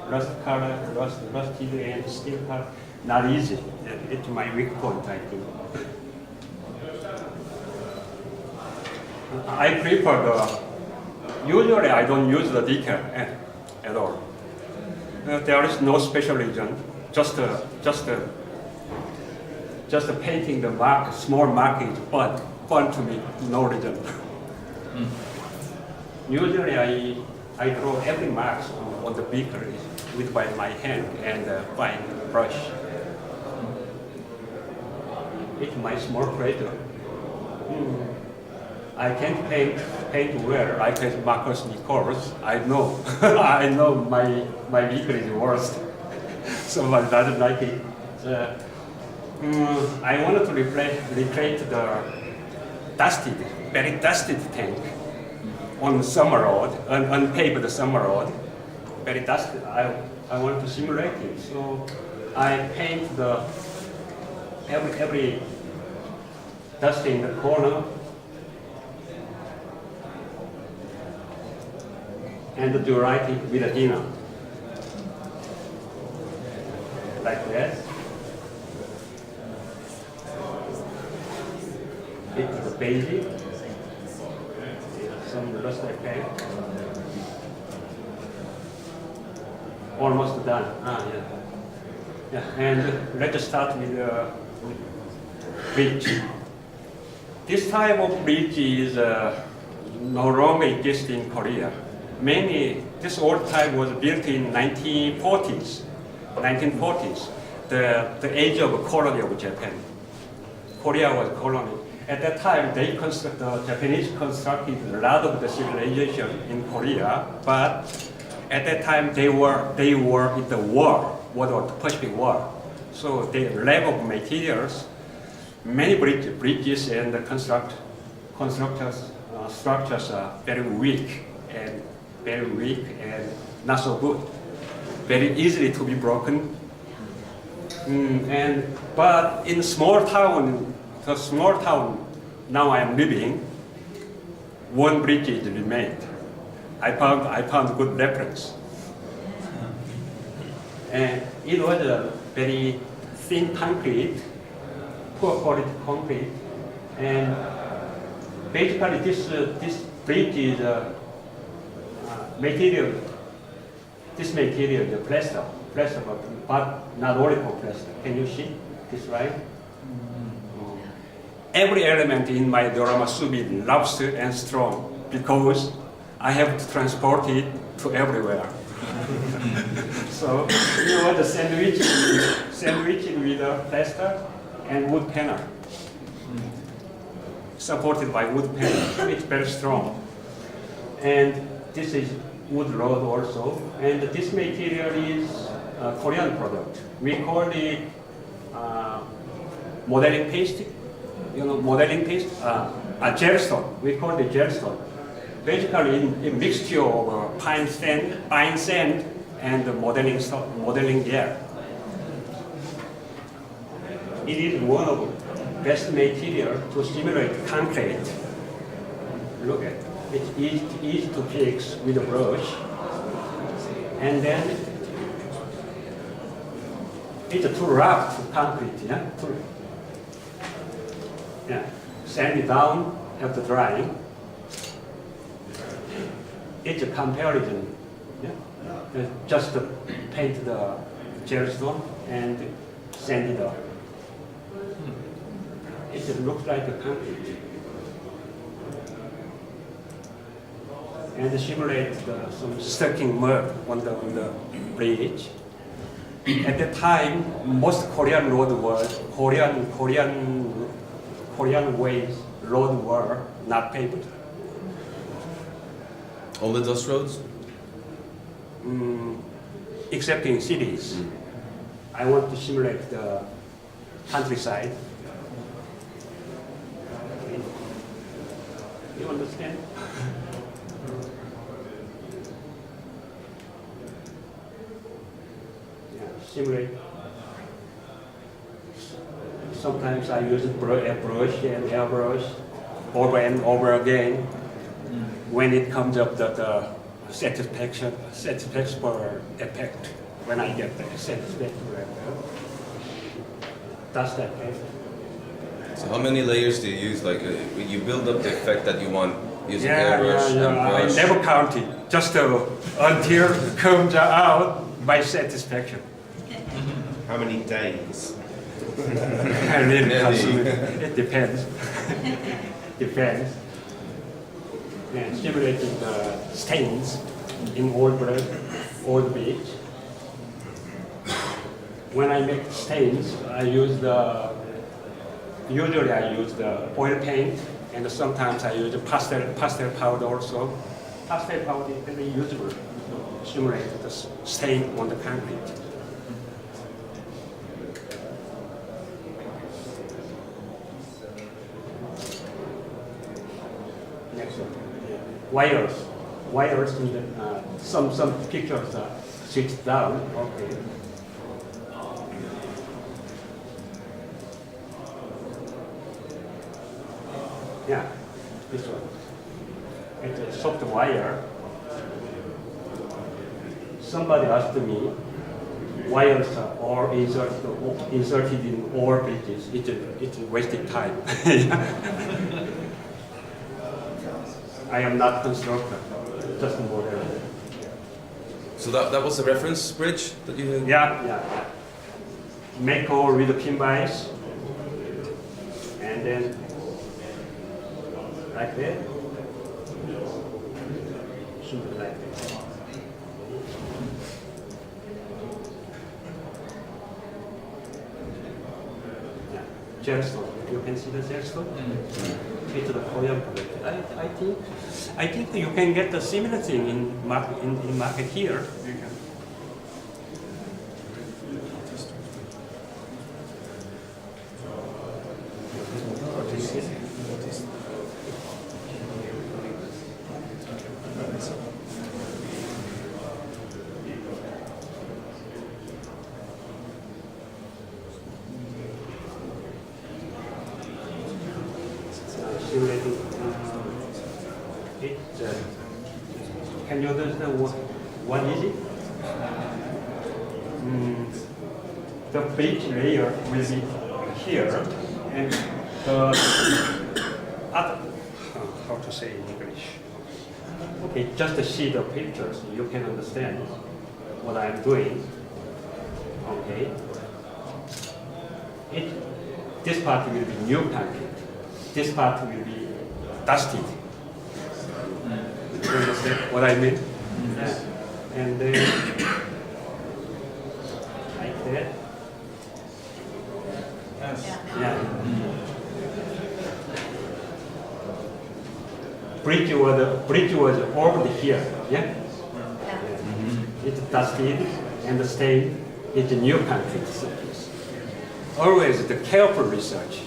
S8: rust color, rusted and steel color, not easy. It's my weak point, I think. I prefer usually I don't use the decal at all. There is no special reason, just painting the mark, small mark is fun to me, no reason. Usually I draw every mark on the beaker with my hand and fine brush. It's my small pleasure. I can't paint well like Marcus Nicholls. I know. I know my vehicle is worst. Someone doesn't like it. I wanted to recreate the very dusty tank on summer road, unpaved summer road. Very dusty. I want to simulate it. So I paint every dust in the corner and do writing with a dinner. Like that. It's the basic. Some rust paint. Almost done. Yeah. And let's start with the bridge. This type of bridge is no longer exists in Korea. This old type was built in 1940s. The age of colony of Japan. Korea was colony. At that time, the Japanese constructed a lot of the civilization in Korea, but at that time they were in the war, the Pacific War. So the lack of materials, many bridges and the structures are very weak and not so good, very easily to be broken. But in the small town now I am living, one bridge is remained. I found good reference. And it was a very thin concrete, poor quality concrete, and basically this bridge is material. This material is plaster, but not only for plaster. Can you see this, right? Every element in my diorama should be robust and strong because I have to transport it to everywhere. So you want to sandwich it with a plaster and wood panel, supported by wood panel. It's very strong. And this is wood rod also. And this material is a Korean product. We call it modeling paste. You know, modeling paste, gelstone. We call it gelstone. Basically, a mixture of pine sand, and modeling gel. It is one of the best material to simulate concrete. Look at it. It's easy to fix with a brush, and then it's too rough to concrete. Sand it down after drying. It's a comparison. Just paint the gelstone and sand it up. It looks like a concrete. And simulate some stacking mud on the bridge. At the time, most Korean road were Korean ways road were not paved.
S4: All the dust roads?
S8: Except in cities. I want to simulate the countryside. You understand? Simulate. Sometimes I use a brush and airbrush over and over again. When it comes up the satisfaction effect, when I get the satisfaction effect, that's that effect.
S4: So how many layers do you use? Like you build up the effect that you want using airbrush and brush?
S8: I never counted, just until it comes out my satisfaction.
S3: How many days?
S8: I really consume it. It depends. Depends. And simulating the stains in old beach. When I make stains, I use the Usually I use the oil paint, and sometimes I use pastel powder also. Pastel powder is very useful to simulate the stain on the concrete. Next one. Wires. Wires in the, some pictures are sit down. Okay. Yeah, this one. It's a soft wire. Somebody asked me, wires are all inserted in all bridges. It's wasting time. I am not constructor, just model.
S4: So that was the reference bridge that you had?
S8: Yeah. Make all with the pin vise, and then like that. Something like that. Yeah. Gelston. You can see the gelston. It's the Korean product. I think you can get the similar thing in market here. Can you understand what is it? The bridge layer will be here, and the other, how to say in English? Okay, just to see the pictures, you can understand what I'm doing. Okay. This part will be new concrete. This part will be dusted. You understand what I mean? Yeah. And then like that.
S5: Yes.
S8: Yeah. Bridge was over here. Yeah. It's dusted and stained. It's a new concrete surface. Always the careful research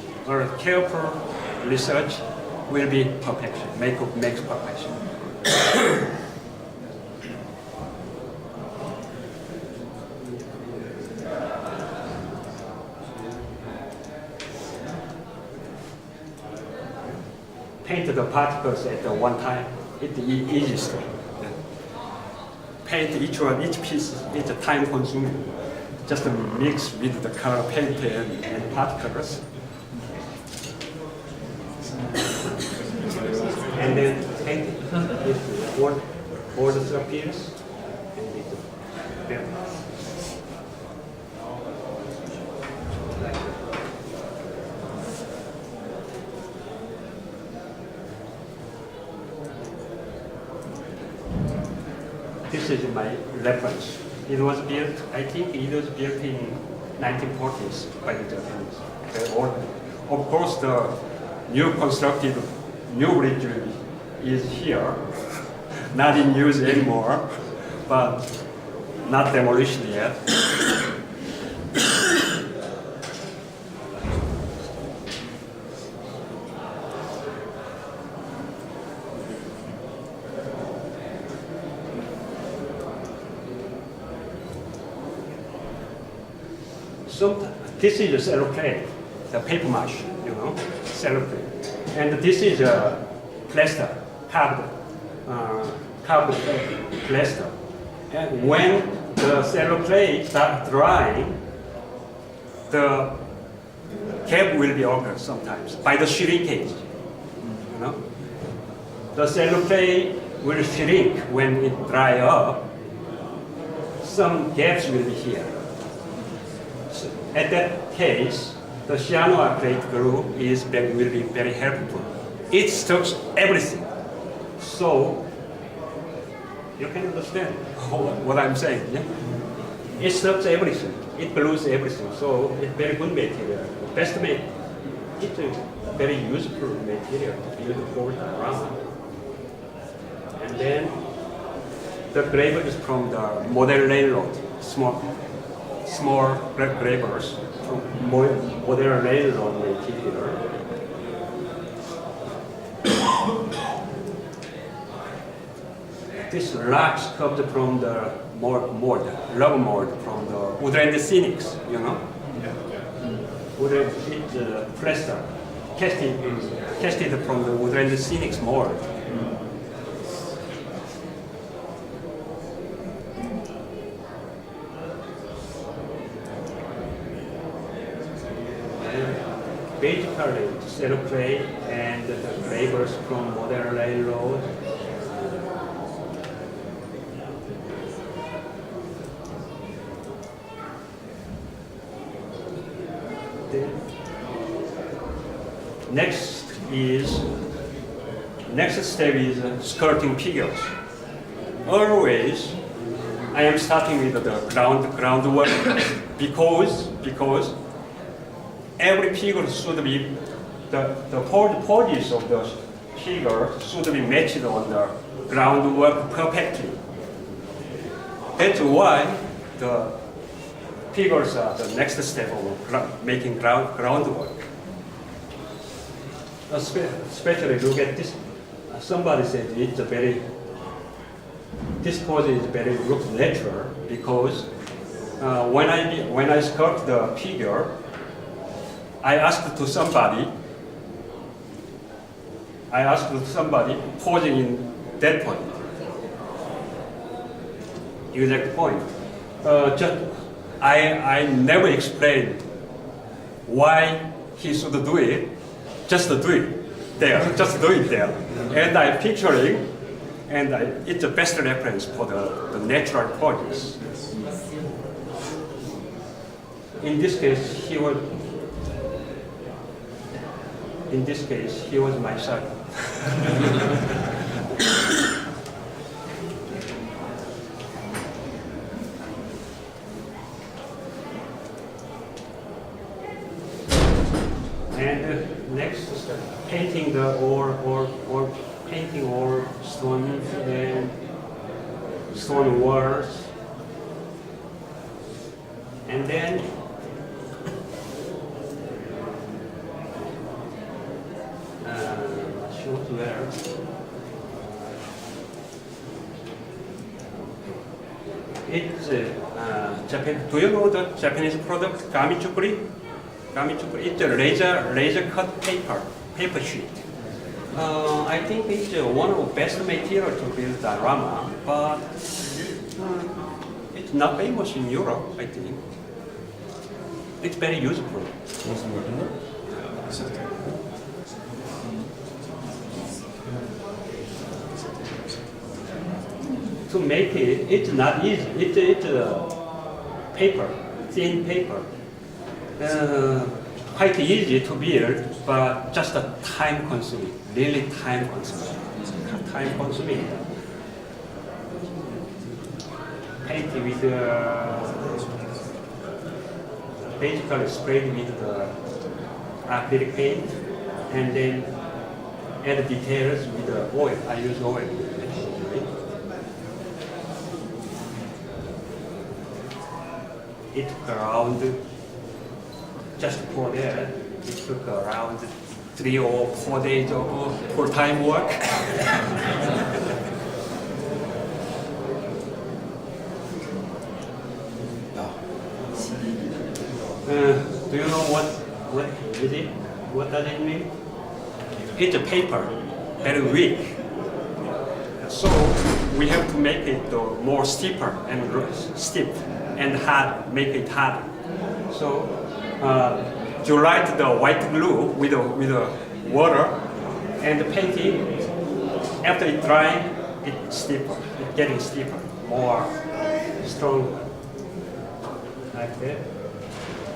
S8: will be perfection. Makes perfection. Paint the particles at one time. It's the easiest. Paint each piece is time consuming. Just mix with the color paint and particles. And then paint it with all the surface and with the pen. Like that. This is my reference. It was built, I think it was built in 1940s by the Japanese. Of course, the new constructed new bridge is here, not in use anymore, but not demolished yet. This is a cellophane, the paper mache, cellophane. And this is a plaster, carved plaster. And when the cellophane starts drying, the gap will be occurred sometimes by the shrinkage. The cellophane will shrink when it dries up. Some gaps will be here. So at that case, the cyanoacrylate glue will be very helpful. It stocks everything. So you can understand what I'm saying. Yeah? It stocks everything. It glues everything. So it's very good material. Best made it's a very useful material to build a whole diorama. And then the gravers from the modern railroad, small gravers from modern railroad material. This rocks comes from the rubber mold from the woodland scenics, you know. Woodland, it's plaster, casted from the woodland scenics mold. Basically, cello clay and the gravers from modern railroad. Next step is skirting figures. Always, I am starting with the groundwork because every figure should be the poses of the figure should be matched on the groundwork perfectly. That's why the figures are the next step of making groundwork. Especially look at this. Somebody said it's a this pose is very looks natural because when I sculpt the figure, I asked somebody posing in that point, exact point. I never explained why he should do it. Just do it there. Just do it there. And I picturing, and it's the best reference for the natural poses. In this case, he was my son. And next, painting painting all stones and stone walls, and then where it's Japan. Do you know the Japanese product gamichukuri? It's a laser cut paper sheet. I think it's one of the best material to build diorama, but it's not famous in Europe, I think. It's very useful. To make it, it's not easy. It's paper, thin paper. Quite easy to build, but just time consuming, really time consuming. Paint with basically sprayed with the acrylic paint, and then add details with the oil. I use oil. It took around, just for that, it took around 3 or 4 days of full-time work. Do you know what is it? What does it mean? It's a paper, very weak. So we have to make it more steeper and stiff and hard, make it hard. So you light the white glue with the water and paint it. After it dries, it's steeper. It's getting steeper, more stronger, like that.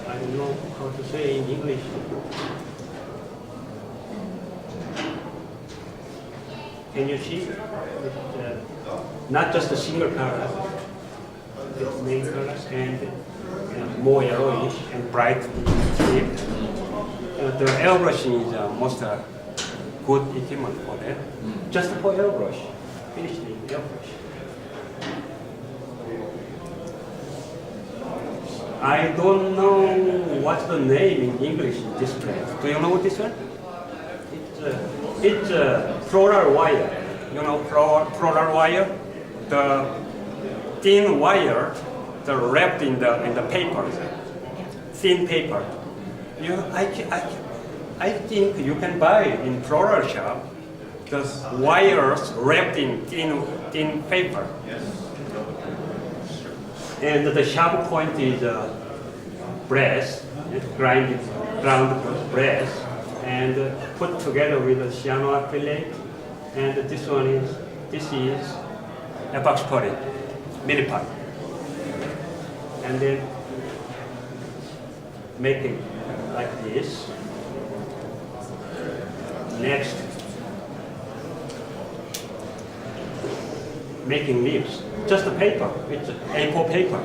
S8: I don't know how to say in English. Can you see? It's not just a single color. It's main colors and more yellowish and bright tip. the airbrushing is most good equipment for that. Just for airbrush, finished in airbrush. I don't know what's the name in English in this plate. Do you know this one? It's floral wire. You know floral wire? The thin wire, wrapped in the paper, thin paper. I think you can buy in floral shop the wires wrapped in thin paper. And the sharp point is brass, ground brass, and put together with the cyanoacrylate. And this is epoxy poly, mini-pot. And then making like this. Next, making leaves. Just the paper. It's A4 paper.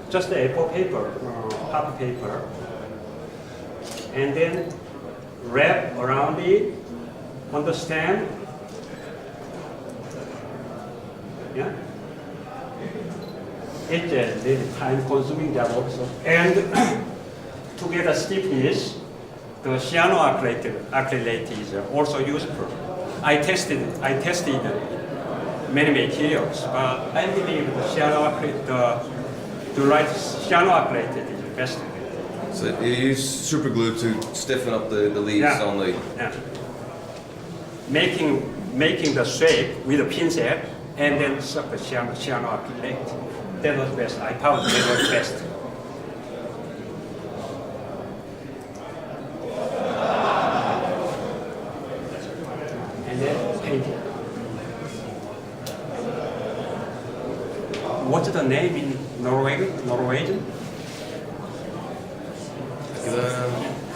S8: Just the A4 paper, half paper. And then wrap around it on the stem. Yeah. It's a really time-consuming job also. And to get a stiffness, the cyanoacrylate is also useful. I tested many materials, but I believe the right cyanoacrylate is the best.
S4: So you use super glue to stiffen up the leaves only.
S8: Yeah. Making the shape with a pincet and then suck the cyanoacrylate. That was best. I found that was best. And then painting. What's the name in Norwegian?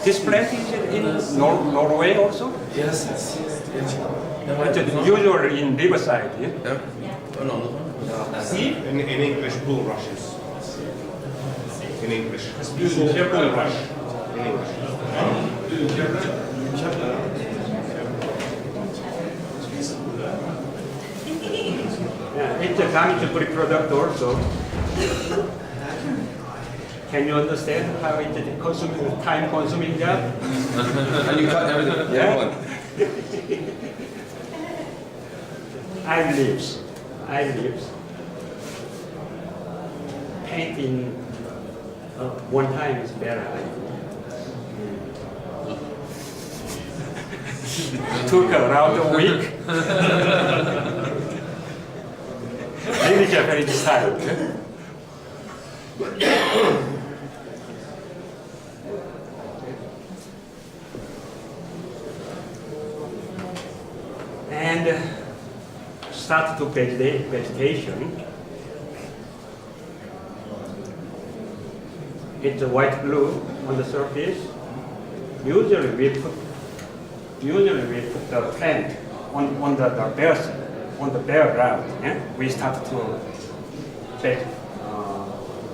S8: This plant is in Norway also?
S4: Yes, it's
S8: Usually in riverside, yeah?
S3: In English, bulrushes. In English. Bulrush. In English.
S8: Yeah, it's a damage-free product also. Can you understand how it's a time-consuming job?
S4: And you cut everything.
S8: Yeah. I leaves. Painting one time is better. Took around a week. Really Japanese style. And start to vegetation. It's a white glue on the surface. Usually we put the plant on the bare ground. Yeah? We start to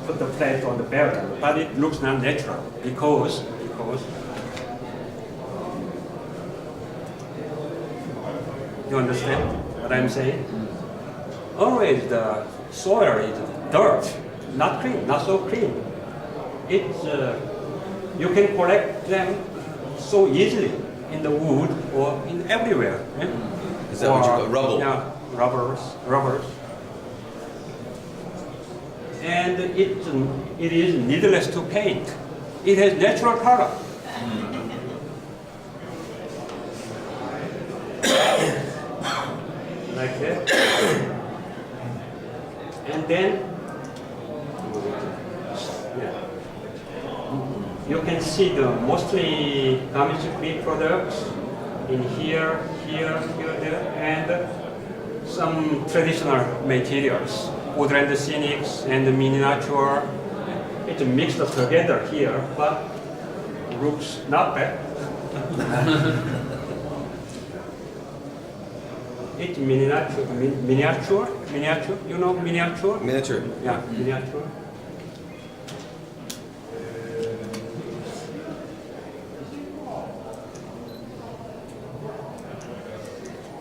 S8: put the plant on the bare ground, but it looks not natural because you understand what I'm saying? Always the soil is dirt, not clean, not so clean. It's you can collect them so easily in the wood or in everywhere. Yeah?
S4: Is that what you call rubble?
S8: Yeah, rubbers. And it is needless to paint. It has natural color. Like that. And then you can see the mostly damage-free products in here, there, and some traditional materials, wood and scenics and miniature. It's mixed together here, but looks not bad. It's miniature. You know miniature?
S4: Miniature.
S8: Yeah, miniature.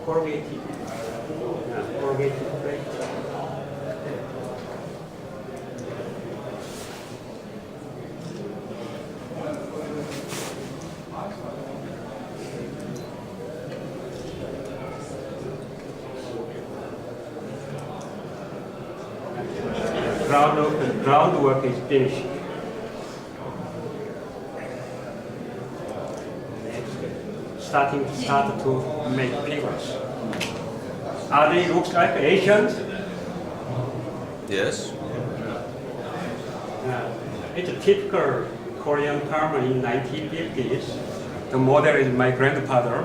S8: corrugated. Yeah, corrugated plate. Groundwork is finished. Start to make figures. Are they looks like Asians?
S4: Yes.
S8: It's a typical Korean farmer in 1950s. The model is my grandfather.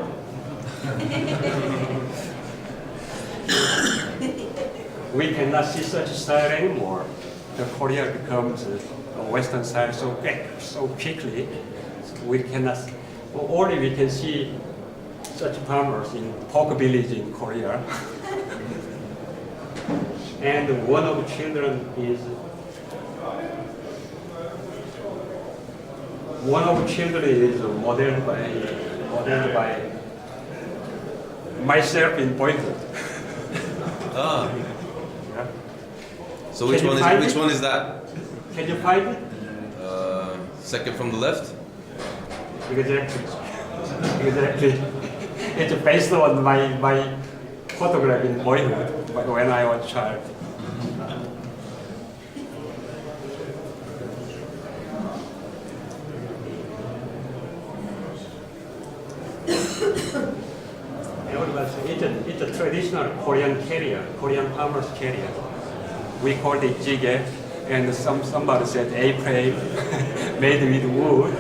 S8: We cannot see such style anymore. The Korea becomes a Western style so quickly. We cannot. Only we can see such farmers in pork village in Korea. And one of the children is modeled by myself in boyhood.
S4: Ah.
S8: Yeah.
S4: So
S8: Can you
S4: which one is that?
S8: Can you find it?
S4: Second from the left?
S8: Exactly. It's based on my photograph in boyhood when I was a child. It's a traditional Korean carrier, Korean farmer's carrier. We called it jjigae, and somebody said A-frame, made with wood.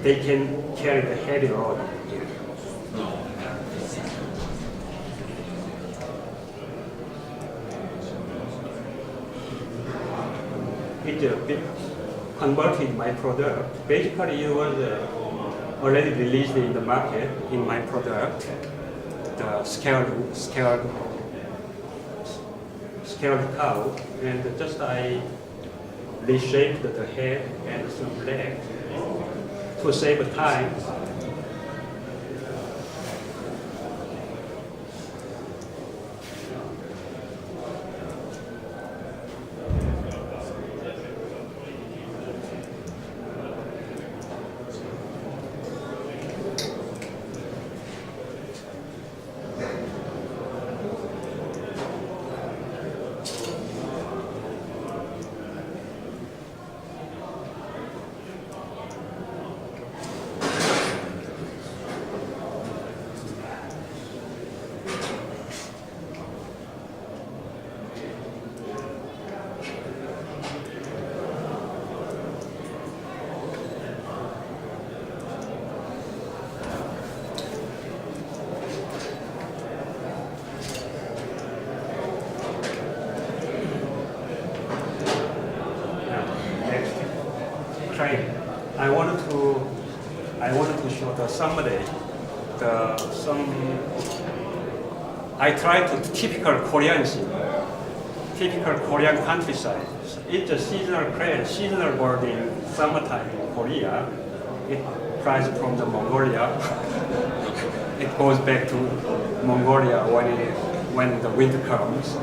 S8: They can carry the heavy load here. It converted my product. Basically, it was already released in the market in my product. The scaled cow, and just I reshaped the head and some leg to save time. I wanted to show the somebody I tried to typical Korean scene, typical Korean countryside. It's a seasonal plant, seasonal bird in summertime in Korea. It flies from the Mongolia. It goes back to Mongolia when the winter comes.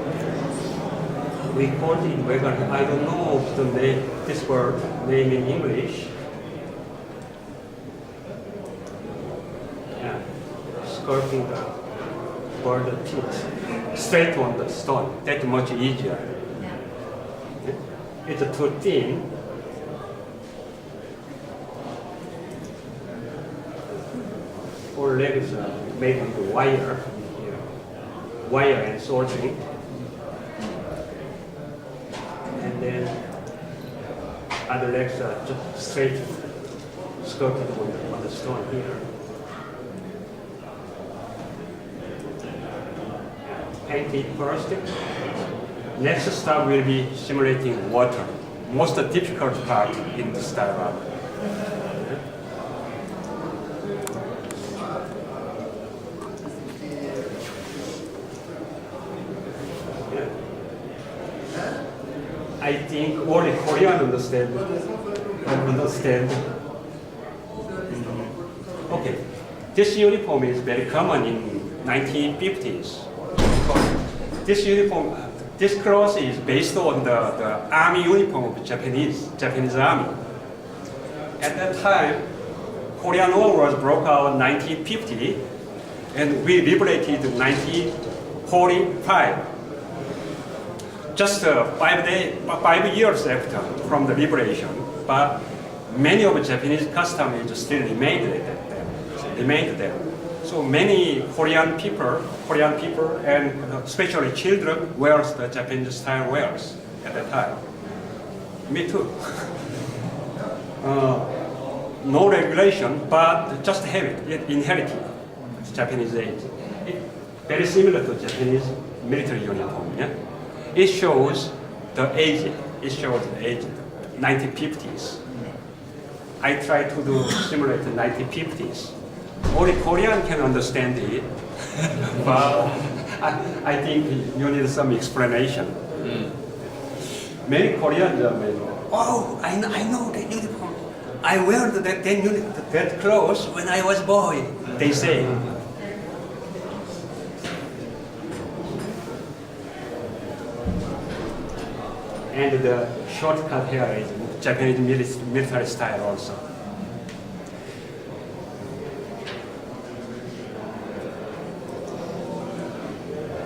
S8: We call it wagon. I don't know the name, this bird name in English. Yeah, skirting the bird teeth straight on the stone. That's much easier. It's too thin. All legs are made with wire, wire and soldering. And then other legs are just straight skirted on the stone here. Paint it first. Next step will be simulating water. Most difficult part in the style. I think only Korean understand. Okay, This uniform is very common in 1950s. This uniform, this cloth is based on the army uniform of Japanese army. At that time, Korean War was broke out in 1950, and we liberated in 1945. Just 5 years after from the liberation, but many of the Japanese customs still remained there. So many Korean people and especially children wears the Japanese style wears at that time. Me too. No regulation, but just have it inherited. Japanese age. Very similar to Japanese military uniform. Yeah? It shows the age. It shows the age, 1950s. I try to do simulate the 1950s. Only Korean can understand it, but I think you need some explanation. Many Koreans are oh, I know that uniform. I wear that clothes when I was boy, they say. And the shortcut hair is Japanese military style also.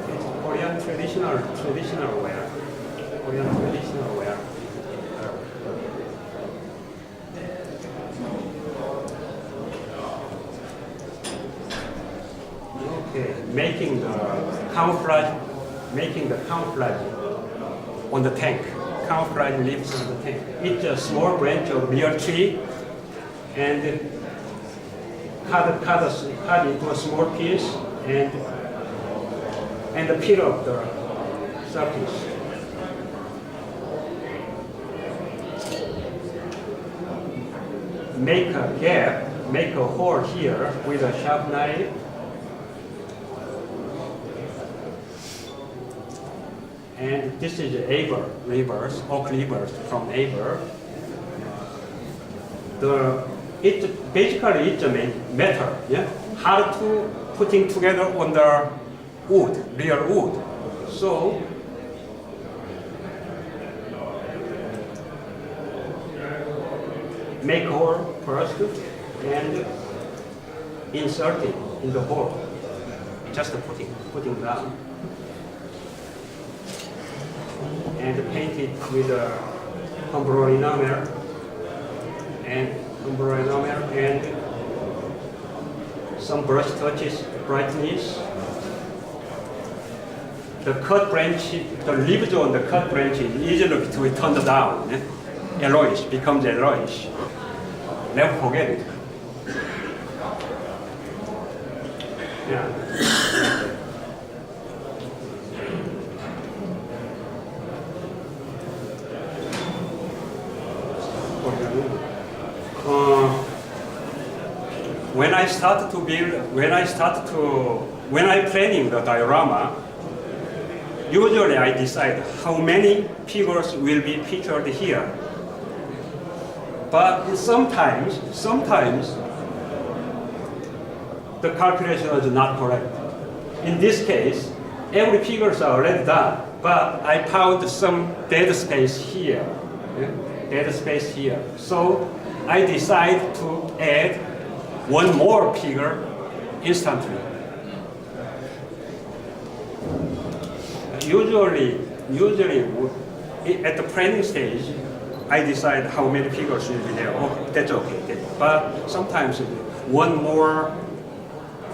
S8: It's Korean traditional wear. Korean traditional wear. Okay, making the camouflage on the tank. Camouflage leaves on the tank. It's a small branch of real tree, and cut into a small piece and peel off the surface. Make a gap, make a hole here with a sharp knife. And this is levers, oak levers from Aber. Basically it's a metal, yeah? Hard to putting together on the wood, real wood. So make hole first and insert it in the hole. Just putting down. And paint it with a umbrella enamel and some brush touches, brightness. The cut branch, the leaves on the cut branch is easily to be turned down, yellowish, becomes yellowish. Never forget it. Yeah. When I planning the diorama, usually I decide how many figures will be featured here. But sometimes the calculation is not correct. In this case, every figures are already done, but I found some dead space here. Dead space here. So I decide to add one more figure instantly. Usually at the planning stage, I decide how many figures will be there. Oh, that's okay. But sometimes one more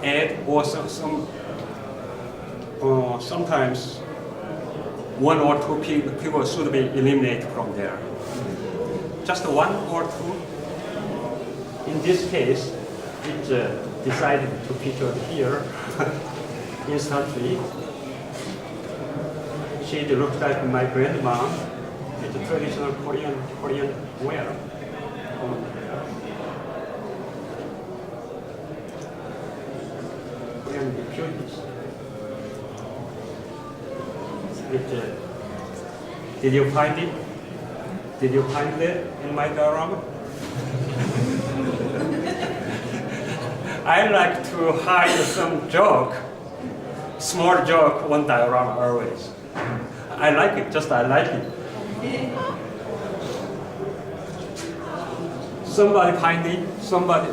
S8: add, or sometimes one or two figures should be eliminated from there. Just one or two. In this case, it's decided to feature here instantly. She looks like my grandma. It's a traditional Korean wear. Korean beauties. Did you find it? Did you find it in my diorama? I like to hide some joke, small joke on diorama always. I like it, just I like it. Somebody find it, somebody,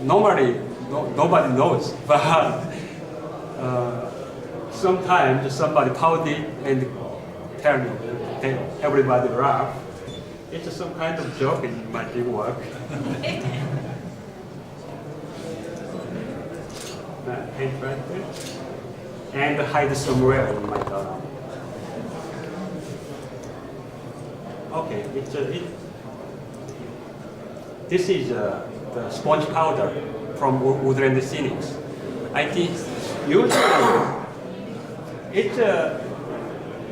S8: normally nobody knows, but sometimes somebody found it and tell me, everybody laugh. It's some kind of joke in my big work. Paint right there. And hide somewhere in my diorama. Okay, this is the sponge powder from Woodland Scenics. I think usually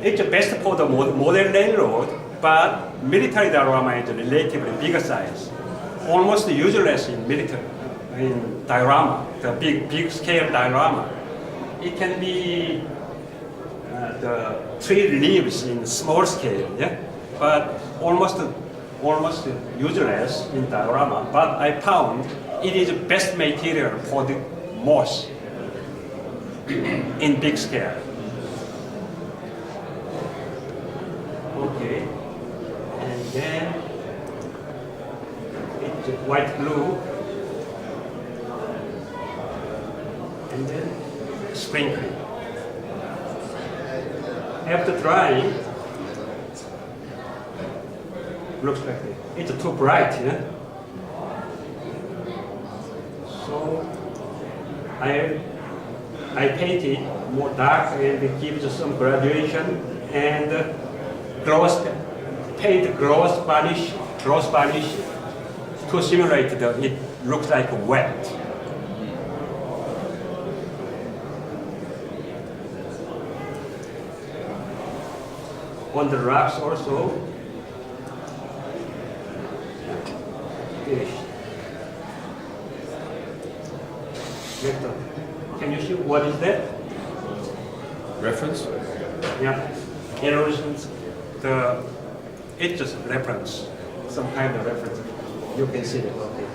S8: it's best for the modern railroad, but military diorama is relatively bigger size. Almost useless in military, in diorama, the big scale diorama. It can be the tree leaves in small scale, yeah? But almost useless in diorama. But I found it is the best material for the moss in big scale. Okay, and then it's white glue, and then sprinkling. After drying, looks like it's too bright, yeah? So I paint it more dark and it gives some graduation and paint gloss varnish to simulate it looks like wet. On the rocks also, can you see what is that?
S4: Reference?
S8: Yeah, erosions. It's just reference, some kind of reference. You can see it. Okay.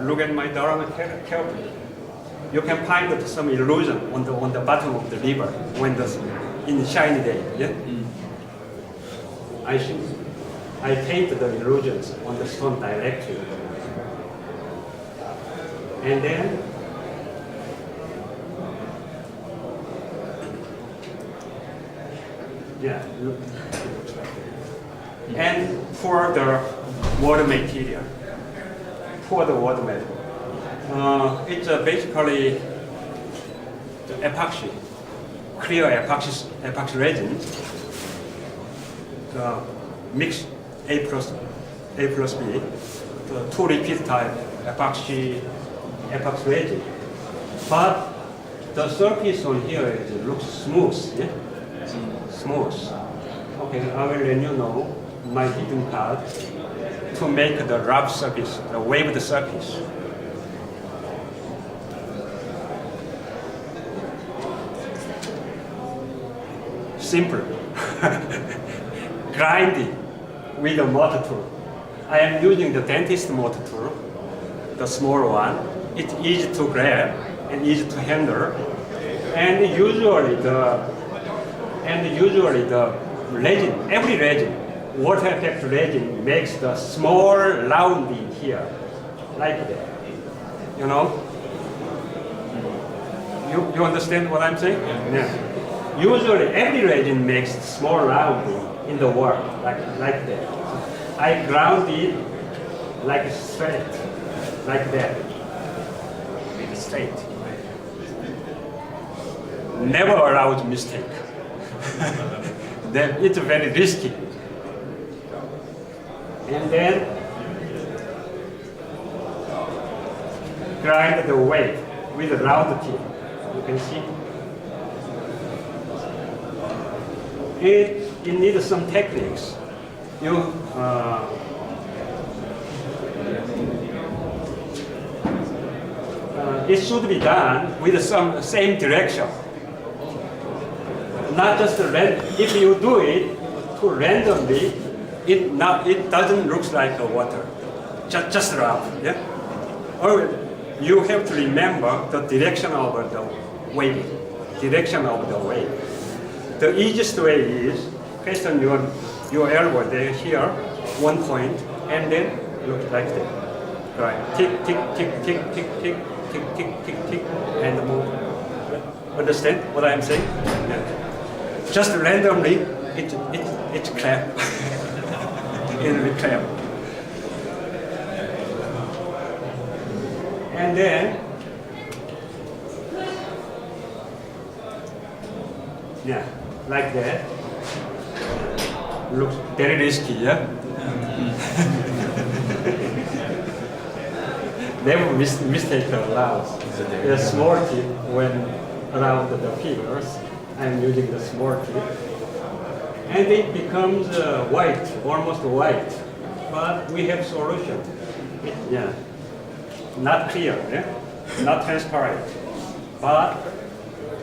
S8: Look at my diorama carefully. You can find some illusion on the bottom of the river when in shiny day. Yeah. I paint the illusions on the stone directly, and then look. And for the water material, it's basically the epoxy, clear epoxy resin. Mix A plus B, the 2 repeat type epoxy resin. But the surface on here looks smooth, yeah? Smooth. Okay, I will let you know my hidden part to make the rough surface, the waved surface. Simple. Grinding with a motor tool. I am using the dentist motor tool, the small one. It's easy to grab and easy to handle. And usually the resin, every resin, water effect resin makes the small rounding here, like that. You know? You understand what I'm saying? Yeah. Usually every resin makes small rounding in the work, like that. I ground it like straight, like that. It's straight. Never allows mistake. Then it's very risky. And then grind the weight with a round tip. You can see. It needs some techniques. It should be done with some same direction. Not just if you do it too randomly, it doesn't look like a water, just rough, yeah? Or you have to remember the direction of the wave, direction of the wave. The easiest way is place on your elbow there here, one point, and then look like that. Right, tick, tick, tick, tick, tick, tick, tick, tick, tick, tick, and move. Understand what I'm saying? Yeah. Just randomly, it clap. It will clap. And then, yeah, like that. Looks very risky, yeah? Never mistake allowed. The small tip when around the fingers, I'm using the small tip. And it becomes white, almost white. But we have solution. Yeah. Not clear, yeah? Not transparent. But,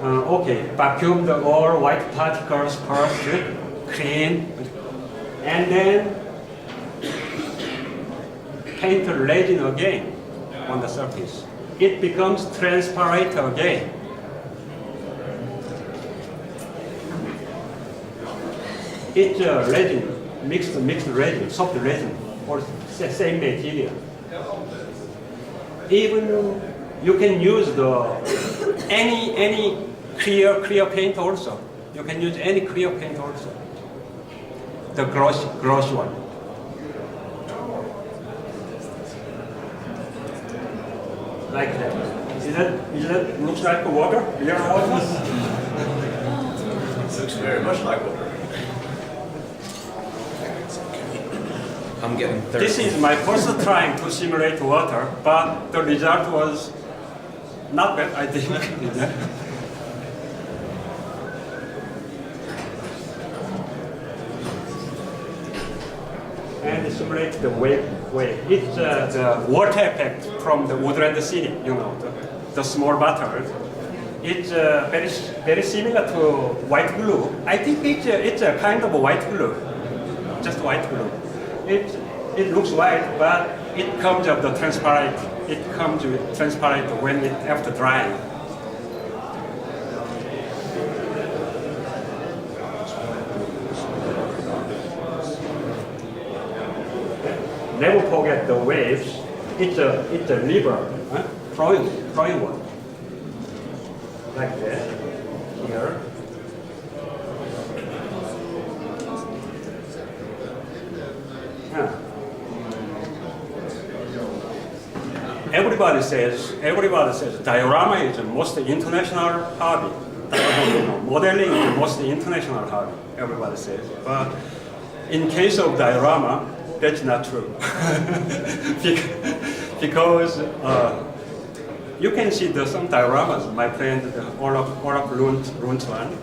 S8: okay, vacuum the all white particles first, clean, and then paint the resin again on the surface. It becomes transparent again. It's resin, mixed resin, soft resin, or same material. Even you can use any clear paint also. You can use any clear paint also. The gross one. Like that. Is that looks like water? Real water?
S1: It looks very much like water.
S4: I'm getting thirsty.
S8: This is my first trying to simulate water, but the result was not bad, I think. And simulate the wave. It's the water effect from the woodland city, you know, the small bottles. It's very similar to white glue. I think it's a kind of white glue, just white glue. It looks white, but it comes of the transparent. It comes with transparent when it after drying. Never forget the waves. It's a river, flowing one, like that. Here. Everybody says diorama is the most international hobby. Modeling is the most international hobby. Everybody says, but in case of diorama, that's not true. Because you can see some dioramas. My friend Olaf Lund one,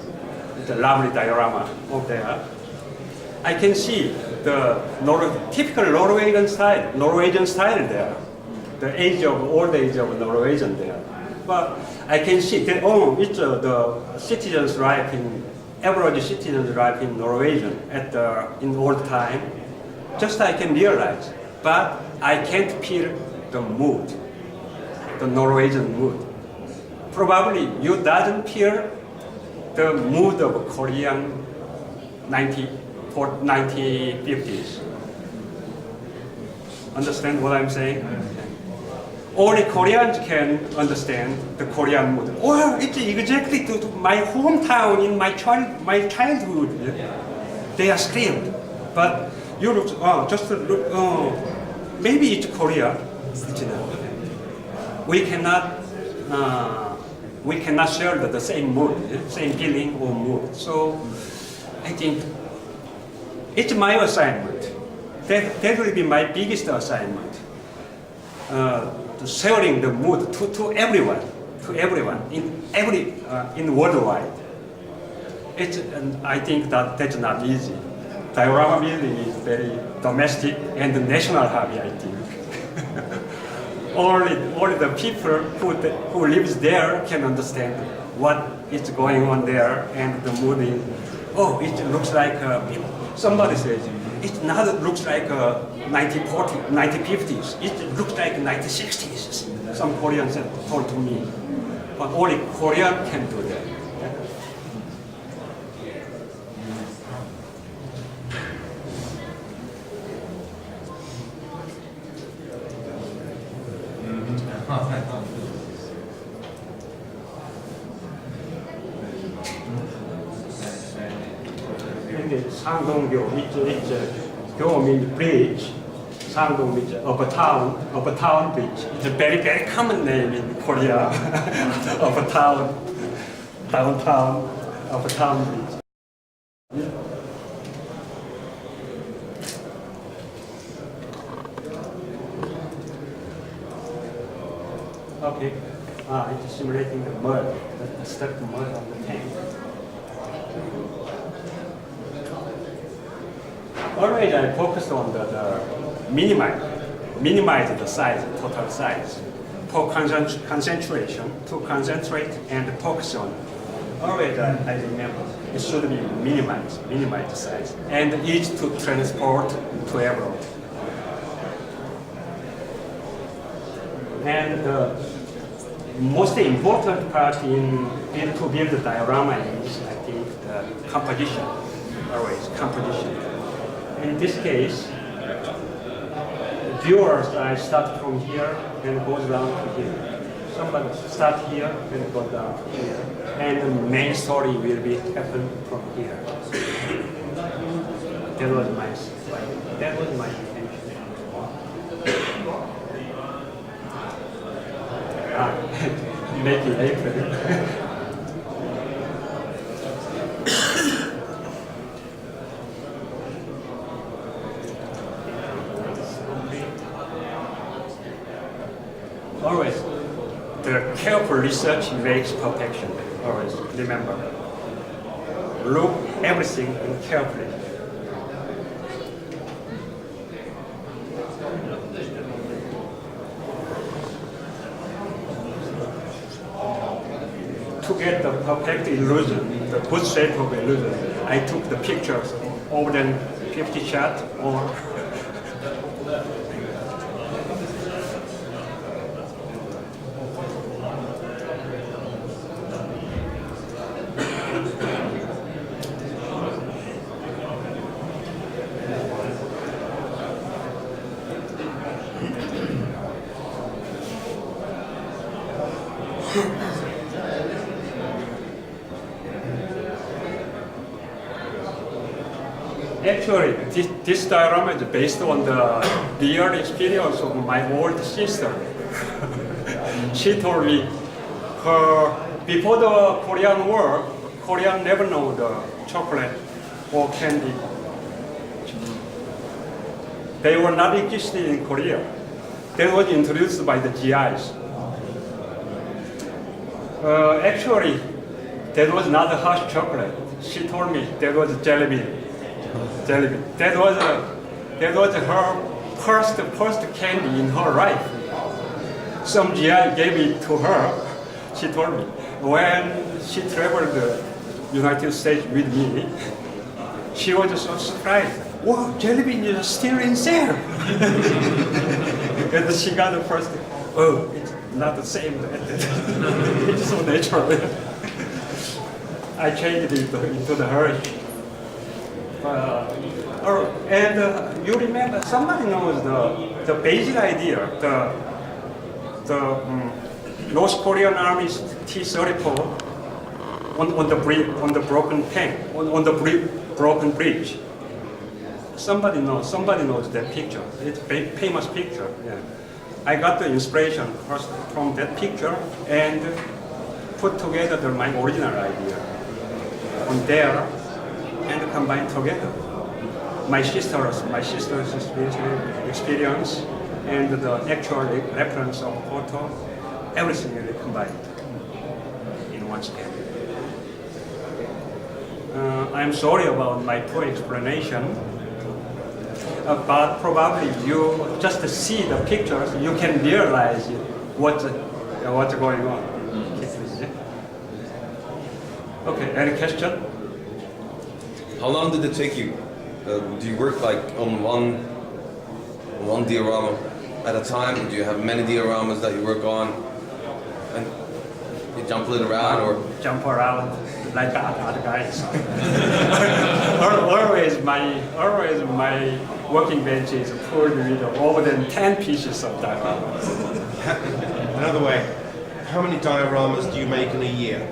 S8: it's a lovely diorama over there. I can see the typical Norwegian style there. The old age of Norwegian there. But I can see that, it's the citizens life average citizens life in Norwegian in old time. Just I can realize, but I can't feel the mood, the Norwegian mood. Probably you doesn't feel the mood of Korean 1950s. Understand what I'm saying? Only Koreans can understand the Korean mood. Oh, it's exactly to my hometown in my childhood. They are screamed, but you look, just look, maybe it's Korea. We cannot share the same mood, same feeling or mood. So I think it's my assignment. That will be my biggest assignment. Sharing the mood to everyone in worldwide. I think that's not easy. Diorama building is very domestic and national hobby, I think. only the people who lives there can understand what is going on there, and the mood is, it looks like somebody says it not looks like 1940, 1950s. It looks like 1960s. Some Koreans have told to me, but only Korean can do that. 상동교, 교 means bridge. Sangdong means upper town bridge. It's a very, very common name in Korea. Upper town, downtown, upper town bridge. Okay, it's simulating the mud, the stuck mud on the tank. Already I focused on the minimize the size, total size, for concentration, to concentrate and focus on. Already I remember it should be minimize the size, and easy to transport to abroad. And the most important part to build the diorama is, I think, the composition. Always composition. In this case, viewers, I start from here and goes down to here. Somebody start here and go down to here. And the main story will be happen from here. That was my intention. Make it April. Always, the careful research makes perfection. Always, remember. Look everything carefully. To get the perfect illusion, the good shape of illusion, I took the pictures of more than 50 shots or Actually, this diorama is based on the real experience of my old sister. She told me before the Korean War, Korean never know the chocolate or candy. They were not existing in Korea. They were introduced by the GIs. Actually, that was not a hot chocolate. She told me that was jelly bean. That was her first candy in her life. Some GI gave it to her. She told me when she traveled the United States with me, she was so surprised. Wow, jelly bean is still in there. And she got the first. Oh, it's not the same. It's so natural. I changed it into the hurry. And you remember, somebody knows the basic idea, the North Korean Army's T-34 on the broken tank, on the broken bridge. Somebody knows that picture. It's a famous picture. Yeah. I got the inspiration first from that picture and put together my original idea on there and combine together. My sister's experience and the actual reference of photo, everything really combined in one scale. I'm sorry about my poor explanation, but probably you just see the pictures, you can realize what's going on. Okay, any question?
S4: How long did it take you do you work like on one diorama at a time? Or do you have many dioramas that you work on, and you jump a little around, or
S8: jump around like other guys. always my working bench is full with more than 10 pieces of dioramas.
S9: Another way, how many dioramas do you make in a year?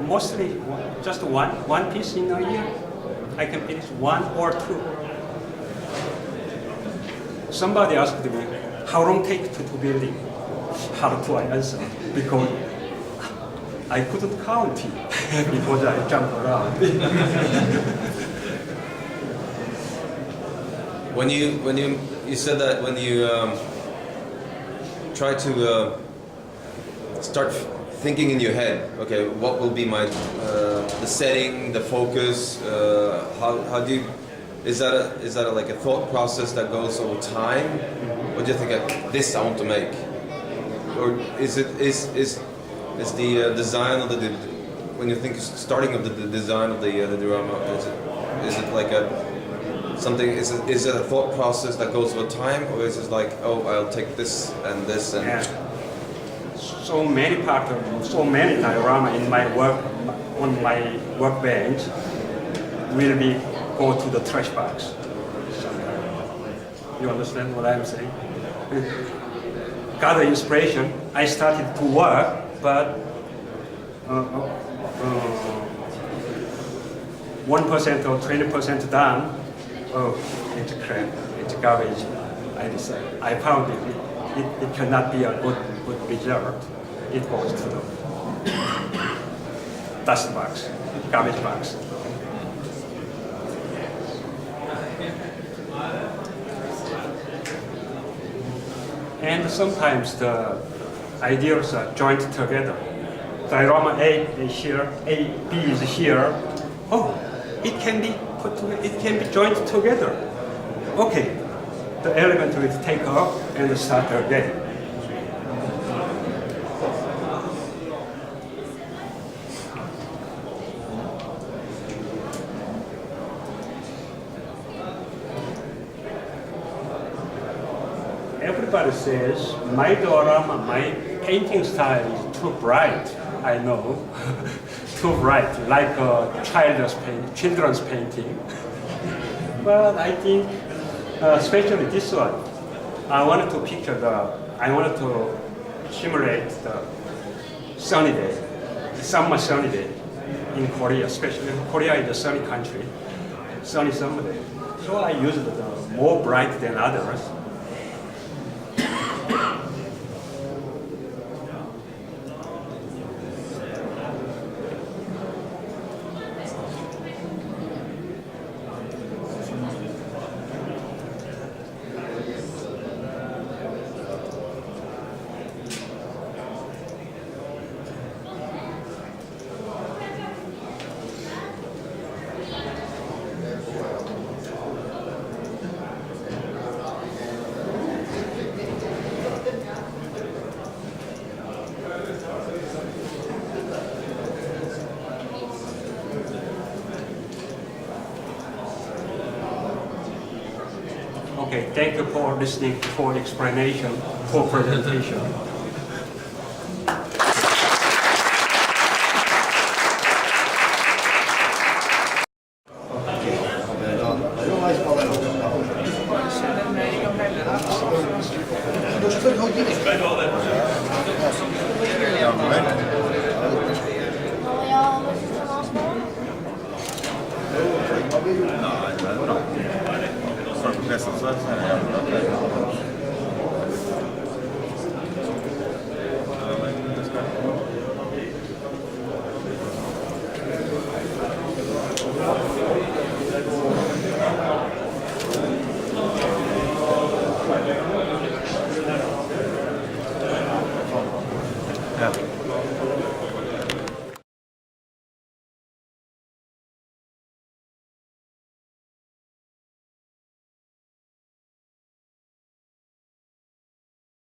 S8: Mostly just one piece in a year. I can finish 1 or 2. Somebody asked me, how long take to building? How do I answer? Because I couldn't count it because I jump around.
S4: when you said that when you try to start thinking in your head, okay, what will be my the setting, the focus? How do you? Is that like a thought process that goes over time, or do you think this I want to make, or is the design of the when you think starting of the design of the drama, is it like a something? Is it a thought process that goes over time, or is it like, oh, I'll take this and this and?
S8: Yeah. So many diorama in my work on my workbench will be go to the trash box. You understand what I'm saying? Got the inspiration. I started to work, but 1% or 20% done. Oh, it's crap. It's garbage. I decided. I found it. It cannot be a good result. It goes to the dust box, garbage box. And sometimes the ideas are joined together. Diorama A is here, B is here. Oh, it can be joined together. Okay, the element will take off and start again. Everybody says my diorama, my painting style is too bright. I know, too bright, like a children's painting. But I think, especially this one, I wanted to simulate the sunny day, summer sunny day in Korea, especially Korea is a sunny country, sunny summer day. So I used the more bright than others. Okay, thank you for listening, for explanation, for presentation.
S7: Nessa,